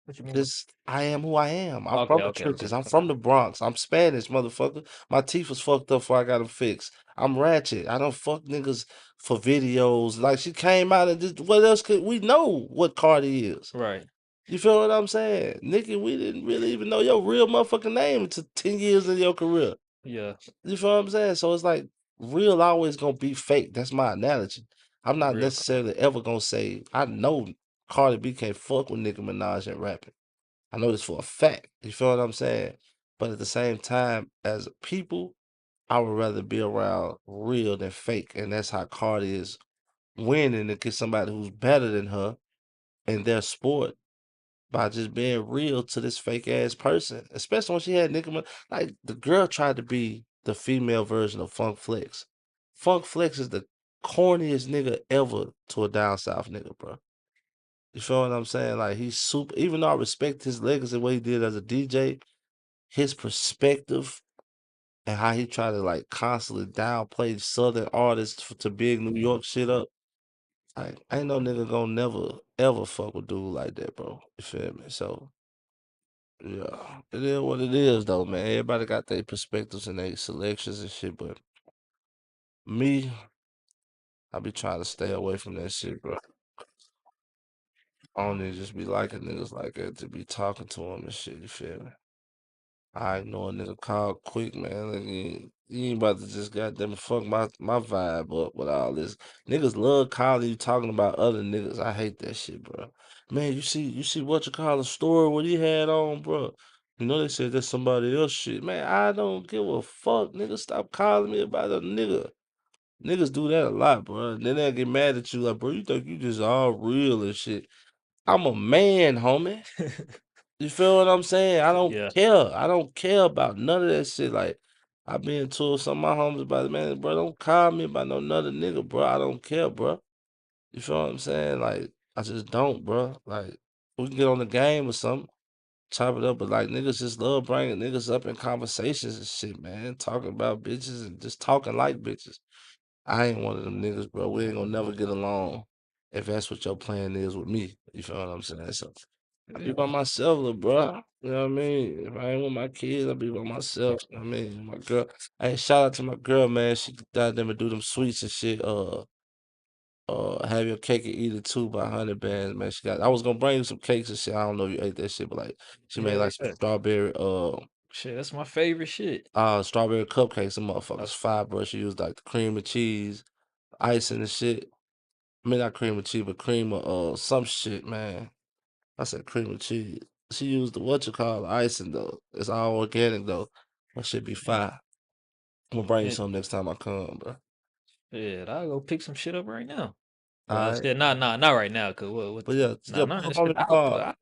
What you mean? just I am who I am. I'm Okay, from the okay, okay, trenches. I'm okay. from the Bronx. I'm Spanish, motherfucker. My teeth was fucked up before I got them fixed. I'm ratchet. I don't fuck niggas for videos. Like she came out and just what else could we know what Cardi is? Right. You feel what I'm saying? Nikki, we didn't really even know your real motherfucking name until 10 years in your career. Yeah, You feel what I'm saying? So it's like real always gonna be fake. That's my analogy. I'm not real. necessarily ever gonna say I know Cardi B can't fuck with Nicki Minaj and rapping. I know this for a fact. You feel what I'm saying? But at the same time, as people, I would rather be around real than fake. And that's how Cardi is winning against somebody who's better than her in their sport by just being real to this fake ass person. Especially when she had Nicki Minaj. Like the girl tried to be the female version of Funk Flex. Funk Flex is the corniest nigga ever to a down south nigga, bro. You feel what I'm saying? Like he's super. Even though I respect his legacy, what he did as a DJ, his perspective and how he tried to like constantly downplay Southern artists to big New York shit up. Like ain't no nigga gonna never ever fuck with dude like that, bro. You feel me? So yeah, it is what it is, though, man. Everybody got their perspectives and their selections and shit, but me, I be trying to stay away from that shit, bro. I don't even just be liking niggas like that to be talking to them and shit. You feel me? I know a nigga call quick, man. Like, you ain't about to just goddamn fuck my vibe up with all this. Niggas love calling you talking about other niggas. I hate that shit, bro. Man, you see what you call a story what he had on, bro. You know they said that's somebody else shit. Man, I don't give a fuck, nigga. Stop calling me about a nigga. Niggas do that a lot, bro. Then they get mad at you like, bro, you think you just all real and shit. I'm a man, homie. You feel what I'm saying? I don't Yeah. care. I don't care about none of that shit. Like, I been told some of my homies about it, man, bro, don't call me about no another nigga, bro. I don't care, bro. You feel what I'm saying? Like, I just don't, bro. Like, we can get on the game or something, chop it up, but like niggas just love bringing niggas up in conversations and shit, man. Talking about bitches and just talking like bitches. I ain't one of them niggas, bro. We ain't gonna never get along if that's what your plan is with me. You feel what I'm saying? So I be Yeah. by myself, little bro. You know what I mean? If I ain't with my kids, I be by myself. You know what I mean? My girl. Hey, shout out to my girl, man. She got them and do them sweets and shit. Have your cake and eat it too by 100 bands, man. She got. I was gonna bring you some cakes and shit. I don't know if you ate that shit, but like she made Yeah, like some yeah. strawberry Shit, that's my favorite shit. strawberry cupcakes. Some Uh, motherfuckers fire, bro. She used like the cream and cheese, icing and shit. I mean not cream and cheese, but cream of some shit, man. I said cream and cheese. She used the what you call icing though. It's all organic though. That shit be fire. I'm gonna bring you yeah, some next time I come, bro. yeah, I'll go pick some shit up right now. Well, Alright. shit, not right now, cause what, But yeah, nah, still nah, pull that up on shit, me tomorrow. I'll I'll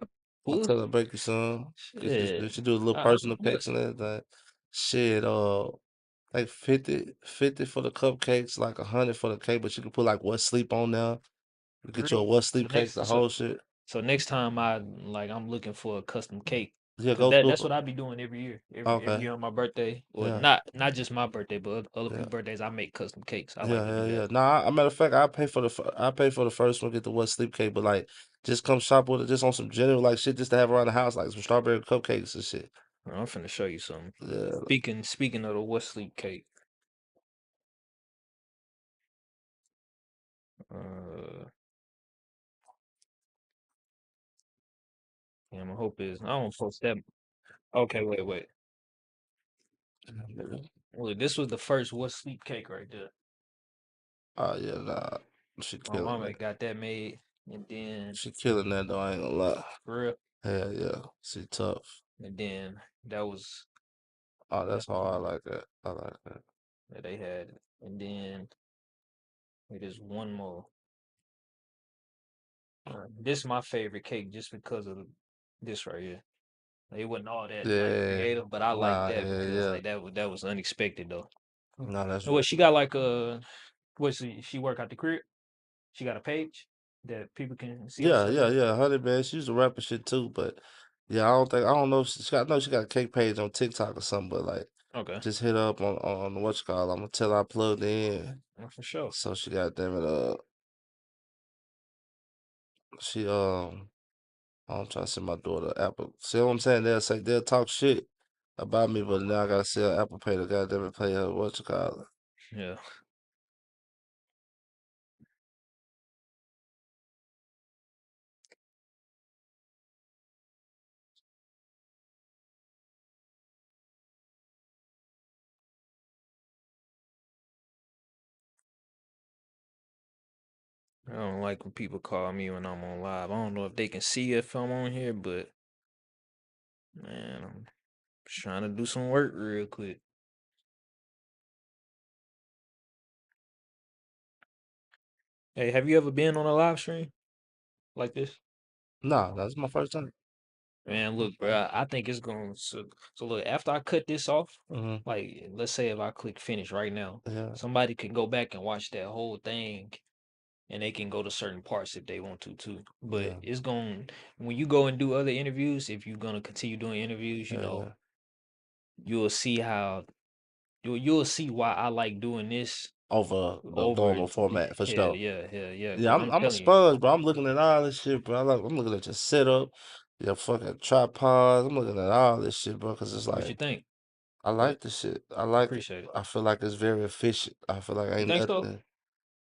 pull, tell her to bake you some. Get you, shit, she do a little I'll personal pull. cakes and everything. Shit, like 50 for the cupcakes, like 100 for the cake, but you can put like what sleep on there. You For get you a real. what So sleep cake, next, the so whole shit. so next time I'm looking for a custom cake, Yeah, cause go that's through. what I be doing every year, every Okay. year on my birthday, or Yeah. not just my birthday, but other Yeah. people's birthdays. I make custom cakes. I like Yeah, to yeah, do yeah. that. Nah, matter of fact, I pay for the first one, get the what sleep cake, but like just come shop with it just on some general like shit just to have around the house, like some strawberry cupcakes and shit. I'm finna show you something. Yeah. Speaking of the what sleep cake, uh, damn, I hope is I don't post that. Okay, wait. Well, this was the first what sleep cake right there. Oh yeah, nah. She My killing mama that. got that made, and then She killing that though, I ain't gonna lie. for real, Hell yeah. She tough. and then that was Oh, that that's hard. I like that. I like that. that they had, and then it is one more. This is my favorite cake just because of this right here. It wasn't all that like Yeah. creative, but I like Nah, that yeah, because yeah. like that was unexpected though. Nah, that's And what real. she got like what she work out the crib? She got a page that people can see her Yeah, selling yeah, and stuff. yeah. 100 bands. She used to rap and shit too, but yeah, I don't know if she got I know she got a cake page on TikTok or something, but like Okay, just hit her up on what you call. I'm gonna tell her I plugged in. for sure. So she got damn it she I'm trying to send my daughter Apple. See what I'm saying? They'll talk shit about me, but now I gotta sell Apple Pay to goddamn it pay her what you call it. Yeah. I don't like when people call me when I'm on live. I don't know if they can see if I'm on here, but man, I'm just trying to do some work real quick. Hey, have you ever been on a live stream like this? Nah, that's my first time. Man, look, bro, I think it's going to. So, look, after I cut this off, Hmm. like, let's say if I click finish right now, Yeah, somebody can go back and watch that whole thing and they can go to certain parts if they want to, too. But yeah, it's going, when you go and do other interviews, if you're going to continue doing interviews, yeah, yeah. you'll see how, you'll see why I like doing this Over the over. normal format for Hell sure. yeah, hell yeah. Yeah, Because I'm I'm I'm a telling you, sponge, bro. I'm looking at all this shit, bro. I'm looking at your setup, your fucking tripods. I'm looking at all this shit, bro. Cause it's what you like think? I What? like this shit. I like it. Appreciate it. I feel like it's very efficient. I feel like You ain't think so? nothing.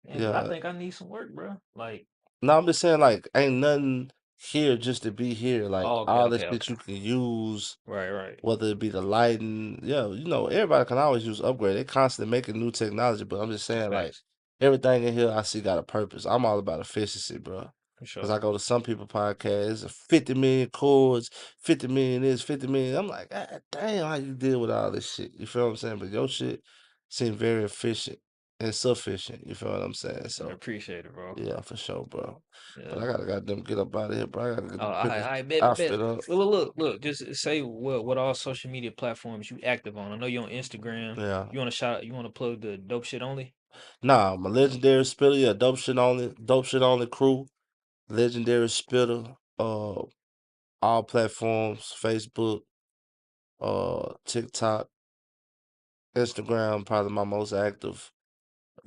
Yeah, because I Yeah. think I need some work, bro. Like, No, I'm just saying like ain't nothing here just to be here. Like oh, okay, all this okay, shit okay. you can use. Right. Whether it be the lighting, yeah, everybody can always use upgrade. They constantly making new technology, but I'm just saying, like, Facts. everything in here I see got a purpose. I'm all about efficiency, bro. For Cause sure. I go to some people podcasts, 50 million chords, 50 million this, 50 million. I'm like, God damn, how you deal with all this shit? You feel what I'm saying? But your shit seem very efficient. and sufficient. You feel what I'm saying? I So appreciate it, bro. yeah, for sure, bro. But Yeah. I gotta goddamn get up out of here, bro. I gotta Oh, get pick this I bet. outfit up. Look. Just say what all social media platforms you active on. I know you're on Instagram. Yeah. You want to shout? You want to plug the dope shit only? Nah, my legendary spitter, yeah, dope shit only crew, legendary spitter, all platforms, Facebook, TikTok, Instagram, probably my most active.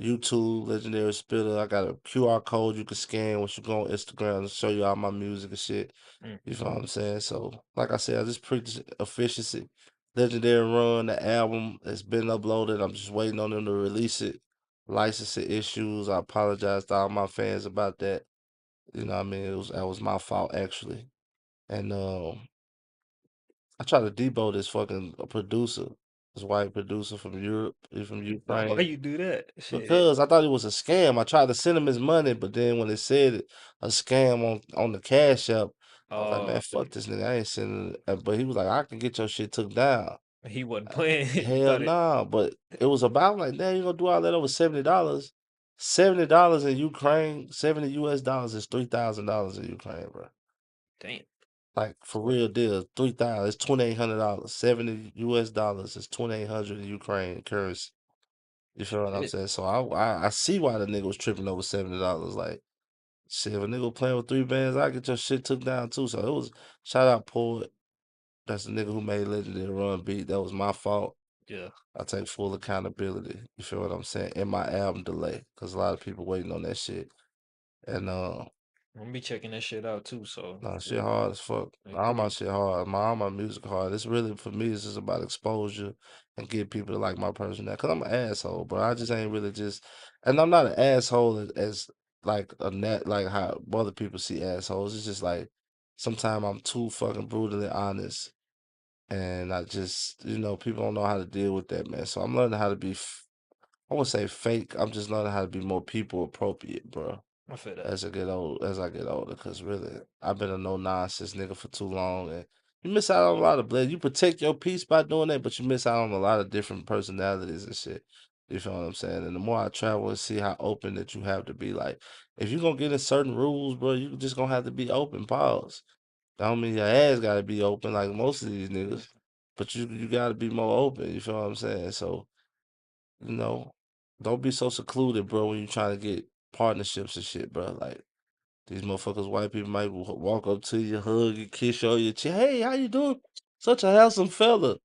YouTube, Legendary Spitter. I got a QR code you can scan once you go on Instagram to show you all my music and shit. Mm. You feel what I'm saying? So, like I said, I just preach efficiency. Legendary Run, the album has been uploaded. I'm just waiting on them to release it. Licensing issues. I apologize to all my fans about that. You know what I mean? That was my fault actually. And I tried to debo this fucking producer, this white producer from Europe, he's from Why Ukraine. you do that? Shit. Because I thought it was a scam. I tried to send him his money, but then when it said a scam on the Cash App, I was like, man, Oh, fuck this nigga. I ain't sending it. But he was like, I can get your shit took down. he wasn't playing. You Hell thought it? nah. But it was about like, damn, you gonna do all that over $70? $70 in Ukraine, 70 US dollars is $3,000 in Ukraine, bro. Damn. Like for real deal, 3,000 is $2,800. 70 US dollars is 2,800 in Ukraine currency. You feel what I'm Shit. saying? So I see why the nigga was tripping over $70. Like shit, if a nigga playing with 3 bands, I get your shit took down too. So it was shout out Poet. That's the nigga who made Legendary Run beat. That was my fault. Yeah. I take full accountability. You feel what I'm saying? In my album delay, cause a lot of people waiting on that shit. And I'm gonna be checking that shit out too. So nah, shit yeah, hard as fuck. I All my appreciate. shit hard. All my music hard. It's really for me. It's just about exposure and get people to like my personality. Cause I'm an asshole, bro. I just ain't really just, and I'm not an asshole as like a net like how other people see assholes. It's just like sometimes I'm too fucking brutally honest, and I just people don't know how to deal with that, man. So I'm learning how to be. I wouldn't say fake. I'm just learning how to be more people appropriate, bro I feel that. as I get older, because really I've been a no nonsense nigga for too long, and you miss out on a lot of blood. You protect your peace by doing that, but you miss out on a lot of different personalities and shit. You feel what I'm saying? And the more I travel and see how open that you have to be, like if you're gonna get in certain rules, bro, you just gonna have to be open. Pause. That don't mean your ass gotta be open like most of these niggas, but you gotta be more open. You feel what I'm saying? So you know, don't be so secluded, bro, when you trying to get partnerships and shit, bro. Like these motherfuckers, white people might walk up to you, hug you, kiss you on your chin. Hey, how you doing? Such a handsome fella.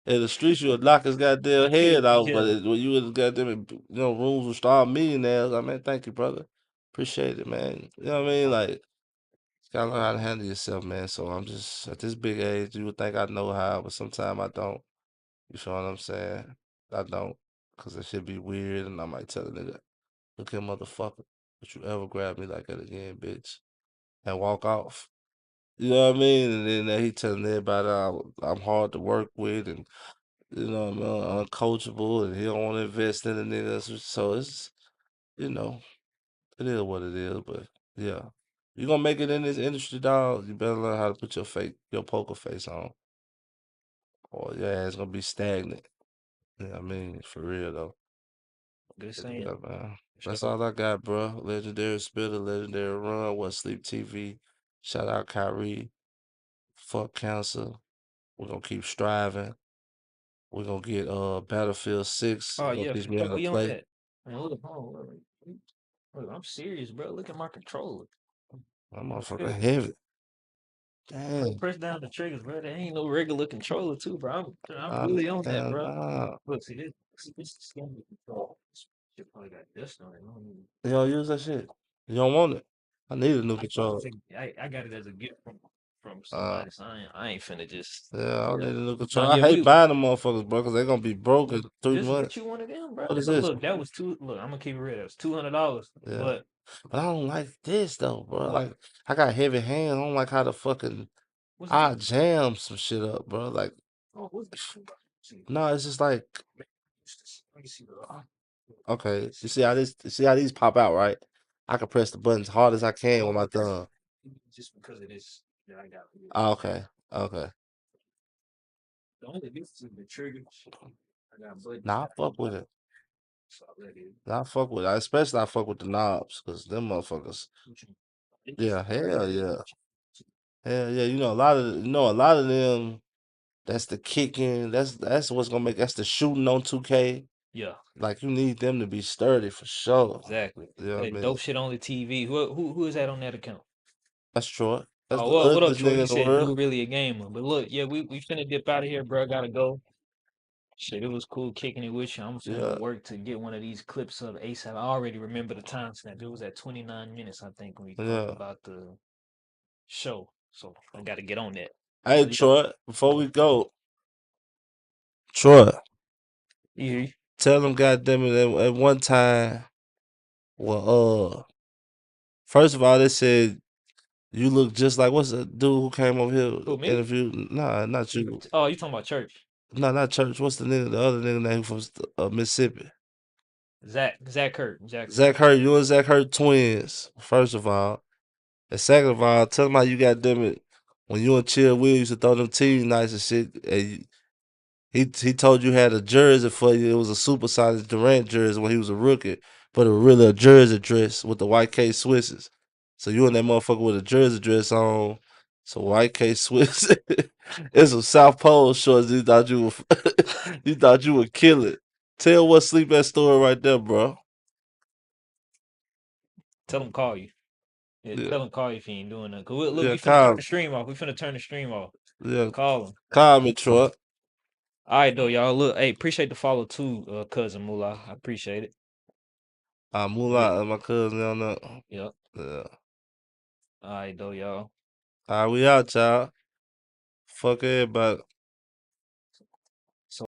In the streets, you'll knock his goddamn head off. But Yeah. when you in the goddamn, rooms with star millionaires, I mean, thank you, brother. Appreciate it, man. You know what I mean? Like, you gotta learn how to handle yourself, man. So I'm just at this big age, you would think I know how, but sometimes I don't. You feel what I'm saying? I don't, cause it should be weird, and I might tell a nigga, "Look here, motherfucker, don't you ever grab me like that again, bitch," and walk off. You know what I mean? And then he telling everybody I'm hard to work with, and I'm uncoachable, and he don't want to invest in the niggas. So it's you know it is what it is. But yeah, you gonna make it in this industry, dog. You better learn how to put your poker face on, or your ass gonna be stagnant. You know what I mean? For real though. Good But saying. yeah, man. That's So all I got, bro. Legendary Spitter, Legendary Run, What Sleep TV. Shout out Kyrie. Fuck cancer. We're gonna keep striving. We're gonna get Battlefield 6. oh You're gonna yeah, teach for me how sure. to We on play. that. Man, look, hold on, look, I'm serious, bro. Look at my controller. I'm Feel motherfucking me? heavy. Bro, Damn. press down the triggers, bro. There ain't no regular controller, too, bro. I'm Nah, really on that, nah, bro. nah. Look, this is standard control. Shit probably got dust on it. You don't use that shit. You don't want it. I need a new controller. I got it as a gift from Uh, somebody, so I ain't finna just yeah, I yeah. need a new No, controller. I yeah, hate buying them motherfuckers, bro, because they're gonna be broke in 3 months. get you one of them, bro. What is this? Look, that was look, I'm gonna keep it real. That was $200, Yeah. but But I don't like this though, bro. what? Like I got heavy hands. I don't like how the fucking What's I this? jam some shit up, bro. Like Oh, what's this? See, no, it's just like let me see the okay. You see how these pop out, right? I can press the buttons hard as I can with my thumb. just because of this that I got here. Ah, okay. Okay. The only difference is the triggers. I got buttons Nah, I now. fuck with it. I fuck with the knobs, cause them motherfuckers. Yeah, hell yeah, hell yeah. A lot of them. That's the kicking. That's what's gonna make. That's the shooting on 2K. Yeah, Like you need them to be sturdy for sure. exactly. You know what I That mean? dope shit on the TV. Who is that on that account? That's Troy. That's Oh, the well, what up, ugliest Troy? nigga You in the said world. you really a gamer, but look, yeah, we finna dip out of here, bro. Gotta go. Shit, it was cool kicking it with you. I'm finna Yeah, work to get one of these clips of ASAP. I already remember the time stamp. It was at 29 minutes, I think, when we talked yeah. about the show. So I gotta get on that. Hey But yeah, Troy, before we go, Troy, yeah, tell them goddamn it at one time. Well, first of all, they said you look just like what's the dude who came over here who, me? interviewed? Nah, not you. Oh, you talking about church? Nah, not church. What's the nigga? The other nigga name from Mississippi? Zach Kurt, Zach Zach Kurt. Hurt. You and Zach Hurt twins. First of all, and second of all, tell them how you got them it when you and Chill Will used to throw them team nights and shit. And he told you had a jersey for you. It was a supersized Durant jersey when he was a rookie, but it was really a jersey dress with the white K Swisses. So you and that motherfucker with a jersey dress on, so white K Swiss. It's some South Pole shorts. You thought you were, you thought you would kill it. Tell what sleep at story right there, bro. Tell him call you. Yeah, Yeah, tell him call you if he ain't doing that. Cause look, yeah, we finna turn call, the stream off. We finna turn the stream off. yeah, Call him. call me, Troy. All right, though, y'all. Look, hey, appreciate the follow too, cousin Moolah. I appreciate it. I move Yeah, out, my cousin on that. yeah. Yeah. All right, though, y'all. All right, we out, y'all. Fuck everybody.